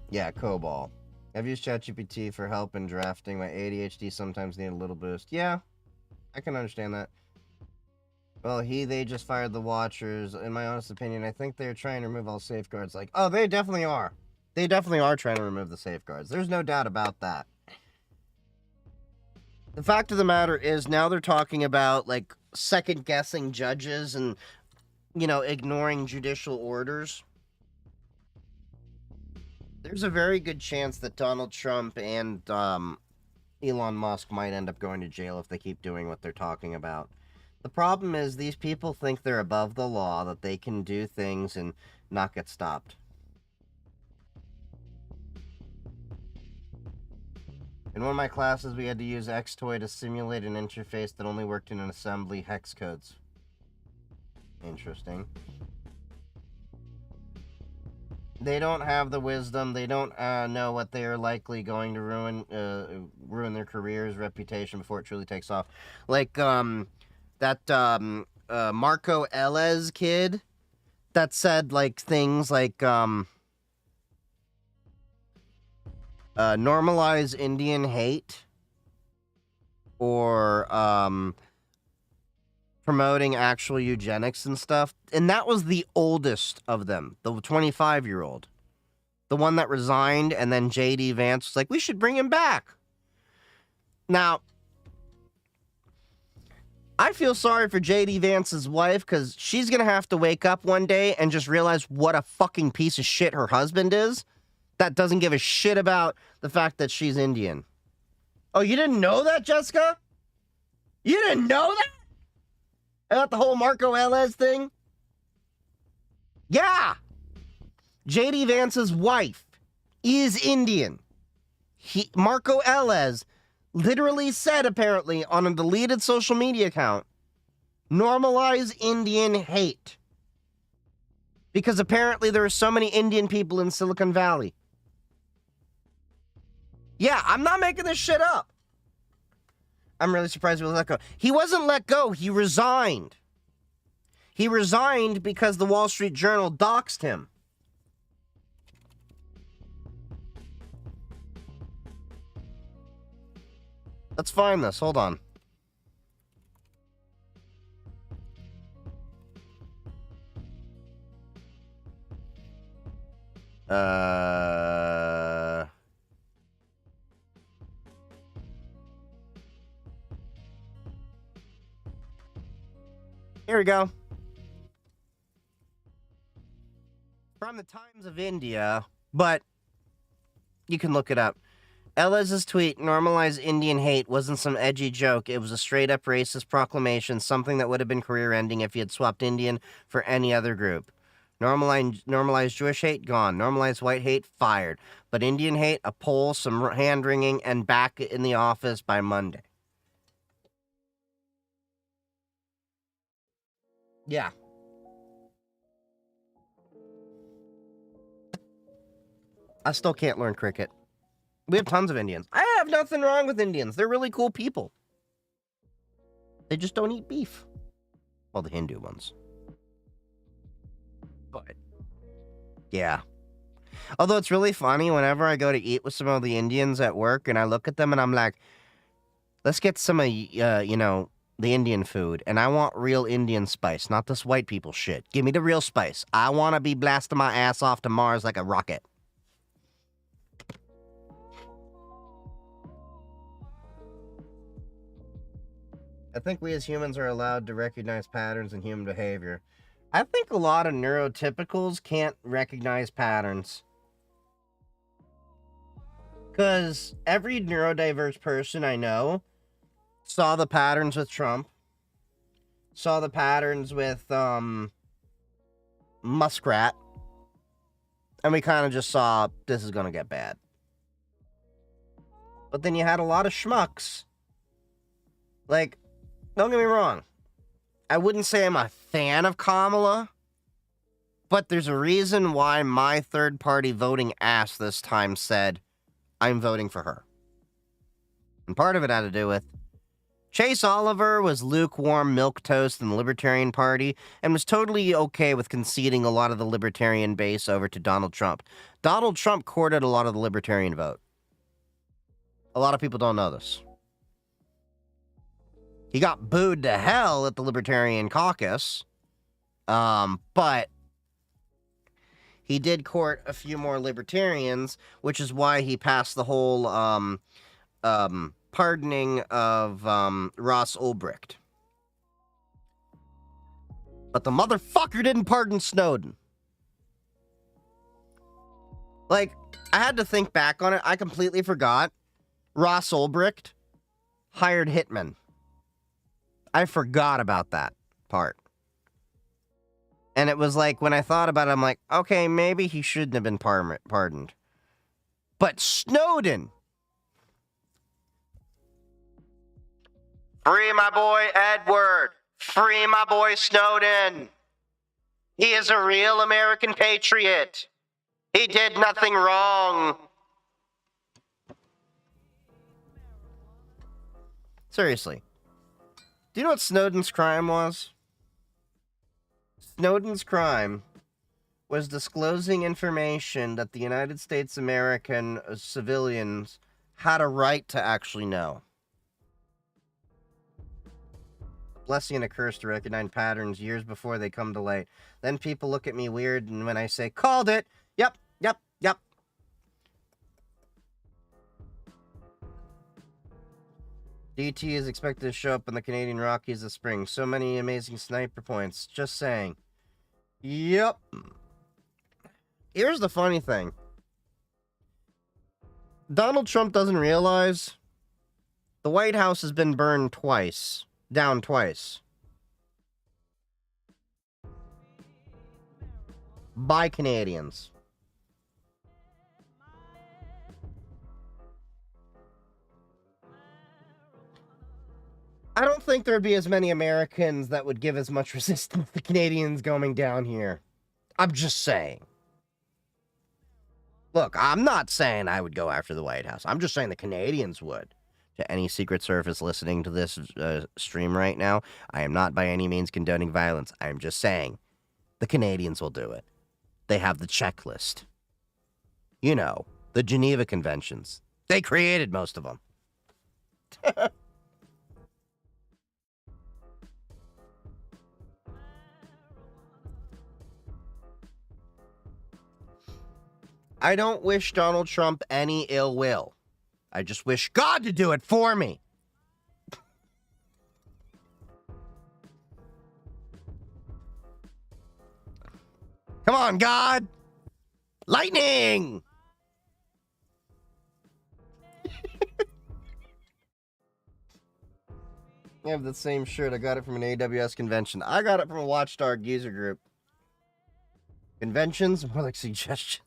Yeah, COBOL. I've used ChatGPT for help in drafting. My ADHD sometimes need a little boost. Yeah, I can understand that. Well, they just fired the Watchers. In my honest opinion, I think they're trying to remove all safeguards. Like, oh, they definitely are. They definitely are trying to remove the safeguards. There's no doubt about that. The fact of the matter is, now they're talking about, like, second-guessing judges and, you know, ignoring judicial orders. There's a very good chance that Donald Trump and Elon Musk might end up going to jail if they keep doing what they're talking about. The problem is these people think they're above the law, that they can do things and not get stopped. In one of my classes, we had to use Xtoy to simulate an interface that only worked in an assembly hex codes. Interesting. They don't have the wisdom. They don't know what they are likely going to ruin their careers, reputation before it truly takes off. Like that Marco Elez kid that said like things like normalize Indian hate or promoting actual eugenics and stuff. And that was the oldest of them, the 25-year-old. The one that resigned, and then J.D. Vance was like, we should bring him back. Now, I feel sorry for J.D. Vance's wife, because she's going to have to wake up one day and just realize what a fucking piece of shit her husband is that doesn't give a shit about the fact that she's Indian. Oh, you didn't know that, Jessica? You didn't know that? About the whole Marco Elez thing? Yeah! J.D. Vance's wife is Indian. Marco Elez literally said, apparently, on a deleted social media account, normalize Indian hate. Because apparently there are so many Indian people in Silicon Valley. Yeah, I'm not making this shit up. I'm really surprised he was let go. He wasn't let go, he resigned. He resigned because the Wall Street Journal doxed him. Let's find this. Hold on. Here we go. From the Times of India, but you can look it up. Ellis's tweet, normalize Indian hate, wasn't some edgy joke. It was a straight-up racist proclamation, something that would have been career-ending if he had swapped Indian for any other group. Normalize Jewish hate, gone. Normalize white hate, fired. But Indian hate, a poll, some hand-wringing, and back in the office by Monday. Yeah. I still can't learn cricket. We have tons of Indians. I have nothing wrong with Indians. They're really cool people. They just don't eat beef. Well, the Hindu ones. But, yeah. Although it's really funny, whenever I go to eat with some of the Indians at work, and I look at them and I'm like, let's get some of, the Indian food. And I want real Indian spice, not this white people shit. Give me the real spice. I want to be blasting my ass off to Mars like a rocket. I think we as humans are allowed to recognize patterns in human behavior. I think a lot of neurotypicals can't recognize patterns. Because every neurodiverse person I know saw the patterns with Trump, saw the patterns with Muskrat, and we kind of just saw this is going to get bad. But then you had a lot of schmucks. Like, don't get me wrong. I wouldn't say I'm a fan of Kamala, but there's a reason why my third-party voting ass this time said, I'm voting for her. And part of it had to do with Chase Oliver was lukewarm milquetoast in the Libertarian Party and was totally okay with conceding a lot of the Libertarian base over to Donald Trump. Donald Trump courted a lot of the Libertarian vote. A lot of people don't know this. He got booed to hell at the Libertarian caucus, but he did court a few more Libertarians, which is why he passed the whole pardoning of Ross Ulbricht. But the motherfucker didn't pardon Snowden. Like, I had to think back on it. I completely forgot. Ross Ulbricht hired hitmen. I forgot about that part. And it was like, when I thought about it, I'm like, okay, maybe he shouldn't have been pardoned. But Snowden! Free my boy Edward! Free my boy Snowden! He is a real American patriot! He did nothing wrong! Seriously. Do you know what Snowden's crime was? Snowden's crime was disclosing information that the United States American civilians had a right to actually know. A blessing and a curse to recognize patterns years before they come to light. Then people look at me weird, and when I say, called it, yep. DT is expected to show up in the Canadian Rockies this spring. So many amazing sniper points. Just saying. Yep. Here's the funny thing. Donald Trump doesn't realize the White House has been burned twice. Down twice. By Canadians. I don't think there'd be as many Americans that would give as much resistance to Canadians going down here. I'm just saying. Look, I'm not saying I would go after the White House. I'm just saying the Canadians would. To any Secret Service listening to this stream right now, I am not by any means condoning violence. I am just saying the Canadians will do it. They have the checklist. You know, the Geneva Conventions. They created most of them. I don't wish Donald Trump any ill will. I just wish God to do it for me. Come on, God. Lightning. I have the same shirt. I got it from an AWS convention. I got it from a Watchdog user group. Conventions, more like suggestions.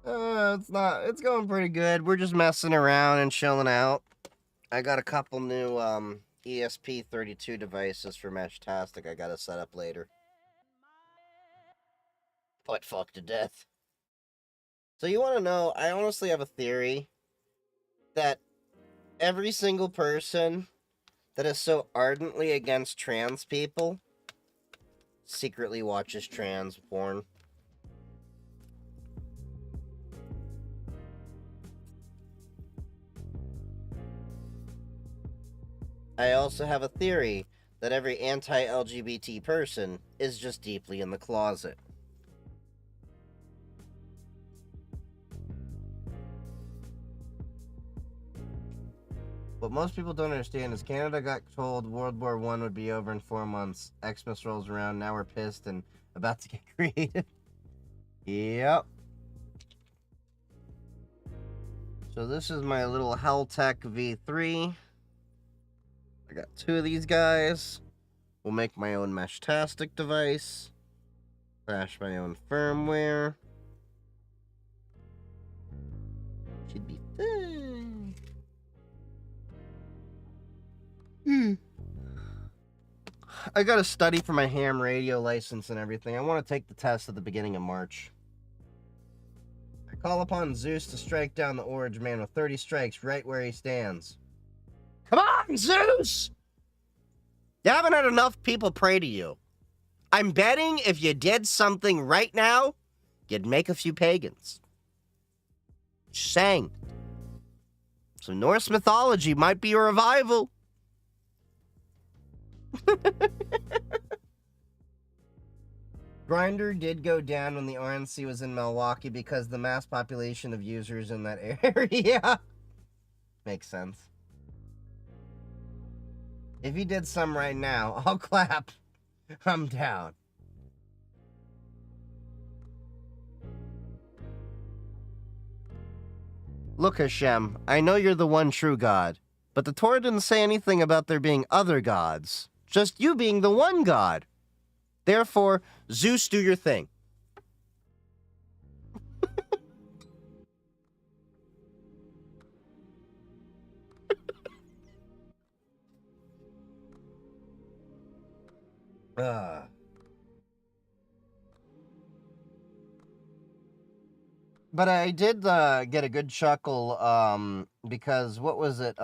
It's going pretty good. We're just messing around and chilling out. I got a couple new ESP32 devices for Meshtastic I gotta set up later. Butt fucked to death. So you want to know, I honestly have a theory that every single person that is so ardently against trans people secretly watches trans porn. I also have a theory that every anti-LGBT person is just deeply in the closet. What most people don't understand is Canada got told World War I would be over in 4 months. Xmas rolls around, now we're pissed and about to get creative. Yep. So this is my little Helltech V3. I got 2 of these guys. We'll make my own Meshtastic device. Crash my own firmware. Should be fun. I gotta study for my ham radio license and everything. I want to take the test at the beginning of March. I call upon Zeus to strike down the Orange Man with 30 strikes right where he stands. Come on, Zeus! You haven't had enough people pray to you. I'm betting if you did something right now, you'd make a few pagans. Just saying. So Norse mythology might be a revival. Grindr did go down when the RNC was in Milwaukee because the mass population of users in that area. Makes sense. If he did some right now, I'll clap. I'm down. Look, Hashem, I know you're the one true God, but the Torah didn't say anything about there being other gods. Just you being the one God. Therefore, Zeus, do your thing. But I did get a good chuckle because what was it?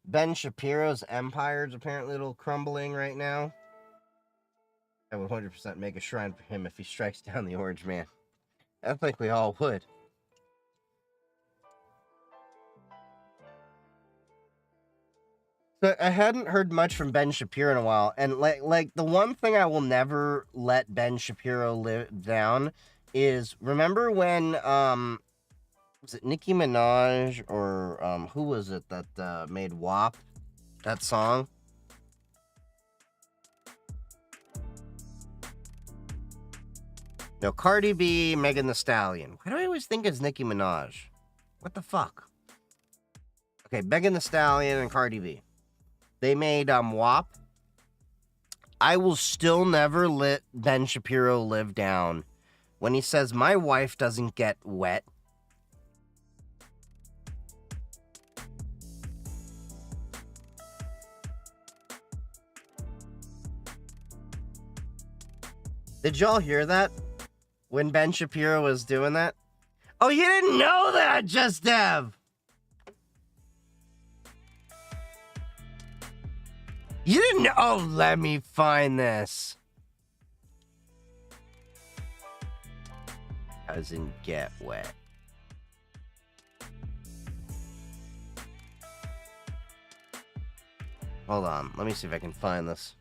Ben Shapiro's empire is apparently a little crumbling right now. I would 100% make a shrine for him if he strikes down the Orange Man. I think we all would. So I hadn't heard much from Ben Shapiro in a while, and like the one thing I will never let Ben Shapiro live down is, remember when was it Nicki Minaj or who was it that made WAP, that song? No, Cardi B, Megan Thee Stallion. Why do I always think it's Nicki Minaj? What the fuck? Okay, Megan Thee Stallion and Cardi B. They made WAP. I will still never let Ben Shapiro live down when he says my wife doesn't get wet. Did y'all hear that? When Ben Shapiro was doing that? Oh, you didn't know that, Just Dev! You didn't know? Oh, let me find this. Doesn't get wet. Hold on, let me see if I can find this.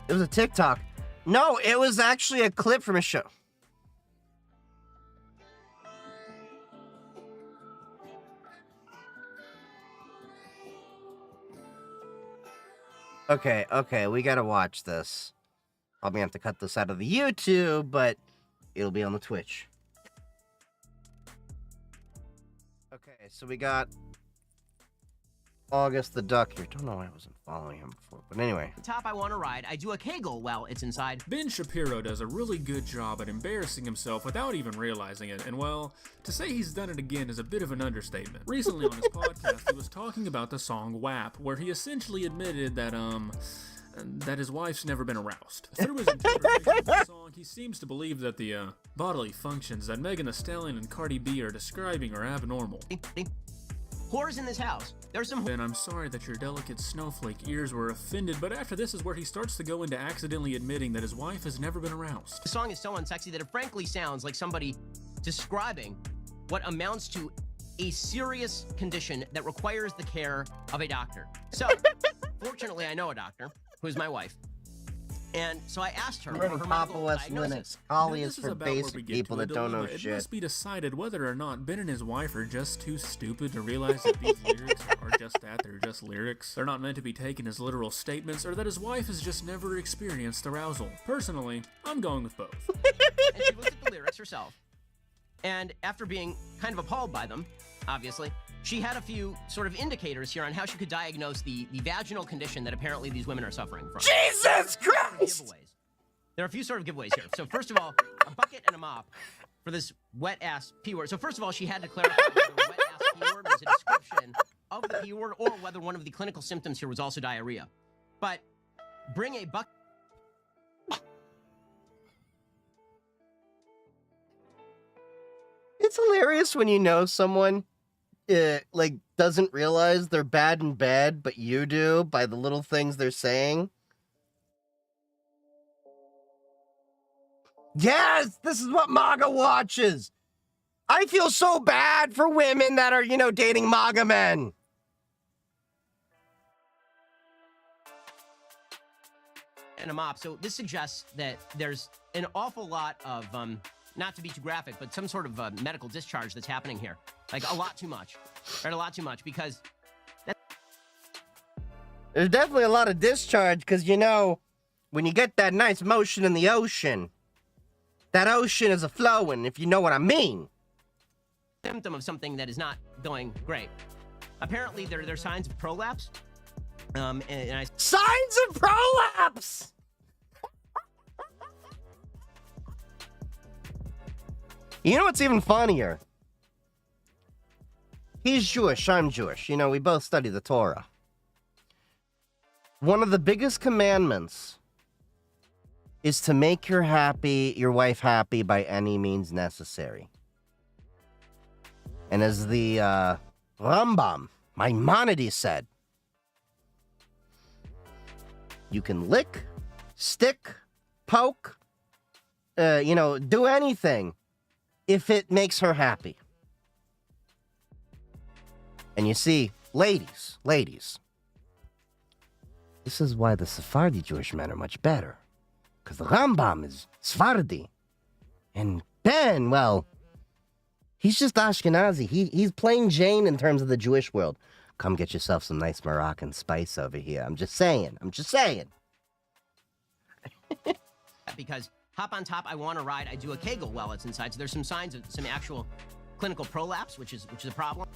It was a TikTok. No, it was actually a clip from a show. Okay, we gotta watch this. Probably have to cut this out of the YouTube, but it'll be on the Twitch. Okay, so we got August the Duck here. Don't know why I wasn't following him before, but anyway. Top, I want to ride. I do a Kegel while it's inside. Ben Shapiro does a really good job at embarrassing himself without even realizing it, and well, to say he's done it again is a bit of an understatement. Recently on his podcast, he was talking about the song WAP, where he essentially admitted that his wife's never been aroused. Through his interpretation of the song, he seems to believe that the bodily functions that Megan Thee Stallion and Cardi B are describing are abnormal. Whores in this house. There's some. Ben, I'm sorry that your delicate snowflake ears were offended, but after this is where he starts to go into accidentally admitting that his wife has never been aroused. The song is so unsexy that it frankly sounds like somebody describing what amounts to a serious condition that requires the care of a doctor. So, fortunately, I know a doctor, who is my wife. And so I asked her for her Papa medical West diagnosis. Linux. Kali Now, is this for about where we basic get people to a that don't know dilemma. It shit. must be decided whether or not Ben and his wife are just too stupid to realize that these lyrics are just that, they're just lyrics. They're not meant to be taken as literal statements, or that his wife has just never experienced arousal. Personally, I'm going with both. And she looked at the lyrics herself. And after being kind of appalled by them, obviously, she had a few sort of indicators here on how she could diagnose the vaginal condition that apparently these women are suffering from. Jesus Christ! Giveaways. There are a few sort of giveaways here. So first of all, a bucket and a mop for this wet-ass P word. So first of all, she had to clarify whether wet-ass P word was a description of the P word or whether one of the clinical symptoms here was also diarrhea. But bring a bucket. It's hilarious when you know someone like doesn't realize they're bad in bed, but you do by the little things they're saying. Yes, this is what MAGA watches. I feel so bad for women that are, dating MAGA men. And a mop. So this suggests that there's an awful lot of, not to be too graphic, but some sort of medical discharge that's happening here. Like a lot too much. Right, a lot too much because... There's definitely a lot of discharge because, when you get that nice motion in the ocean, that ocean is a-flowing, if you know what I mean. Symptom of something that is not going great. Apparently, there are signs of prolapse. Signs of prolapse! You know what's even funnier? He's Jewish, I'm Jewish. We both study the Torah. One of the biggest commandments is to make your wife happy by any means necessary. And as the Rambam, Maimonides said, you can lick, stick, poke, do anything if it makes her happy. And you see, ladies, this is why the Sephardi Jewish men are much better. Because the Rambam is Sephardi. And Ben, well, he's just Ashkenazi. He's plain Jane in terms of the Jewish world. Come get yourself some nice Moroccan spice over here. I'm just saying. Because hop on top, I want to ride, I do a Kegel while it's inside. So there's some signs of some actual clinical prolapse, which is a problem.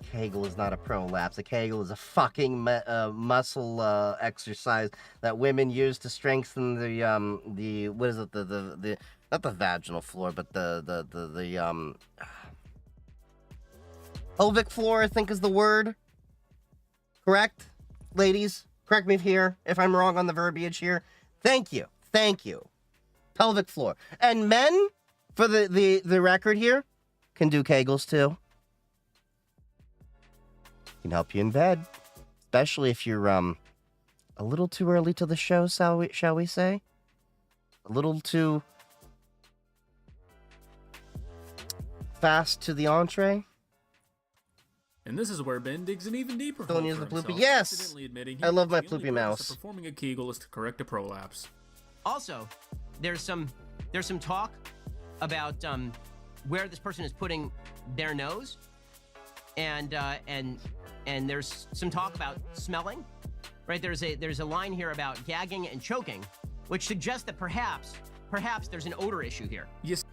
A Kegel is not a prolapse. A Kegel is a fucking muscle exercise that women use to strengthen the what is it, the not the vaginal floor, but the pelvic floor, I think is the word. Correct, ladies? Correct me if I'm wrong on the verbiage here. Thank you. Thank you. Pelvic floor. And men, for the record here, can do Kegels too. Can help you in bed. Especially if you're a little too early to the show, shall we say? A little too fast to the entree. And this is where Ben digs an even deeper Don't hole use for the Ploopy. himself, Yes! accidentally admitting I love my the only Ploopy purpose mouse. of performing a Kegel is to correct a prolapse. Also, there's some talk about where this person is putting their nose, and there's some talk about smelling. Right? There's a line here about gagging and choking, which suggests that perhaps there's an odor issue here. Yes.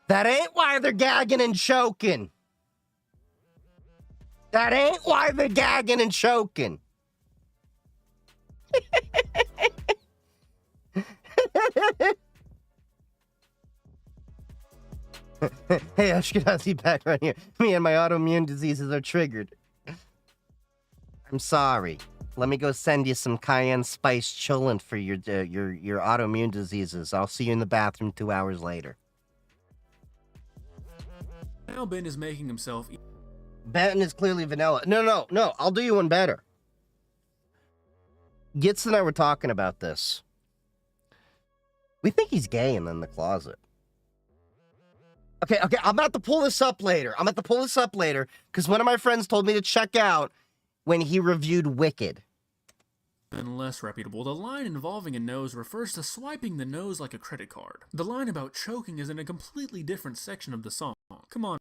That ain't why they're gagging and choking. That ain't why they're gagging and choking. Hey, Ashkenazi background here. Me and my autoimmune diseases are triggered. I'm sorry. Let me go send you some cayenne spice chillin' for your autoimmune diseases. I'll see you in the bathroom 2 hours later. Now Ben is making himself... Ben is clearly vanilla. No. I'll do you one better. Gitz and I were talking about this. We think he's gay and in the closet. Okay, I'm about to pull this up later. Because one of my friends told me to check out when he reviewed Wicked. And less reputable, the line involving a nose refers to swiping the nose like a credit card. The line about choking is in a completely different section of the song. Come on.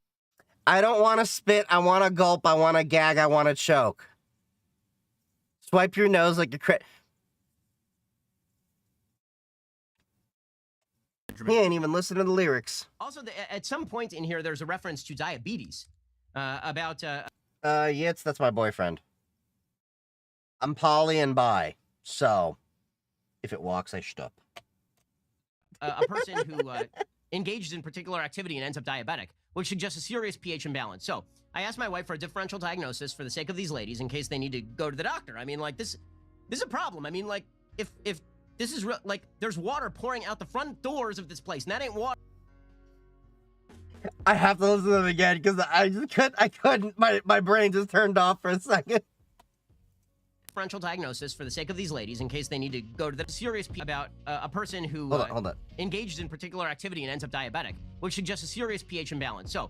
I don't want to spit, I want to gulp, I want to gag, I want to choke. Swipe your nose like a credit... He ain't even listening to the lyrics. Also, at some point in here, there's a reference to diabetes. That's my boyfriend. I'm poly and bi, so if it walks, I shtup. A person who engaged in particular activity and ends up diabetic, which suggests a serious pH imbalance. So I asked my wife for a differential diagnosis for the sake of these ladies in case they need to go to the doctor. I mean, like, this is a problem. I mean, like, if this is real, like, there's water pouring out the front doors of this place, and that ain't water. I have to listen to them again because I couldn't. My brain just turned off for a second. Differential diagnosis for the sake of these ladies in case they need to go to the serious about a person who hold on. engaged in particular activity and ends up diabetic, which suggests a serious pH imbalance. So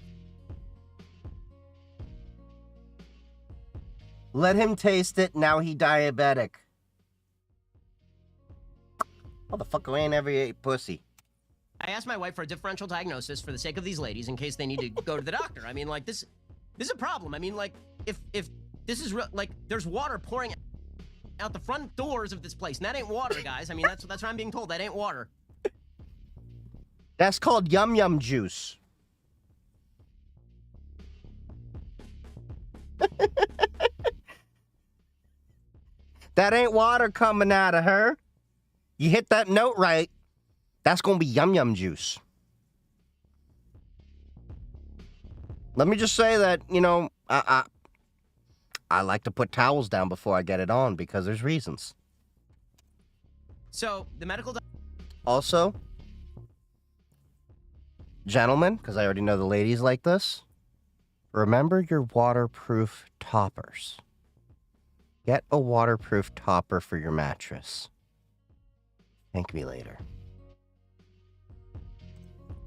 let him taste it. Now he diabetic. Motherfucker ain't ever ate pussy. I asked my wife for a differential diagnosis for the sake of these ladies in case they need to go to the doctor. I mean, like, this is a problem. I mean, like, if this is real, like, there's water pouring out the front doors of this place, and that ain't water, guys. I mean, that's what I'm being told. That ain't water. That's called yum yum juice. That ain't water coming out of her. You hit that note right, that's gonna be yum yum juice. Let me just say that, you know, I like to put towels down before I get it on because there's reasons. So the medical also, gentlemen, because I already know the ladies like this, remember your waterproof toppers. Get a waterproof topper for your mattress. Thank me later.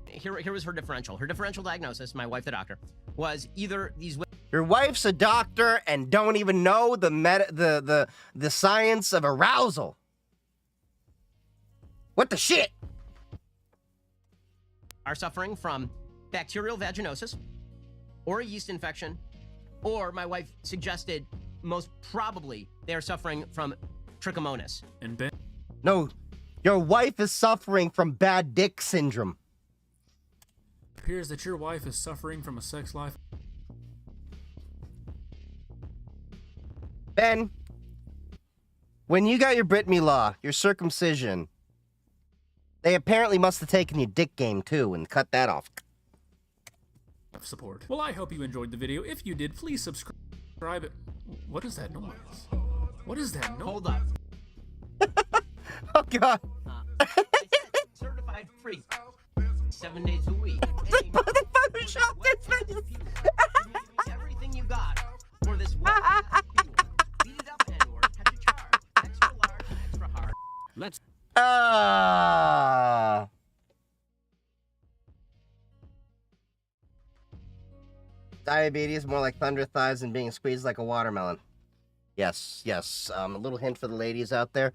Here was her differential. Her differential diagnosis, my wife, the doctor, was either these... Your wife's a doctor and don't even know the science of arousal. What the shit? Are suffering from bacterial vaginosis or a yeast infection, or my wife suggested most probably they are suffering from trichomonas. And Ben? No, your wife is suffering from bad dick syndrome. It appears that your wife is suffering from a sex life. Ben, when you got your Brit Milah, your circumcision, they apparently must have taken your dick game too and cut that off. Support. Well, I hope you enjoyed the video. If you did, please subscribe. describe it. What is that noise? What is that noise? Hold up. Oh God. I said certified free. 7 days a week. Just put the Photoshop this face. Everything you got for this one. Beat it up anywhere. Catch a charge. Extra large, extra hard. Let's. Diabetes, more like thunder thighs and being squeezed like a watermelon. Yes, yes. A little hint for the ladies out there.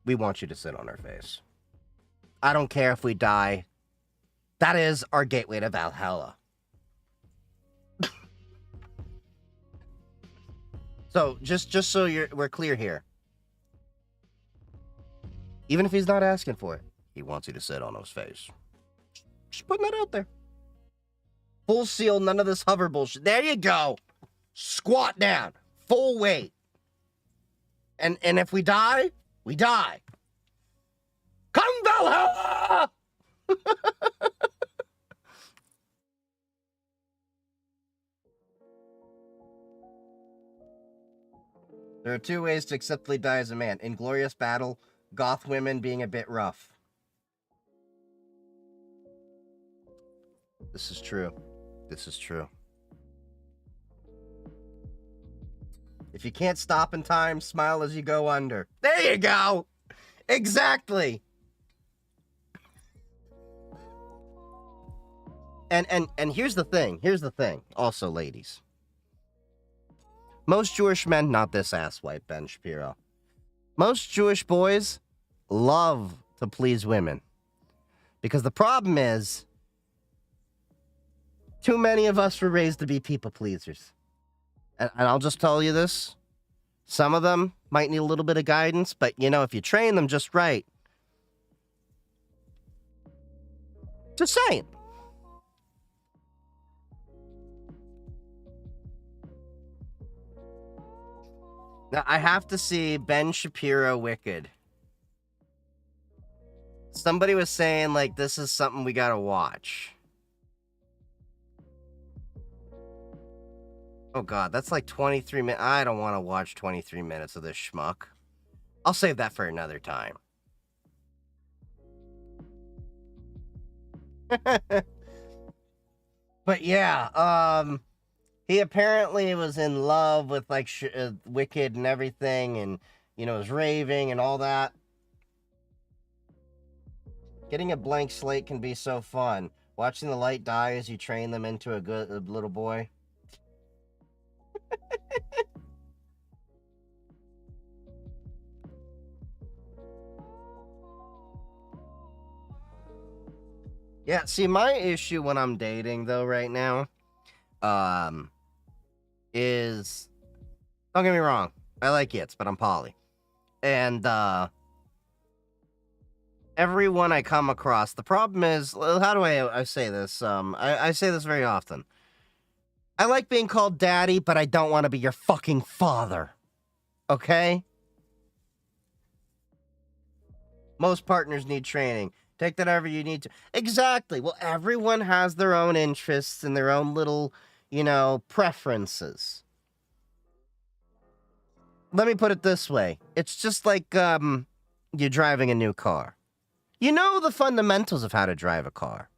We want you to sit on our face. I don't care if we die. That is our gateway to Valhalla. So, just so we're clear here. Even if he's not asking for it, he wants you to sit on his face. Just putting that out there. Full seal, none of this hover bullshit. There you go. Squat down. Full weight. And if we die, we die. Come Valhalla! There are two ways to acceptably die as a man. Inglorious battle, goth women being a bit rough. This is true. This is true. If you can't stop in time, smile as you go under. There you go! Exactly! And here's the thing. Here's the thing. Also, ladies. Most Jewish men, not this asswipe, Ben Shapiro. Most Jewish boys love to please women. Because the problem is, too many of us were raised to be people pleasers. And I'll just tell you this. Some of them might need a little bit of guidance, but, you know, if you train them just right. Just saying. Now, I have to see Ben Shapiro Wicked. Somebody was saying, like, this is something we gotta watch. Oh, God, that's like 23 minutes. I don't want to watch 23 minutes of this schmuck. I'll save that for another time. But, yeah, he apparently was in love with, like, Wicked and everything, and, you know, was raving and all that. Getting a blank slate can be so fun. Watching the light die as you train them into a good little boy. Yeah, see, my issue when I'm dating, though, right now, is, don't get me wrong, I like Yits, but I'm poly. And, everyone I come across, the problem is, how do I say this? I say this very often. I like being called daddy, but I don't want to be your fucking father. Okay? Most partners need training. Take that however you need to. Exactly. Well, everyone has their own interests and their own little, you know, preferences. Let me put it this way. It's just like, you're driving a new car. You know the fundamentals of how to drive a car.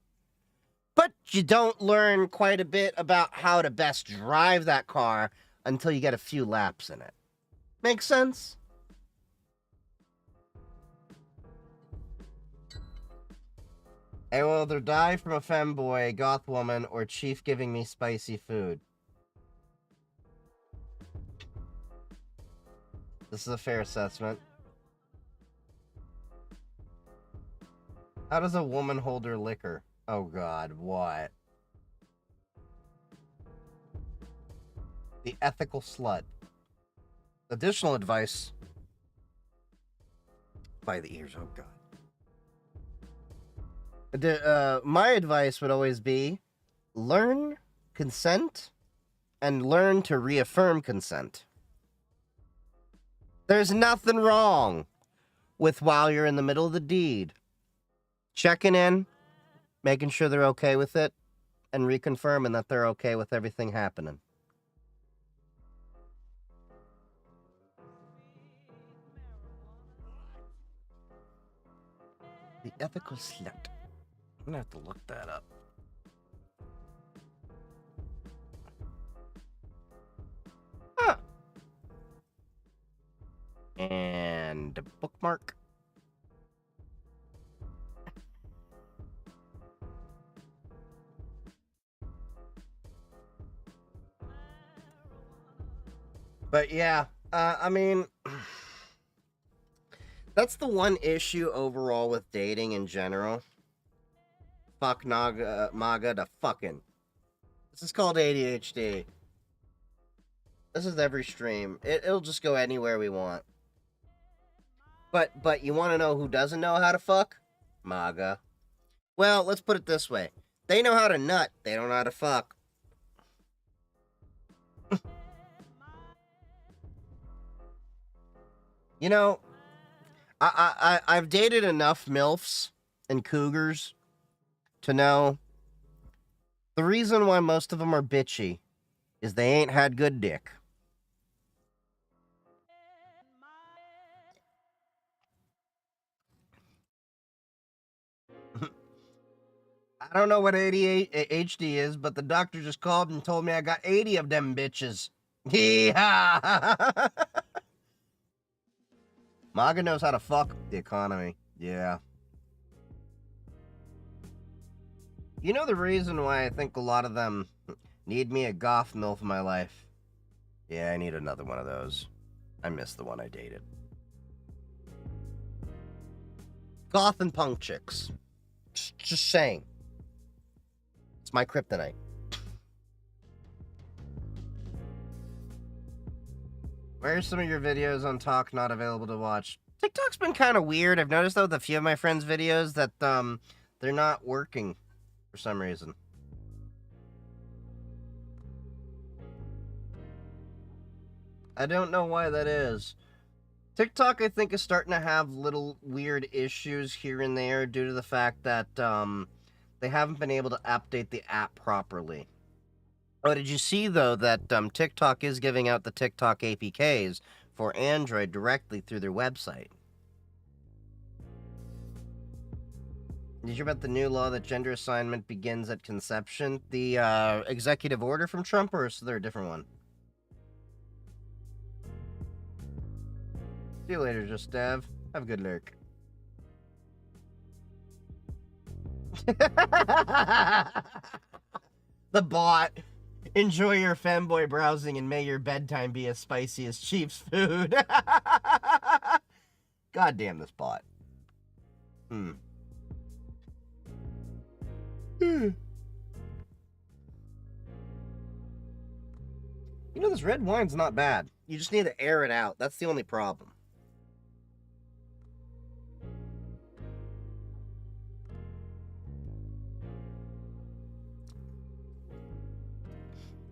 But you don't learn quite a bit about how to best drive that car until you get a few laps in it. Make sense? I will either die from a femboy, goth woman, or chief giving me spicy food. This is a fair assessment. How does a woman hold her liquor? Oh God, what? The ethical slut. Additional advice. By the ears, oh God. My advice would always be, learn consent and learn to reaffirm consent. There's nothing wrong with while you're in the middle of the deed, checking in, making sure they're okay with it, and reconfirming that they're okay with everything happening. The ethical slut. I'm gonna have to look that up. Huh. And a bookmark. But yeah, I mean, that's the one issue overall with dating in general. Fuck MAGA to fucking. This is called ADHD. This is every stream. It'll just go anywhere we want. But you want to know who doesn't know how to fuck? MAGA. Well, let's put it this way. They know how to nut. They don't know how to fuck. You know, I've dated enough MILFs and cougars to know the reason why most of them are bitchy is they ain't had good dick. I don't know what ADHD is, but the doctor just called and told me I got 80 of them bitches. Yeah. MAGA knows how to fuck the economy. Yeah. You know the reason why I think a lot of them need me a goth MILF in my life? Yeah, I need another one of those. I miss the one I dated. Goth and punk chicks. Just saying. It's my kryptonite. Where are some of your videos on Talk not available to watch? TikTok's been kind of weird. I've noticed though with a few of my friends' videos that they're not working for some reason. I don't know why that is. TikTok, I think, is starting to have little weird issues here and there due to the fact that they haven't been able to update the app properly. Oh, did you see, though, that TikTok is giving out the TikTok APKs for Android directly through their website? Did you hear about the new law that gender assignment begins at conception? The executive order from Trump, or is there a different one? See you later, Just Dev. Have a good lurk. The bot. Enjoy your femboy browsing and may your bedtime be as spicy as Chief's food. God damn this bot. You know, this red wine's not bad. You just need to air it out. That's the only problem.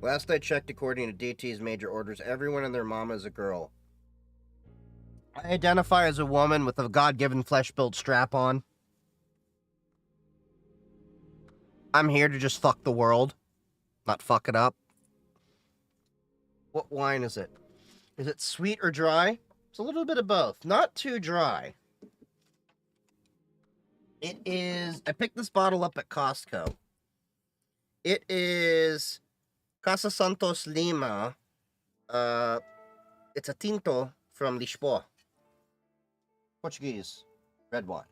Last I checked, according to DT's major orders, everyone and their mama is a girl. I identify as a woman with a God-given flesh-built strap-on. I'm here to just fuck the world, not fuck it up. What wine is it? Is it sweet or dry? It's a little bit of both. Not too dry. It is... I picked this bottle up at Costco. It is... Casa Santos Lima. It's a tinto from Lisboa. Portuguese. Red wine.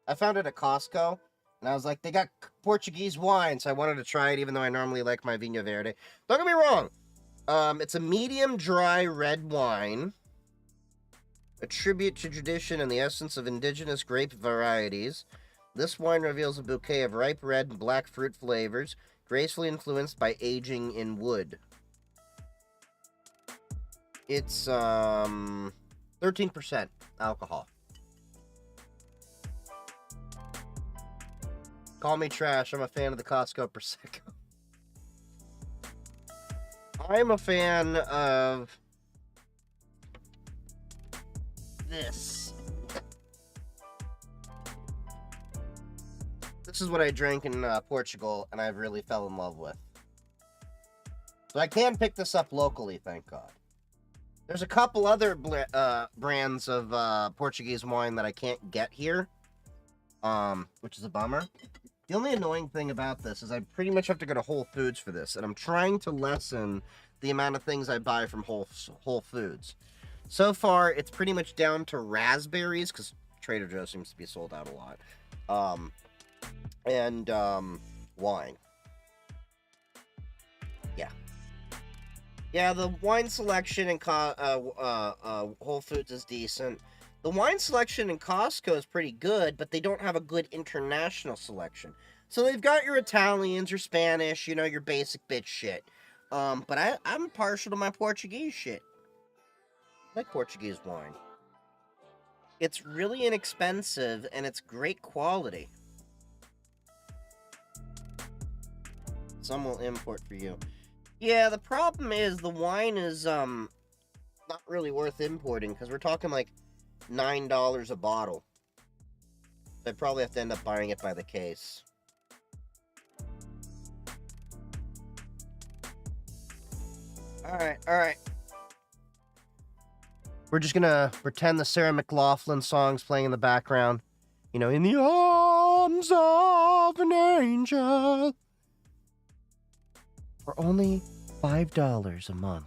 I found it at Costco. And I was like, they got Portuguese wine. So I wanted to try it even though I normally like my Vinho Verde. Don't get me wrong. It's a medium dry red wine. A tribute to tradition and the essence of indigenous grape varieties. This wine reveals a bouquet of ripe red and black fruit flavors, gracefully influenced by aging in wood. It's 13% alcohol. Call me trash. I'm a fan of the Costco Prosecco. I'm a fan of this. This is what I drank in Portugal, and I've really fell in love with. So I can pick this up locally, thank God. There's a couple other brands of Portuguese wine that I can't get here, which is a bummer. The only annoying thing about this is I pretty much have to go to Whole Foods for this, and I'm trying to lessen the amount of things I buy from Whole Foods. So far, it's pretty much down to raspberries, because Trader Joe's seems to be sold out a lot, and wine. Yeah, the wine selection in Whole Foods is decent. The wine selection in Costco is pretty good, but they don't have a good international selection. So they've got your Italians, your Spanish, your basic bitch shit. But I'm partial to my Portuguese shit. I like Portuguese wine. It's really inexpensive, and it's great quality. Some will import for you. Yeah, the problem is the wine is, not really worth importing, because we're talking like $9 a bottle. So I'd probably have to end up buying it by the case. Alright. We're just gonna pretend the Sarah McLachlan song's playing in the background. In the arms of an angel. For only $5 a month,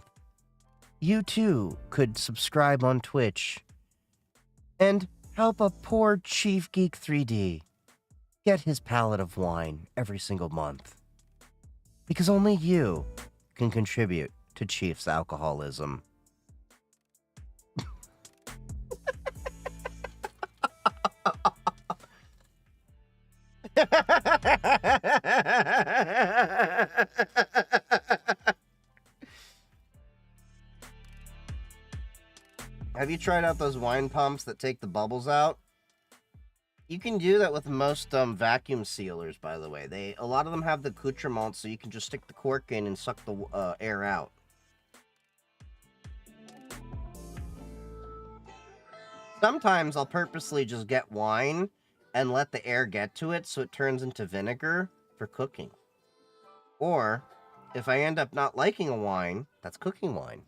you too could subscribe on Twitch and help a poor Chief Geek 3D get his pallet of wine every single month. Because only you can contribute to Chief's alcoholism. Have you tried out those wine pumps that take the bubbles out? You can do that with most vacuum sealers, by the way. A lot of them have the accoutrement, so you can just stick the cork in and suck the air out. Sometimes I'll purposely just get wine and let the air get to it so it turns into vinegar for cooking. Or, if I end up not liking a wine, that's cooking wine.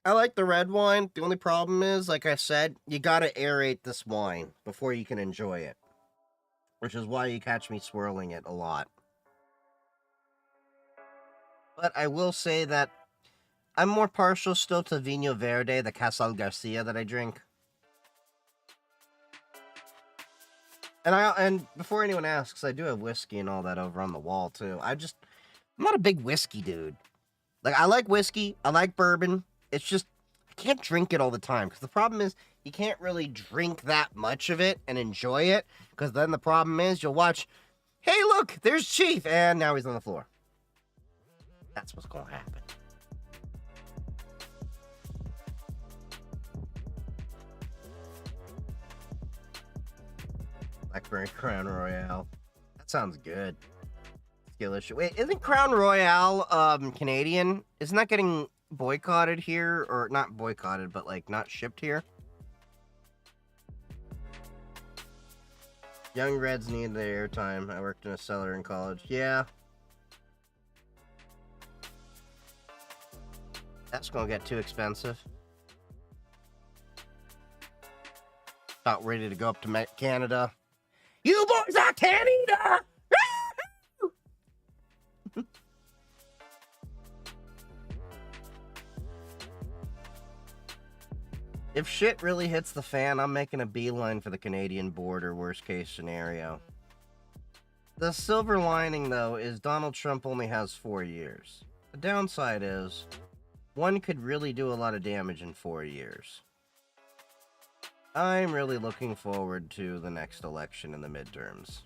I like the red wine. The only problem is, like I said, you gotta aerate this wine before you can enjoy it. Which is why you catch me swirling it a lot. But I will say that I'm more partial still to Vino Verde, the Casal Garcia that I drink. And before anyone asks, I do have whiskey and all that over on the wall too. I'm not a big whiskey dude. Like, I like whiskey, I like bourbon. It's just, I can't drink it all the time. Because the problem is, you can't really drink that much of it and enjoy it. Because then the problem is, you'll watch, hey look, there's Chief, and now he's on the floor. That's what's going to happen. Blackberry Crown Royale. That sounds good. Skill issue. Wait, isn't Crown Royale Canadian? Isn't that getting boycotted here? Or not boycotted, but like not shipped here? Young Reds need the airtime. I worked in a cellar in college. Yeah. That's gonna get too expensive. About ready to go up to Canada. You boys are Canada! If shit really hits the fan, I'm making a beeline for the Canadian border, worst case scenario. The silver lining, though, is Donald Trump only has 4 years. The downside is, one could really do a lot of damage in 4 years. I'm really looking forward to the next election in the midterms.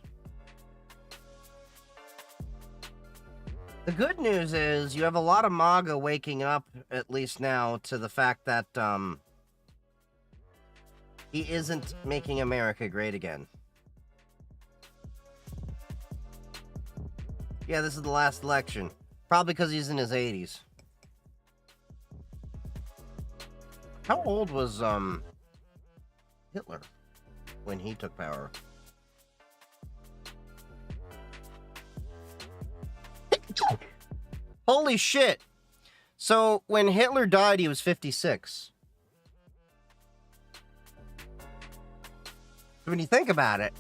The good news is, you have a lot of MAGA waking up, at least now, to the fact that, he isn't making America great again. Yeah, this is the last election. Probably because he's in his 80s. How old was, Hitler? when he took power. Holy shit. So when Hitler died, he was 56. When you think about it,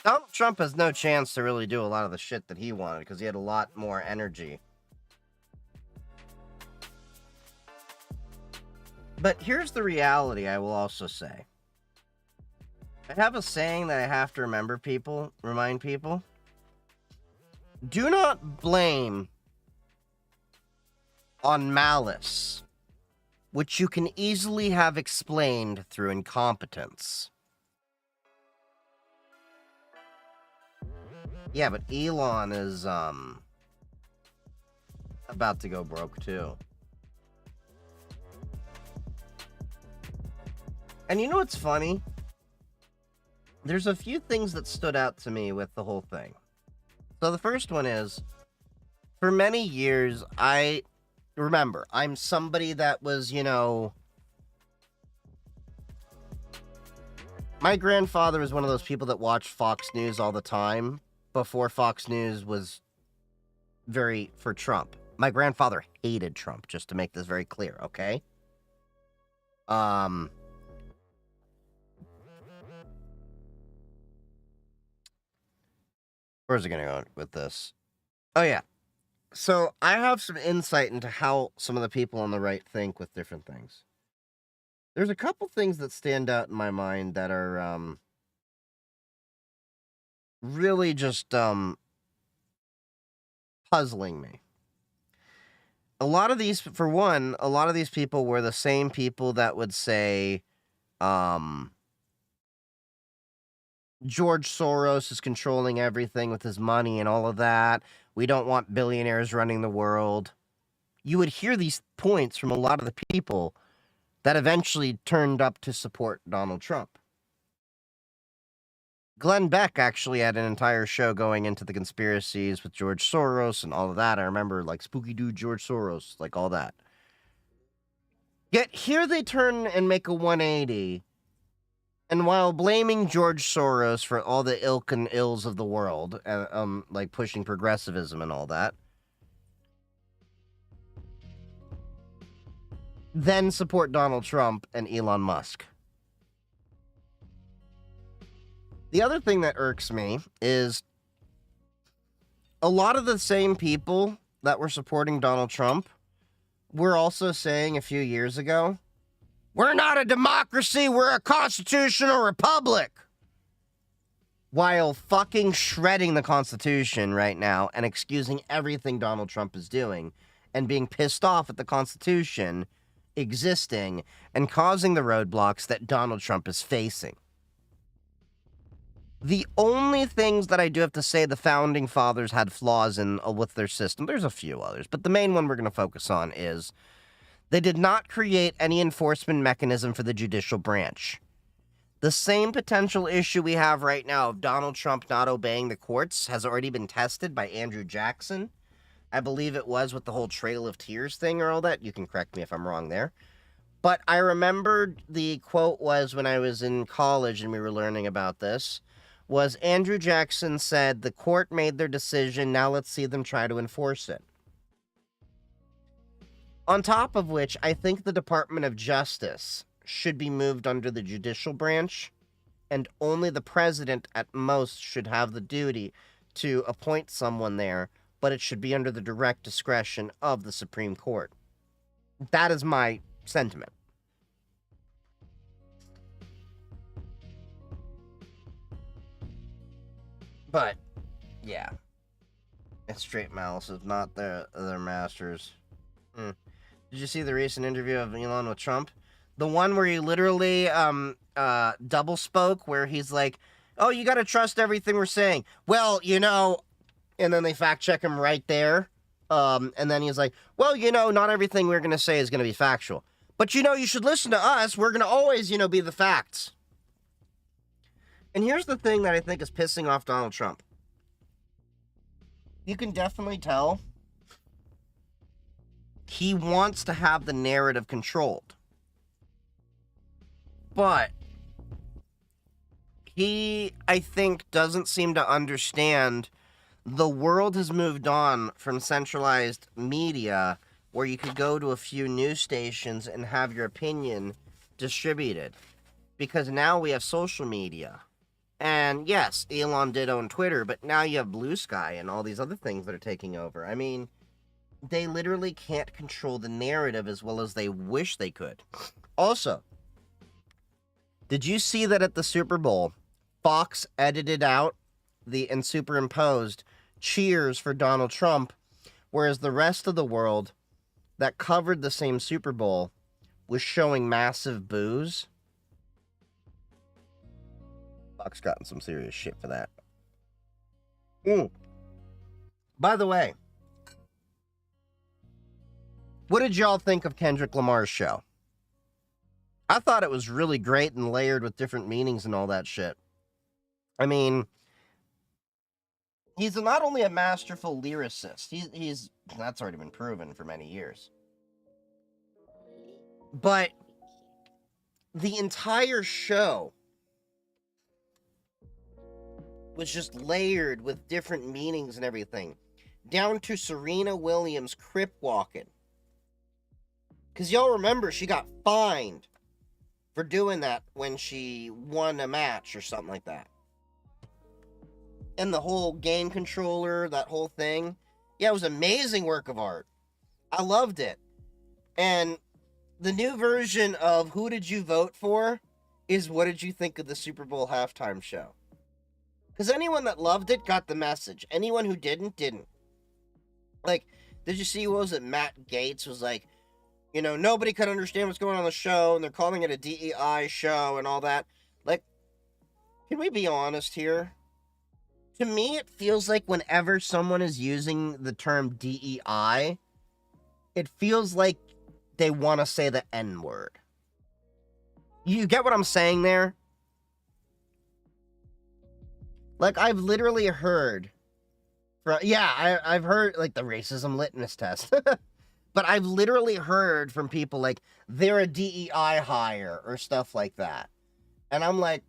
Donald Trump has no chance to really do a lot of the shit that he wanted because he had a lot more energy. But here's the reality, I will also say. I have a saying that I have to remind people. Do not blame on malice, which you can easily have explained through incompetence. Yeah, but Elon is, about to go broke, too. And you know what's funny? There's a few things that stood out to me with the whole thing. So the first one is, for many years, remember, I'm somebody that was, my grandfather was one of those people that watched Fox News all the time before Fox News was very for Trump. My grandfather hated Trump, just to make this very clear, okay? Where's it gonna go with this? Oh, yeah. So, I have some insight into how some of the people on the right think with different things. There's a couple things that stand out in my mind that are, really just, puzzling me. A lot of these people were the same people that would say, George Soros is controlling everything with his money and all of that. We don't want billionaires running the world. You would hear these points from a lot of the people that eventually turned up to support Donald Trump. Glenn Beck actually had an entire show going into the conspiracies with George Soros and all of that. I remember, like, Spooky Dude George Soros, like all that. Yet here they turn and make a 180. And while blaming George Soros for all the ilk and ills of the world, like pushing progressivism and all that, then support Donald Trump and Elon Musk. The other thing that irks me is a lot of the same people that were supporting Donald Trump were also saying a few years ago, we're not a democracy, we're a constitutional republic. While fucking shredding the Constitution right now and excusing everything Donald Trump is doing and being pissed off at the Constitution existing and causing the roadblocks that Donald Trump is facing. The only things that I do have to say the founding fathers had flaws in with their system, there's a few others, but the main one we're going to focus on is they did not create any enforcement mechanism for the judicial branch. The same potential issue we have right now of Donald Trump not obeying the courts has already been tested by Andrew Jackson. I believe it was with the whole Trail of Tears thing or all that. You can correct me if I'm wrong there. But I remembered the quote was when I was in college and we were learning about this, was Andrew Jackson said, the court made their decision, now let's see them try to enforce it. On top of which, I think the Department of Justice should be moved under the judicial branch, and only the president at most should have the duty to appoint someone there, but it should be under the direct discretion of the Supreme Court. That is my sentiment. But, yeah. It's straight malice, it's not their masters. Did you see the recent interview of Elon with Trump? The one where he literally double spoke, where he's like, oh, you gotta trust everything we're saying. Well, and then they fact check him right there. And then he's like, well, not everything we're gonna say is gonna be factual. But you should listen to us. We're gonna always, be the facts. And here's the thing that I think is pissing off Donald Trump. You can definitely tell he wants to have the narrative controlled. But he, I think, doesn't seem to understand the world has moved on from centralized media where you could go to a few news stations and have your opinion distributed. Because now we have social media. And yes, Elon did own Twitter, but now you have Blue Sky and all these other things that are taking over. I mean, they literally can't control the narrative as well as they wish they could. Also, did you see that at the Super Bowl, Fox edited out and superimposed cheers for Donald Trump, whereas the rest of the world that covered the same Super Bowl was showing massive boos? Fox gotten some serious shit for that. By the way, what did y'all think of Kendrick Lamar's show? I thought it was really great and layered with different meanings and all that shit. I mean, he's not only a masterful lyricist, he's that's already been proven for many years. But the entire show was just layered with different meanings and everything. Down to Serena Williams crip walking. Because y'all remember she got fined for doing that when she won a match or something like that. And the whole game controller, that whole thing. Yeah, it was an amazing work of art. I loved it. And the new version of Who Did You Vote For is What Did You Think of the Super Bowl halftime show? Because anyone that loved it got the message. Anyone who didn't. Like, did you see, what was it, Matt Gaetz was like, you know, nobody could understand what's going on the show, and they're calling it a DEI show and all that. Like, can we be honest here? To me, it feels like whenever someone is using the term DEI, it feels like they want to say the N-word. You get what I'm saying there? Like, I've literally heard... I've heard, like, the racism litmus test. But I've literally heard from people, like, they're a DEI hire or stuff like that. And I'm like,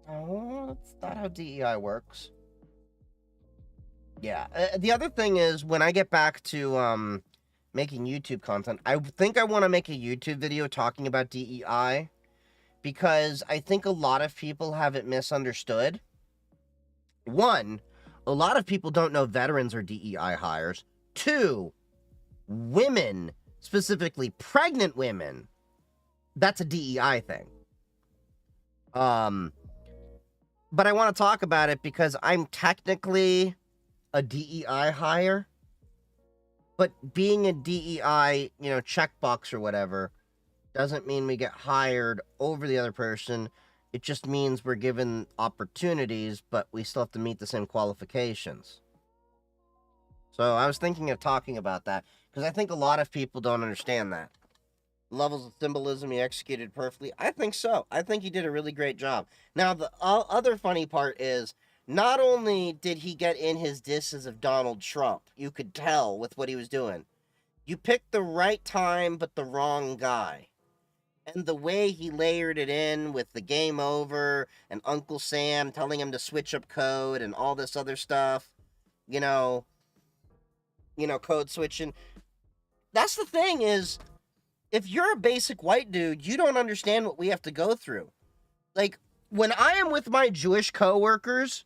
oh, that's not how DEI works. Yeah. The other thing is, when I get back to making YouTube content, I think I want to make a YouTube video talking about DEI. Because I think a lot of people have it misunderstood. One, a lot of people don't know veterans are DEI hires. Two, women, specifically pregnant women, that's a DEI thing. But I want to talk about it because I'm technically a DEI hire. But being a DEI, checkbox or whatever, doesn't mean we get hired over the other person. It just means we're given opportunities, but we still have to meet the same qualifications. So I was thinking of talking about that, because I think a lot of people don't understand that. Levels of symbolism he executed perfectly. I think so. I think he did a really great job. Now, the other funny part is, not only did he get in his disses of Donald Trump, you could tell with what he was doing. You picked the right time, but the wrong guy. And the way he layered it in with the game over and Uncle Sam telling him to switch up code and all this other stuff, code switching. That's the thing is, if you're a basic white dude, you don't understand what we have to go through. Like, when I am with my Jewish coworkers,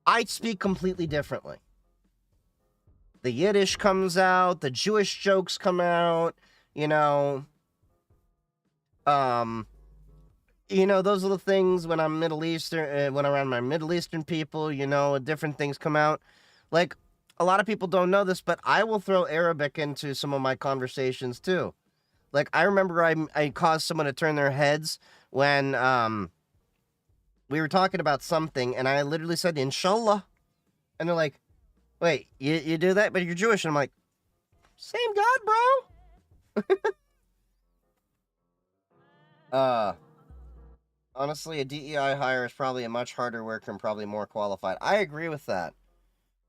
I speak completely differently. The Yiddish comes out, the Jewish jokes come out, those are the things when I'm Middle Eastern, when around my Middle Eastern people, different things come out. Like, a lot of people don't know this, but I will throw Arabic into some of my conversations too. Like, I remember I caused someone to turn their heads when we were talking about something, and I literally said, Inshallah. And they're like, wait, you do that, but you're Jewish. And I'm like, same God, bro. Honestly, a DEI hire is probably a much harder worker and probably more qualified. I agree with that.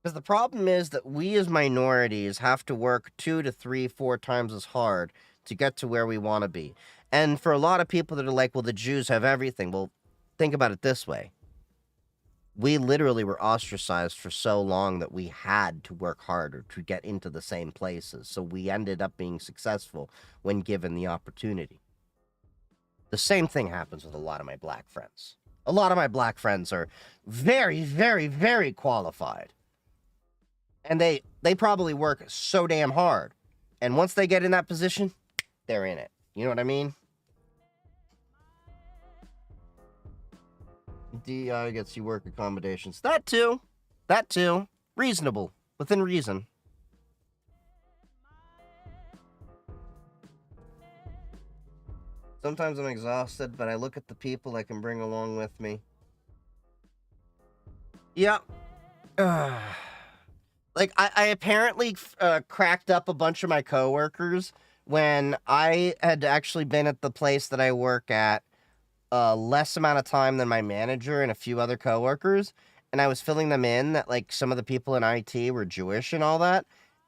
Because the problem is that we as minorities have to work 2 to 3, 4 times as hard to get to where we want to be. And for a lot of people that are like, well, the Jews have everything. Well, think about it this way. We literally were ostracized for so long that we had to work harder to get into the same places. So we ended up being successful when given the opportunity. The same thing happens with a lot of my black friends. A lot of my black friends are very, very, very qualified. And they probably work so damn hard. And once they get in that position, they're in it. You know what I mean? DEI gets you work accommodations. That too. That too. Reasonable. Within reason. Sometimes I'm exhausted, but I look at the people I can bring along with me. Yeah. Like, I apparently cracked up a bunch of my coworkers when I had actually been at the place that I work at less amount of time than my manager and a few other coworkers, and I was filling them in that, like, some of the people in IT were Jewish and all that,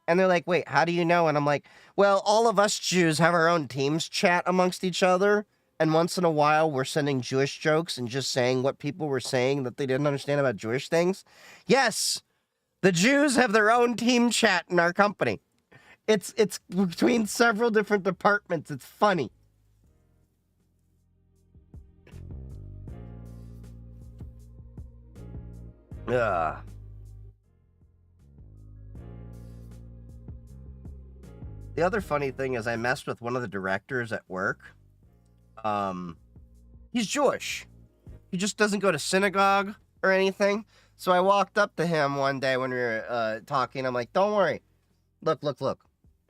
and they're like, wait, how do you know? And I'm like, well, all of us Jews have our own Teams chat amongst each other, and once in a while we're sending Jewish jokes and just saying what people were saying that they didn't understand about Jewish things. Yes, the Jews have their own team chat in our company. It's between several different departments. It's funny. Ugh. The other funny thing is I messed with one of the directors at work. He's Jewish. He just doesn't go to synagogue or anything. So I walked up to him one day when we were talking. I'm like, don't worry. Look.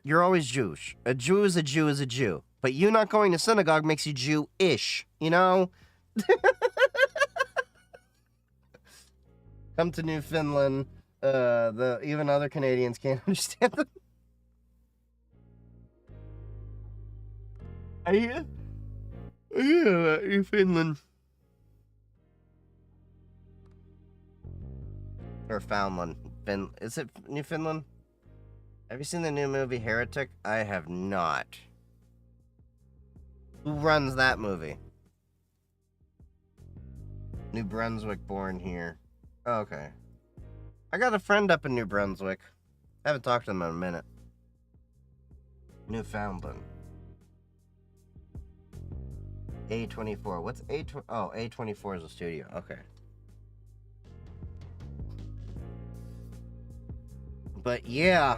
You're always Jewish. A Jew is a Jew is a Jew. But you not going to synagogue makes you Jew-ish, you know? Come to Newfoundland. Even other Canadians can't understand them. Yeah, Newfoundland. Or Foundland. Is it Newfoundland? Have you seen the new movie Heretic? I have not. Who runs that movie? New Brunswick born here. Oh, okay. I got a friend up in New Brunswick. I haven't talked to them in a minute. Newfoundland. A24. What's A24? Oh, A24 is a studio. Okay. But yeah.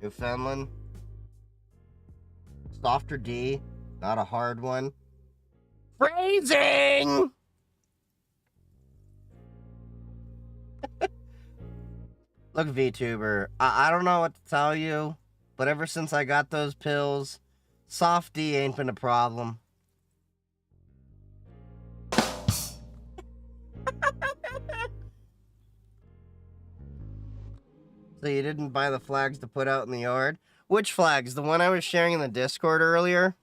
Newfoundland. Softer D. Not a hard one. Phrasing! Look, VTuber, I don't know what to tell you, but ever since I got those pills, soft D ain't been a problem. So you didn't buy the flags to put out in the yard? Which flags? The one I was sharing in the Discord earlier?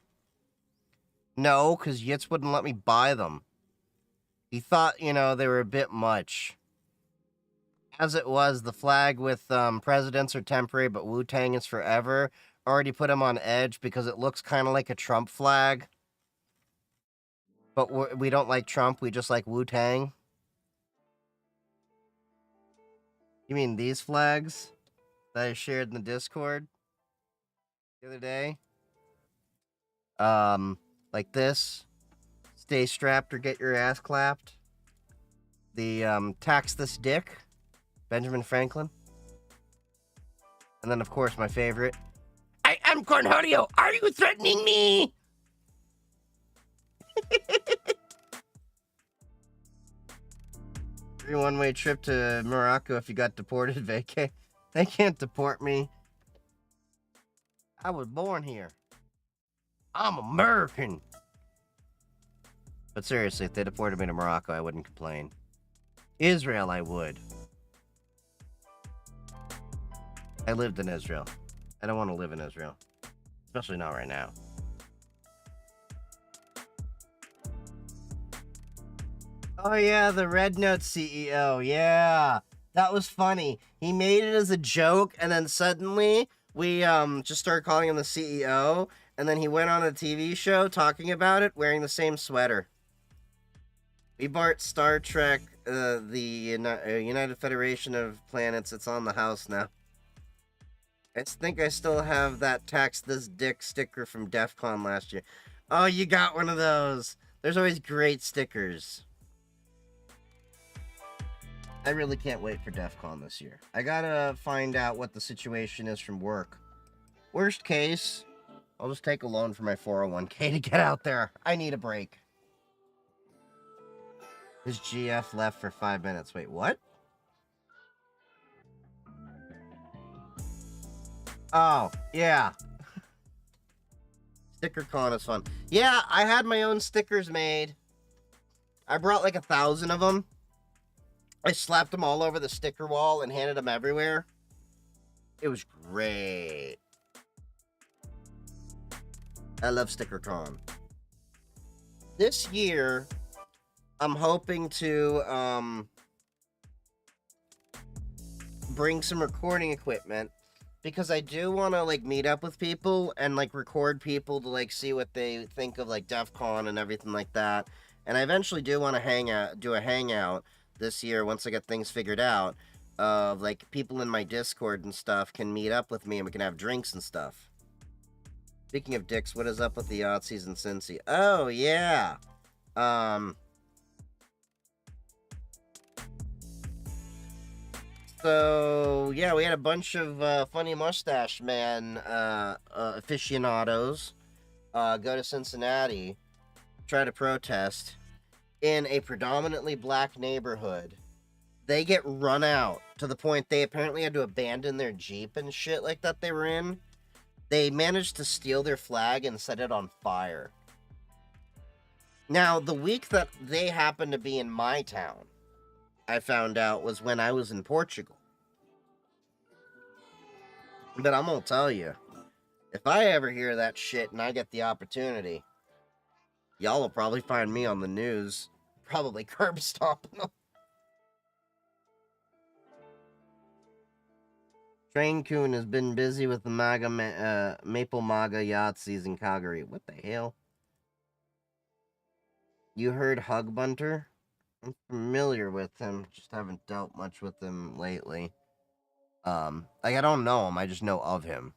No, because Yitz wouldn't let me buy them. He thought, you know, they were a bit much. As it was, the flag with presidents are temporary, but Wu-Tang is forever. Already put him on edge because it looks kind of like a Trump flag. But we don't like Trump, we just like Wu-Tang. You mean these flags that I shared in the Discord the other day? Like this. Stay strapped or get your ass clapped. The, tax this dick. Benjamin Franklin. And then, of course, my favorite. I am Cornholio. Are you threatening me? Free one-way trip to Morocco if you got deported, vacay. They can't deport me. I was born here. I'm American. But seriously, if they deported me to Morocco, I wouldn't complain. Israel, I would. I lived in Israel. I don't want to live in Israel. Especially not right now. Oh yeah, the Red Note CEO. Yeah, that was funny. He made it as a joke, and then suddenly we just started calling him the CEO, and then he went on a TV show talking about it, wearing the same sweater. We bought Star Trek, the United Federation of Planets. It's on the house now. I think I still have that tax this dick sticker from DEF CON last year. Oh, you got one of those. There's always great stickers. I really can't wait for DEF CON this year. I gotta find out what the situation is from work. Worst case, I'll just take a loan for my 401k to get out there. I need a break. His GF left for 5 minutes. Wait, what? Oh, yeah. Sticker con is fun. Yeah, I had my own stickers made. I brought like 1,000 of them. I slapped them all over the sticker wall and handed them everywhere. It was great. I love sticker con. This year, I'm hoping to bring some recording equipment because I do want to like meet up with people and like record people to like see what they think of like DEF CON and everything like that. And I eventually do want to do a hangout this year once I get things figured out of like people in my Discord and stuff can meet up with me and we can have drinks and stuff. Speaking of dicks, what is up with the Yahtzees and Cincy? Oh yeah. So yeah, we had a bunch of funny mustache man aficionados go to Cincinnati, try to protest in a predominantly black neighborhood. They get run out to the point they apparently had to abandon their Jeep and shit like that they were in. They managed to steal their flag and set it on fire. Now, the week that they happened to be in my town, I found out was when I was in Portugal. But I'm gonna tell you, if I ever hear that shit and I get the opportunity, y'all will probably find me on the news, probably curb stomping them. Train Coon has been busy with the Maple MAGA Yahtzees in Calgary. What the hell? You heard Hug Bunter? I'm familiar with him, just haven't dealt much with him lately. Like I don't know him, I just know of him.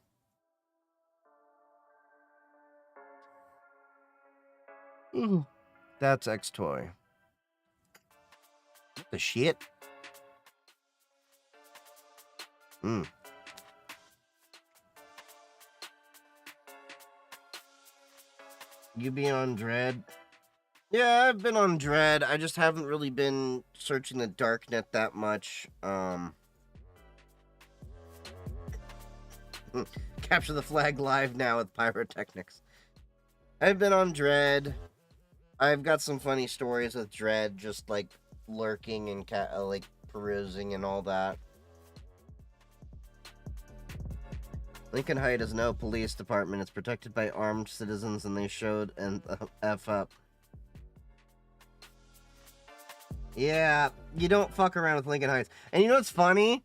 Ooh, that's X-Toy. What the shit? You be on Dread? Yeah, I've been on Dread. I just haven't really been searching the darknet that much. Capture the flag live now with pyrotechnics. I've been on Dread. I've got some funny stories with Dread, just like lurking and like perusing and all that. Lincoln Heights has no police department. It's protected by armed citizens, and they showed an F up. Yeah, you don't fuck around with Lincoln Heights. And you know what's funny?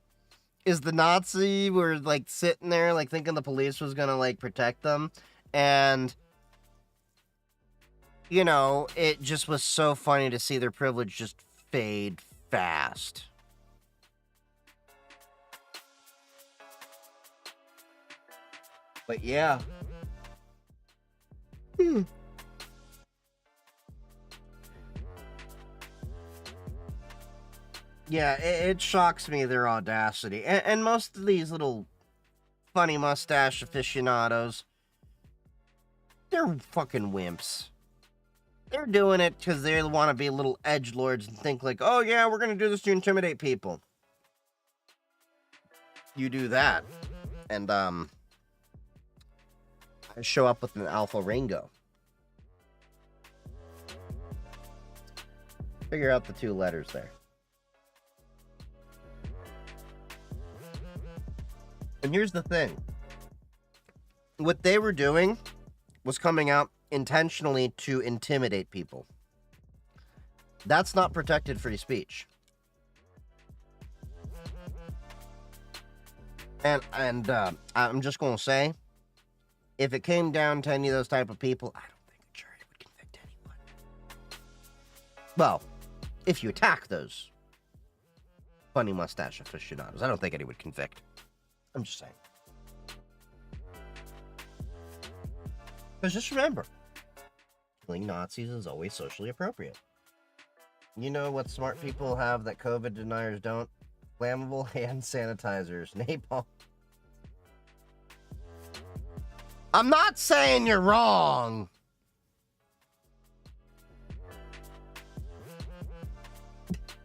Is the Nazi were like sitting there like thinking the police was gonna like protect them. And you know, it just was so funny to see their privilege just fade fast. But yeah. Yeah, it shocks me, their audacity. And most of these little funny mustache aficionados, they're fucking wimps. They're doing it because they want to be little edgelords and think like, oh yeah, we're going to do this to intimidate people. You do that. And, I show up with an Alpha Ringo. Figure out the two letters there. And here's the thing. What they were doing was coming out intentionally to intimidate people. That's not protected free speech. And I'm just going to say, if it came down to any of those type of people, I don't think a jury would convict anyone. Well, if you attack those funny mustache aficionados, I don't think anyone would convict. I'm just saying. Because just remember, killing Nazis is always socially appropriate. You know what smart people have that COVID deniers don't? Flammable hand sanitizers, napalm. I'm not saying you're wrong.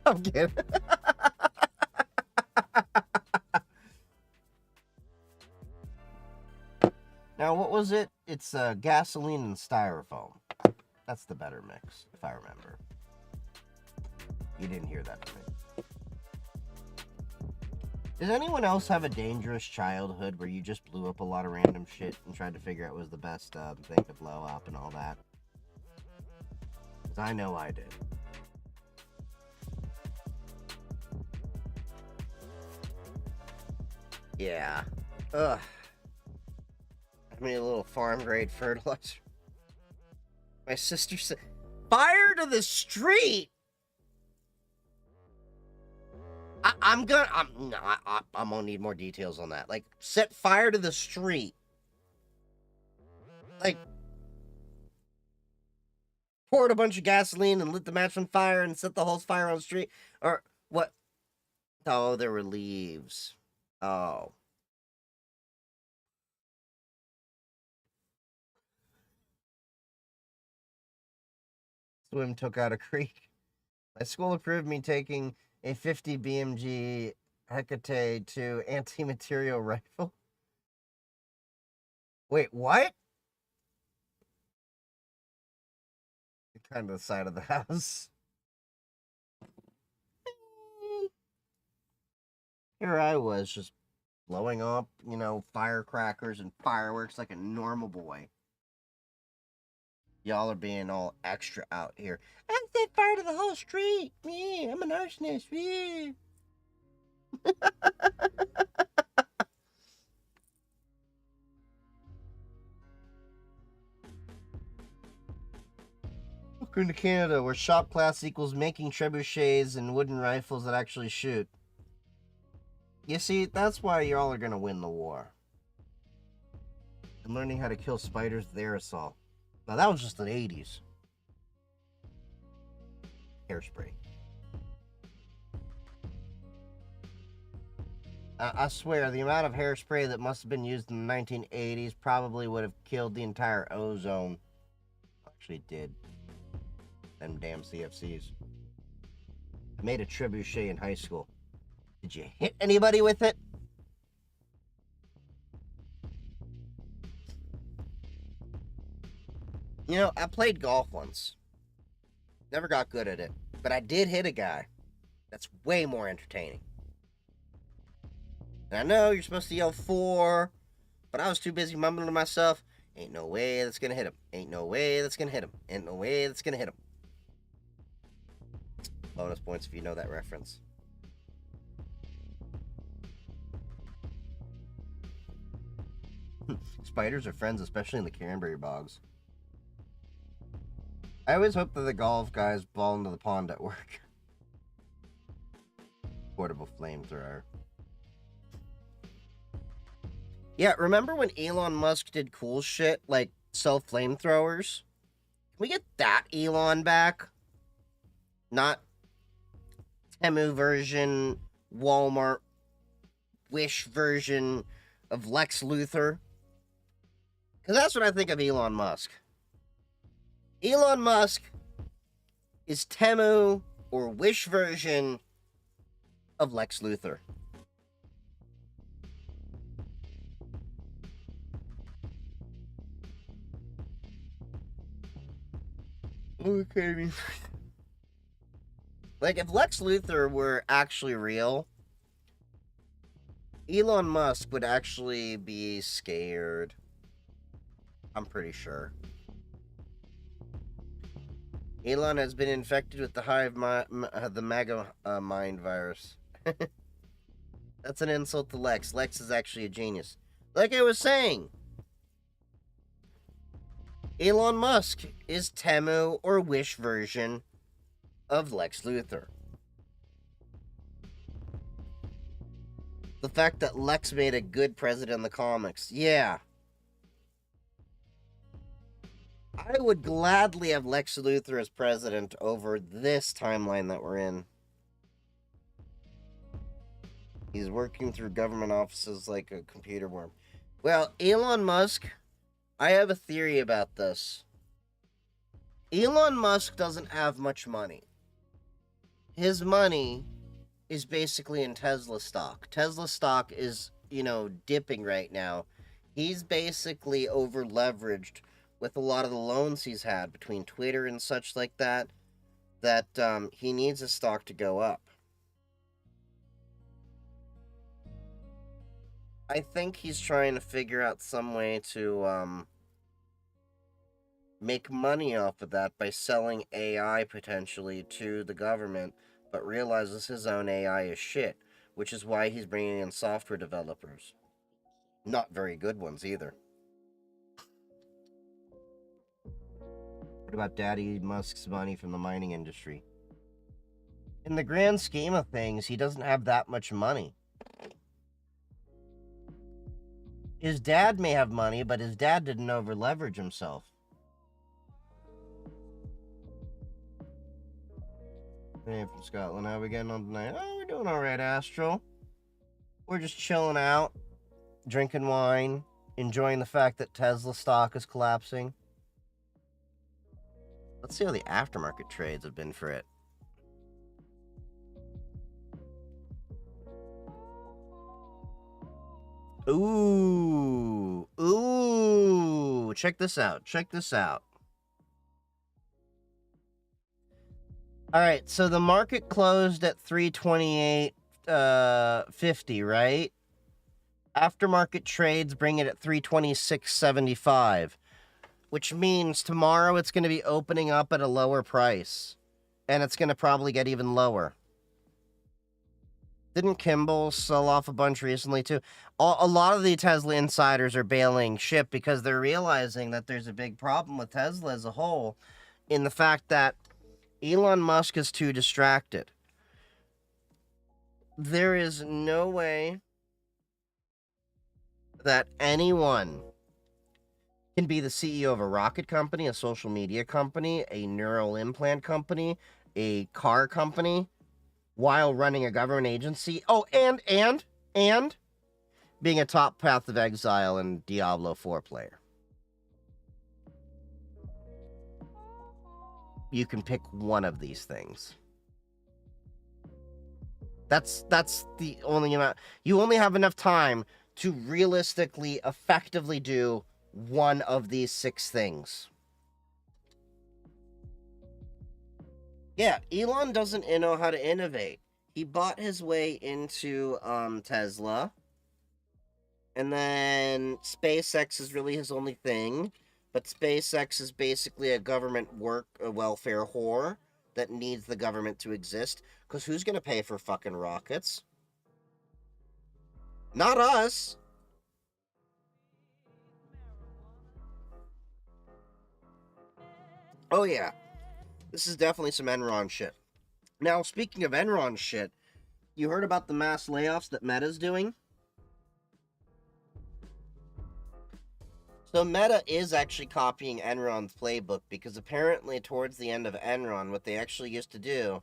I'm kidding. Now, what was it? It's gasoline and styrofoam. That's the better mix, if I remember. You didn't hear that from me. Does anyone else have a dangerous childhood where you just blew up a lot of random shit and tried to figure out what was the best thing to blow up and all that? 'Cause I know I did. Yeah. Ugh. I mean, a little farm grade fertilizer. My sister said, "Fire to the street." I'm gonna need more details on that. Like, set fire to the street. Like, poured a bunch of gasoline and lit the match on fire and set the whole fire on the street, or what? Oh, there were leaves. Oh. Swim took out a creek. My school approved me taking a 50 BMG Hecate 2 anti-material rifle. Wait, what? Kind of the side of the house. Here I was, just blowing up, you know, firecrackers and fireworks like a normal boy. Y'all are being all extra out here. I'm set fire to the whole street. Me, I'm an arsonist. Me. Welcome to Canada, where shop class equals making trebuchets and wooden rifles that actually shoot. You see, that's why y'all are gonna win the war. And learning how to kill spiders with aerosol. Now that was just the 80s. Hairspray. I swear, the amount of hairspray that must have been used in the 1980s probably would have killed the entire ozone. Actually, it did. Them damn CFCs. I made a trebuchet in high school. Did you hit anybody with it? You know, I played golf once. Never got good at it. But I did hit a guy. That's way more entertaining. And I know you're supposed to yell 4, but I was too busy mumbling to myself, ain't no way that's gonna hit him. Ain't no way that's gonna hit him. Ain't no way that's gonna hit him. Bonus points if you know that reference. Spiders are friends, especially in the cranberry bogs. I always hope that the golf guys ball into the pond at work. Portable flamethrower. Yeah, remember when Elon Musk did cool shit like sell flamethrowers? Can we get that Elon back? Not Temu version, Walmart, Wish version of Lex Luthor. Because that's what I think of Elon Musk. Elon Musk is Temu or Wish version of Lex Luthor. Okay. Like, if Lex Luthor were actually real, Elon Musk would actually be scared. I'm pretty sure. Elon has been infected with the the MAGA mind virus. That's an insult to Lex. Lex is actually a genius. Like I was saying, Elon Musk is Temu or Wish version of Lex Luthor. The fact that Lex made a good president in the comics. Yeah. I would gladly have Lex Luthor as president over this timeline that we're in. He's working through government offices like a computer worm. Well, Elon Musk, I have a theory about this. Elon Musk doesn't have much money. His money is basically in Tesla stock. Tesla stock is, dipping right now. He's basically over leveraged with a lot of the loans he's had between Twitter and such like that, he needs his stock to go up. I think he's trying to figure out some way to make money off of that by selling AI potentially to the government, but realizes his own AI is shit, which is why he's bringing in software developers. Not very good ones either. What about Daddy Musk's money from the mining industry? In the grand scheme of things, he doesn't have that much money. His dad may have money, but his dad didn't over leverage himself. Hey, from Scotland, how we getting on tonight? Oh, we're doing all right, Astral. We're just chilling out, drinking wine, enjoying the fact that Tesla stock is collapsing. Let's see how the aftermarket trades have been for it. Ooh. Check this out. All right, so the market closed at 328.50, right? Aftermarket trades bring it at 326.75, which means tomorrow it's going to be opening up at a lower price, and it's going to probably get even lower. Didn't Kimball sell off a bunch recently, too? A lot of the Tesla insiders are bailing ship because they're realizing that there's a big problem with Tesla as a whole in the fact that Elon Musk is too distracted. There is no way that anyone can be the CEO of a rocket company, a social media company, a neural implant company, a car company, while running a government agency. Oh, and being a top Path of Exile and Diablo 4 player. You can pick one of these things. That's the only amount. You only have enough time to realistically, effectively do one of these 6 things. Yeah, Elon doesn't know how to innovate. He bought his way into Tesla. And then SpaceX is really his only thing. But SpaceX is basically a government welfare whore that needs the government to exist. Because who's going to pay for fucking rockets? Not us. Oh, yeah. This is definitely some Enron shit. Now, speaking of Enron shit, you heard about the mass layoffs that Meta's doing? So Meta is actually copying Enron's playbook because apparently towards the end of Enron, what they actually used to do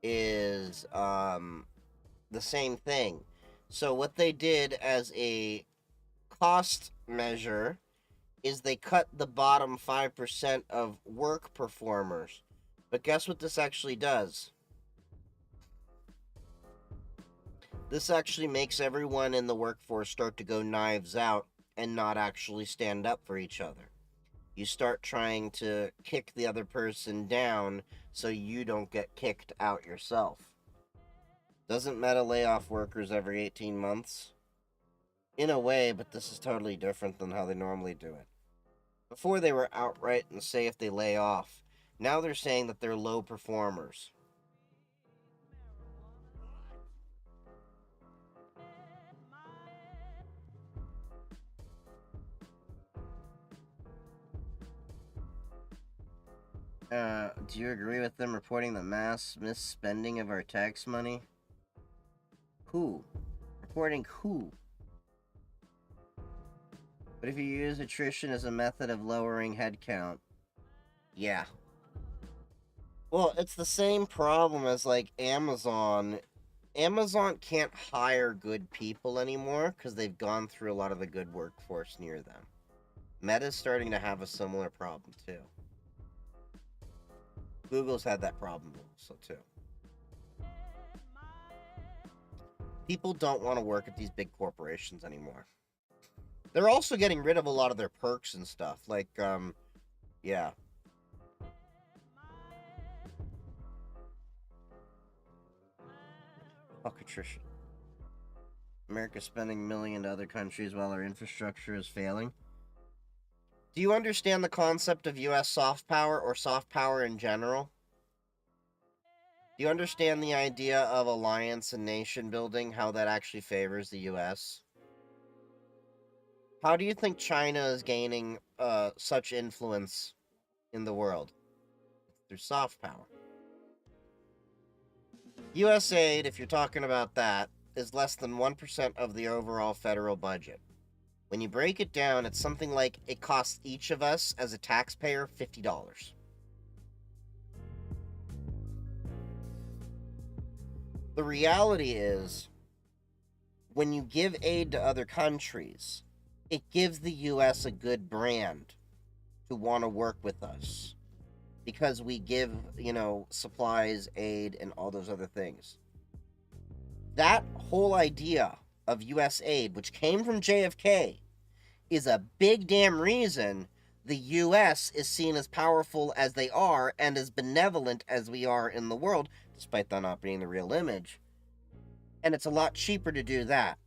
is the same thing. So what they did as a cost measure is they cut the bottom 5% of work performers. But guess what this actually does? This actually makes everyone in the workforce start to go knives out and not actually stand up for each other. You start trying to kick the other person down so you don't get kicked out yourself. Doesn't Meta lay off workers every 18 months? In a way, but this is totally different than how they normally do it. Before they were outright and say if they lay off. Now they're saying that they're low performers. Do you agree with them reporting the mass misspending of our tax money? Who? Reporting who? But if you use attrition as a method of lowering headcount, yeah. Well, it's the same problem as, like, Amazon. Amazon can't hire good people anymore because they've gone through a lot of the good workforce near them. Meta's starting to have a similar problem, too. Google's had that problem also, too. People don't want to work at these big corporations anymore. They're also getting rid of a lot of their perks and stuff. Like, yeah. Fuck attrition. America's spending millions to other countries while our infrastructure is failing. Do you understand the concept of U.S. soft power or soft power in general? Do you understand the idea of alliance and nation building, how that actually favors the U.S.? How do you think China is gaining such influence in the world? Through soft power. U.S. aid, if you're talking about that, is less than 1% of the overall federal budget. When you break it down, it's something like it costs each of us as a taxpayer $50. The reality is, when you give aid to other countries, it gives the U.S. a good brand to want to work with us. Because we give, supplies, aid, and all those other things. That whole idea of U.S. aid, which came from JFK, is a big damn reason the U.S. is seen as powerful as they are and as benevolent as we are in the world, despite that not being the real image. And it's a lot cheaper to do that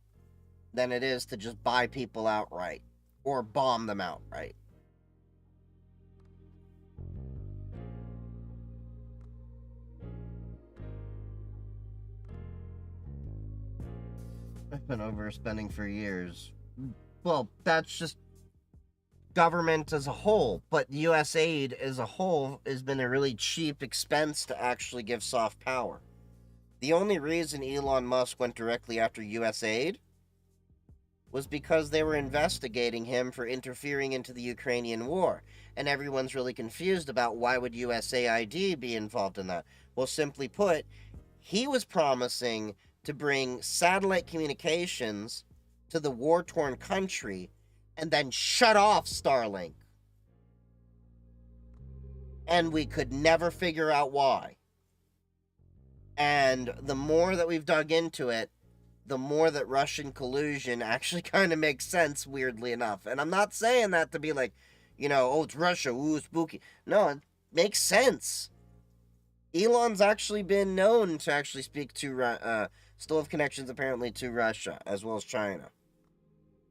than it is to just buy people outright or bomb them outright. I've been overspending for years. Well, that's just government as a whole, but U.S. aid as a whole has been a really cheap expense to actually give soft power. The only reason Elon Musk went directly after U.S. aid was because they were investigating him for interfering into the Ukrainian war, and everyone's really confused about why would USAID be involved in that. Well, simply put, he was promising to bring satellite communications to the war-torn country and then shut off Starlink. And we could never figure out why. And the more that we've dug into it, the more that Russian collusion actually kind of makes sense, weirdly enough. And I'm not saying that to be like, oh, it's Russia, ooh, spooky. No, it makes sense. Elon's actually been known to actually speak to, still have connections apparently to Russia, as well as China.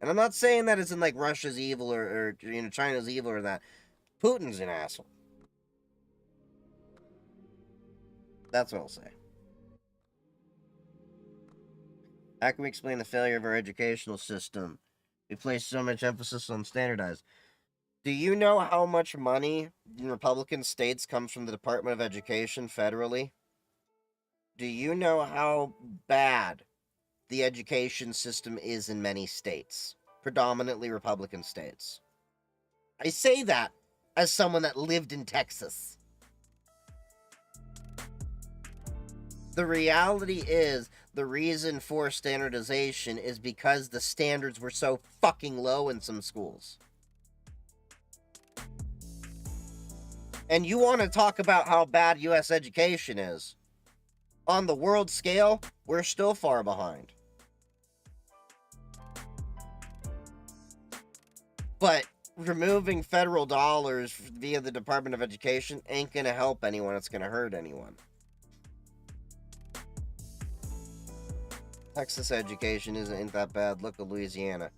And I'm not saying that isn't like Russia's evil or China's evil or that. Putin's an asshole. That's what I'll say. How can we explain the failure of our educational system? We place so much emphasis on standardized. Do you know how much money in Republican states comes from the Department of Education federally? Do you know how bad the education system is in many states? Predominantly Republican states. I say that as someone that lived in Texas. The reality is, the reason for standardization is because the standards were so fucking low in some schools. And you want to talk about how bad U.S. education is. On the world scale, we're still far behind. But removing federal dollars via the Department of Education ain't going to help anyone. It's going to hurt anyone. Texas education ain't that bad. Look at Louisiana.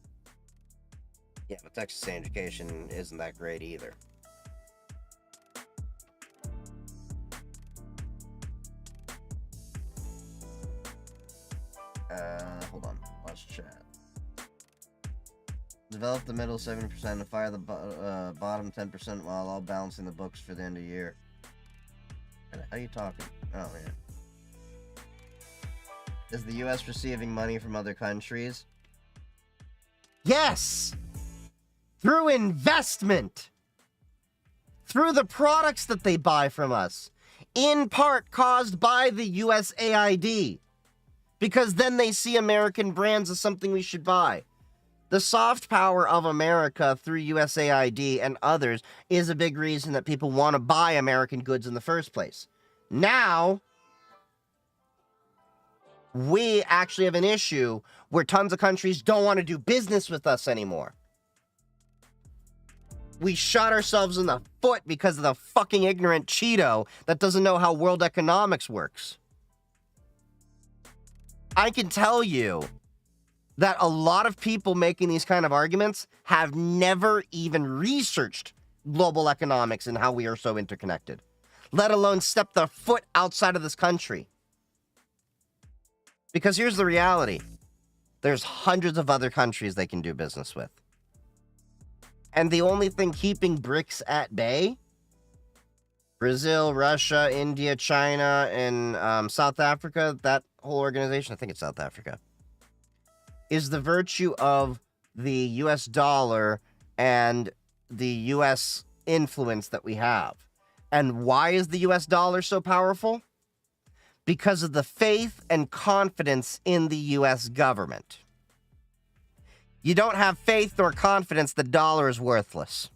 Yeah, but Texas education isn't that great either. Hold on. Let's chat. Develop the middle 70% and fire the bottom 10% while all balancing the books for the end of the year. How are you talking? Oh, yeah. Is the U.S. receiving money from other countries? Yes! Through investment! Through the products that they buy from us. In part caused by the USAID. Because then they see American brands as something we should buy. The soft power of America through USAID and others is a big reason that people want to buy American goods in the first place. Now, we actually have an issue where tons of countries don't want to do business with us anymore. We shot ourselves in the foot because of the fucking ignorant Cheeto that doesn't know how world economics works. I can tell you that a lot of people making these kind of arguments have never even researched global economics and how we are so interconnected, let alone step their foot outside of this country. Because here's the reality. There's hundreds of other countries they can do business with. And the only thing keeping BRICS at bay, Brazil, Russia, India, China, and South Africa, that whole organization, I think it's South Africa, is the virtue of the US dollar and the US influence that we have. And why is the US dollar so powerful? Because of the faith and confidence in the US government. You don't have faith or confidence, the dollar is worthless.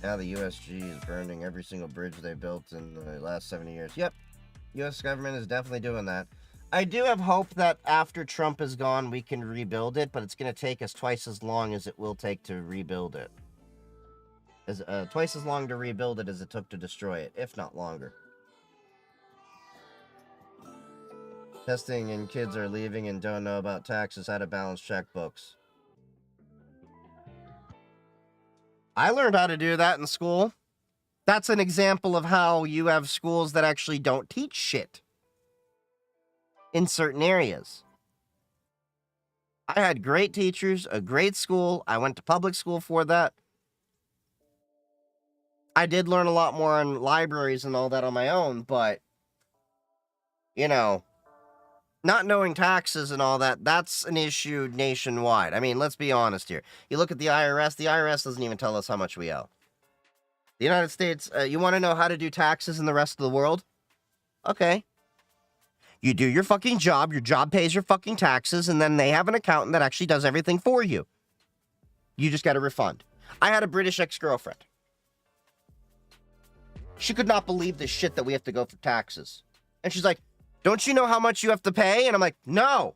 Now the USG is burning every single bridge they built in the last 70 years. Yep, US government is definitely doing that. I do have hope that after Trump is gone, we can rebuild it, but it's going to take us twice as long as it will take to rebuild it. Twice as long to rebuild it as it took to destroy it, if not longer. Testing and kids are leaving and don't know about taxes, how to balance checkbooks. I learned how to do that in school. That's an example of how you have schools that actually don't teach shit in certain areas. I had great teachers, a great school. I went to public school for that. I did learn a lot more in libraries and all that on my own, but, you know, not knowing taxes and all that, that's an issue nationwide. I mean, let's be honest here. You look at the IRS doesn't even tell us how much we owe. The United States, you want to know how to do taxes in the rest of the world? Okay. You do your fucking job pays your fucking taxes, and then they have an accountant that actually does everything for you. You just got a refund. I had a British ex-girlfriend. She could not believe the shit that we have to go for taxes. And she's like, don't you know how much you have to pay? And I'm like, no.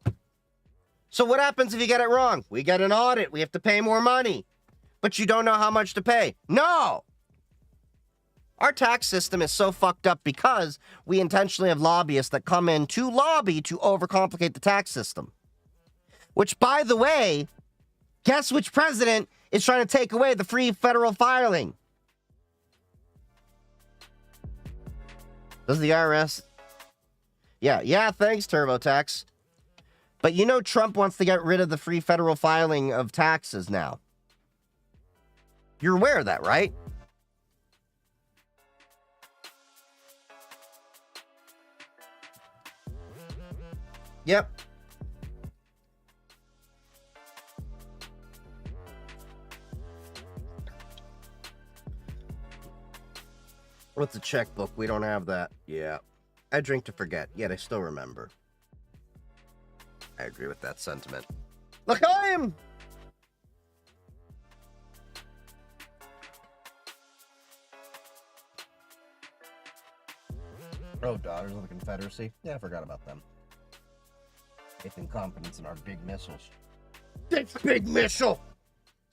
So what happens if you get it wrong? We get an audit. We have to pay more money. But you don't know how much to pay. No. Our tax system is so fucked up because we intentionally have lobbyists that come in to lobby to overcomplicate the tax system. Which, by the way, guess which president is trying to take away the free federal filing? Does the IRS? Yeah, thanks, TurboTax. But you know Trump wants to get rid of the free federal filing of taxes now. You're aware of that, right? Yep. What's a checkbook? We don't have that. Yeah. I drink to forget, yet I still remember. I agree with that sentiment. Look, I am! Oh, Daughters of the Confederacy? Yeah, I forgot about them. Faith and confidence in our big missiles. This big missile!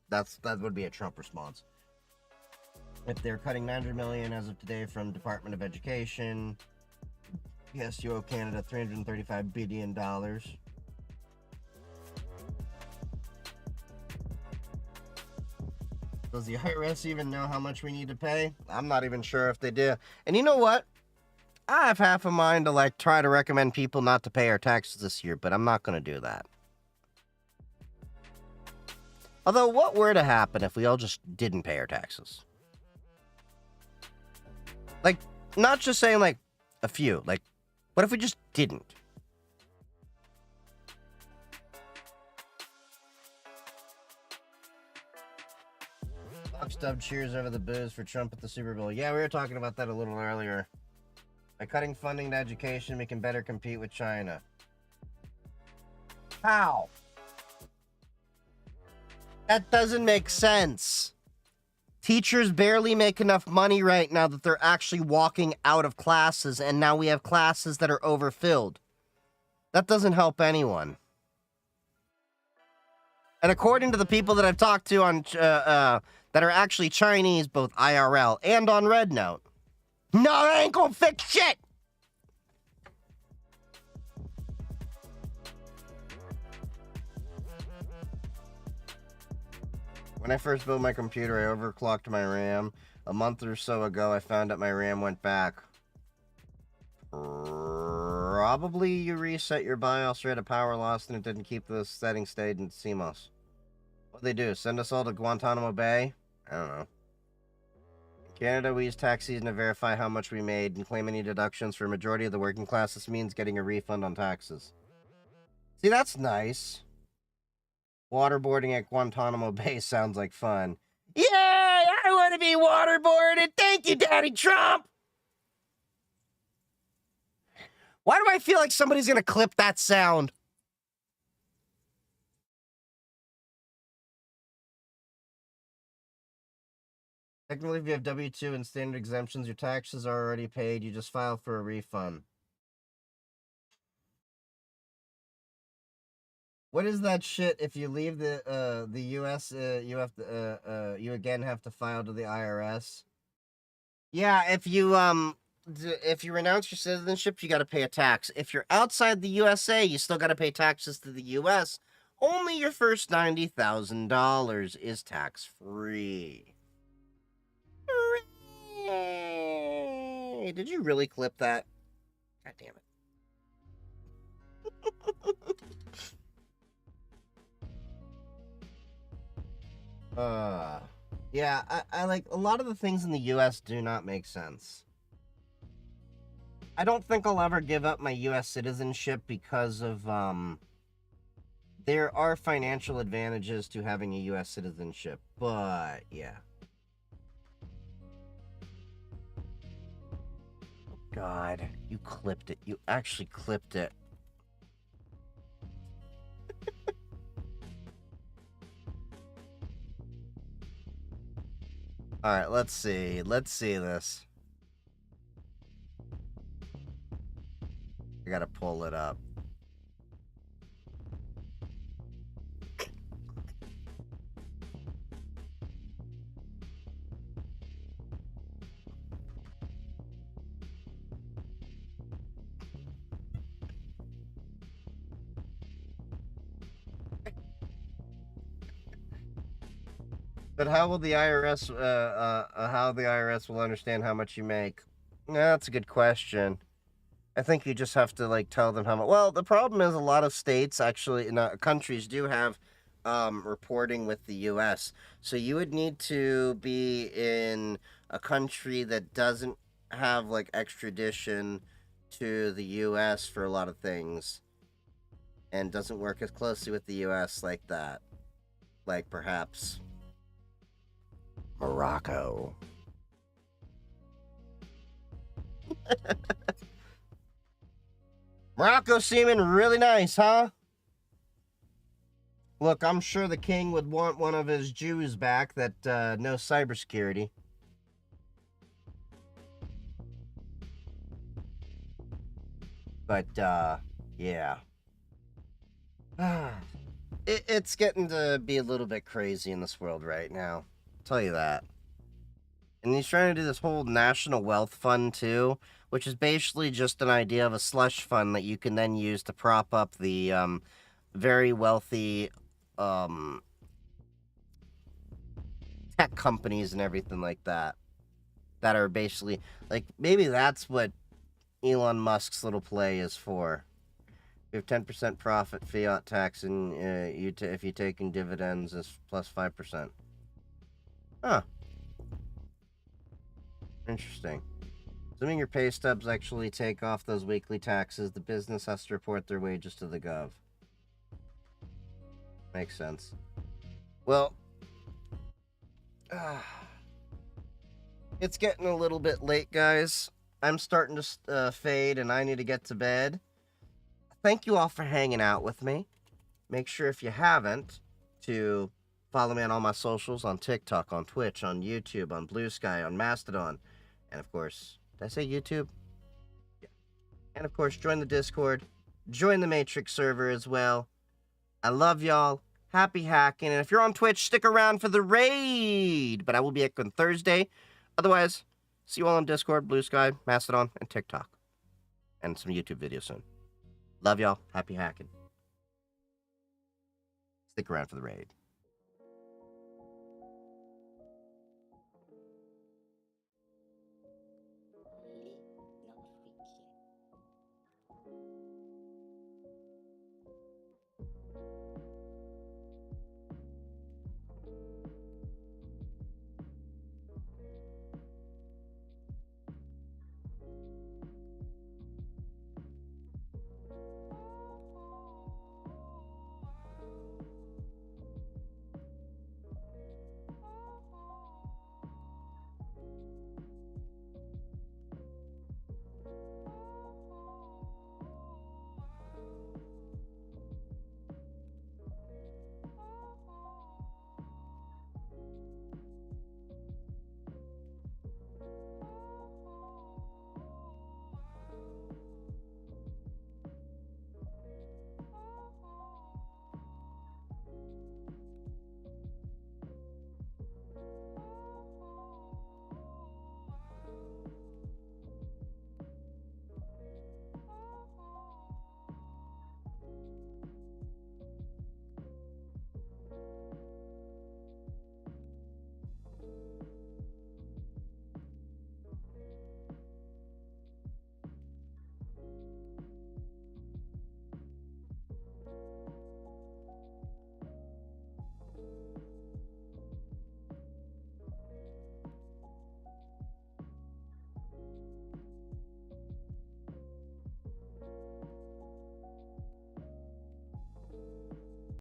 That would be a Trump response. If they're cutting $900 million as of today from Department of Education, Yes, you owe Canada $335 billion. Does the IRS even know how much we need to pay? I'm not even sure if they do. And you know what? I have half a mind to like try to recommend people not to pay our taxes this year, but I'm not going to do that. Although, what were to happen if we all just didn't pay our taxes? Like, not just saying like a few. Like, what if we just didn't? Stub cheers over the booze for Trump at the Super Bowl. Yeah, we were talking about that a little earlier. By cutting funding to education, we can better compete with China. How? That doesn't make sense. Teachers barely make enough money right now that they're actually walking out of classes, and now we have classes that are overfilled. That doesn't help anyone. And according to the people that I've talked to on that are actually Chinese, both IRL and on Red Note, no, that ain't gonna fix shit. When I first built my computer, I overclocked my RAM. A month or so ago, I found out my RAM went back. Probably you reset your BIOS or had a power loss and it didn't keep the settings stayed in CMOS. What'd they do? Send us all to Guantanamo Bay? I don't know. In Canada, we use tax season to verify how much we made and claim any deductions for a majority of the working class. This means getting a refund on taxes. See, that's nice. Waterboarding at Guantanamo Bay sounds like fun. Yay! I want to be waterboarded! Thank you, Daddy Trump! Why do I feel like somebody's gonna clip that sound? Technically, if you have W-2 and standard exemptions, your taxes are already paid. You just file for a refund. What is that shit? If you leave the U.S., you have to you again have to file to the IRS. Yeah, if you renounce your citizenship, you got to pay a tax. If you're outside the USA, you still got to pay taxes to the U.S. Only your first $90,000 is tax free. Hooray! Did you really clip that? God damn it. Yeah, I like a lot of the things in the US do not make sense. I don't think I'll ever give up my US citizenship because of there are financial advantages to having a US citizenship, but yeah. God, you clipped it. You actually clipped it. Alright, let's see. Let's see this. I gotta pull it up. But how will the IRS, how the IRS will understand how much you make? That's a good question. I think you just have to, like, tell them how much. Well, the problem is a lot of states, actually, countries do have reporting with the U.S. So you would need to be in a country that doesn't have, like, extradition to the U.S. for a lot of things. And doesn't work as closely with the U.S. like that. Like, perhaps Morocco. Morocco seeming really nice, huh? Look, I'm sure the king would want one of his Jews back that knows cybersecurity. But, yeah. It's getting to be a little bit crazy in this world right now. I'll tell you that. And he's trying to do this whole national wealth fund too, which is basically just an idea of a slush fund that you can then use to prop up the very wealthy tech companies and everything like that. That are basically, like, maybe that's what Elon Musk's little play is for. You have 10% profit fiat tax, and if you take in dividends, is plus 5%. Huh. Interesting. Assuming your pay stubs actually take off those weekly taxes, the business has to report their wages to the gov. Makes sense. Well, it's getting a little bit late, guys. I'm starting to fade, and I need to get to bed. Thank you all for hanging out with me. Make sure, if you haven't, to follow me on all my socials, on TikTok, on Twitch, on YouTube, on Blue Sky, on Mastodon. And, of course, did I say YouTube? Yeah. And, of course, join the Discord. Join the Matrix server as well. I love y'all. Happy hacking. And if you're on Twitch, stick around for the raid. But I will be back on Thursday. Otherwise, see you all on Discord, Blue Sky, Mastodon, and TikTok. And some YouTube videos soon. Love y'all. Happy hacking. Stick around for the raid.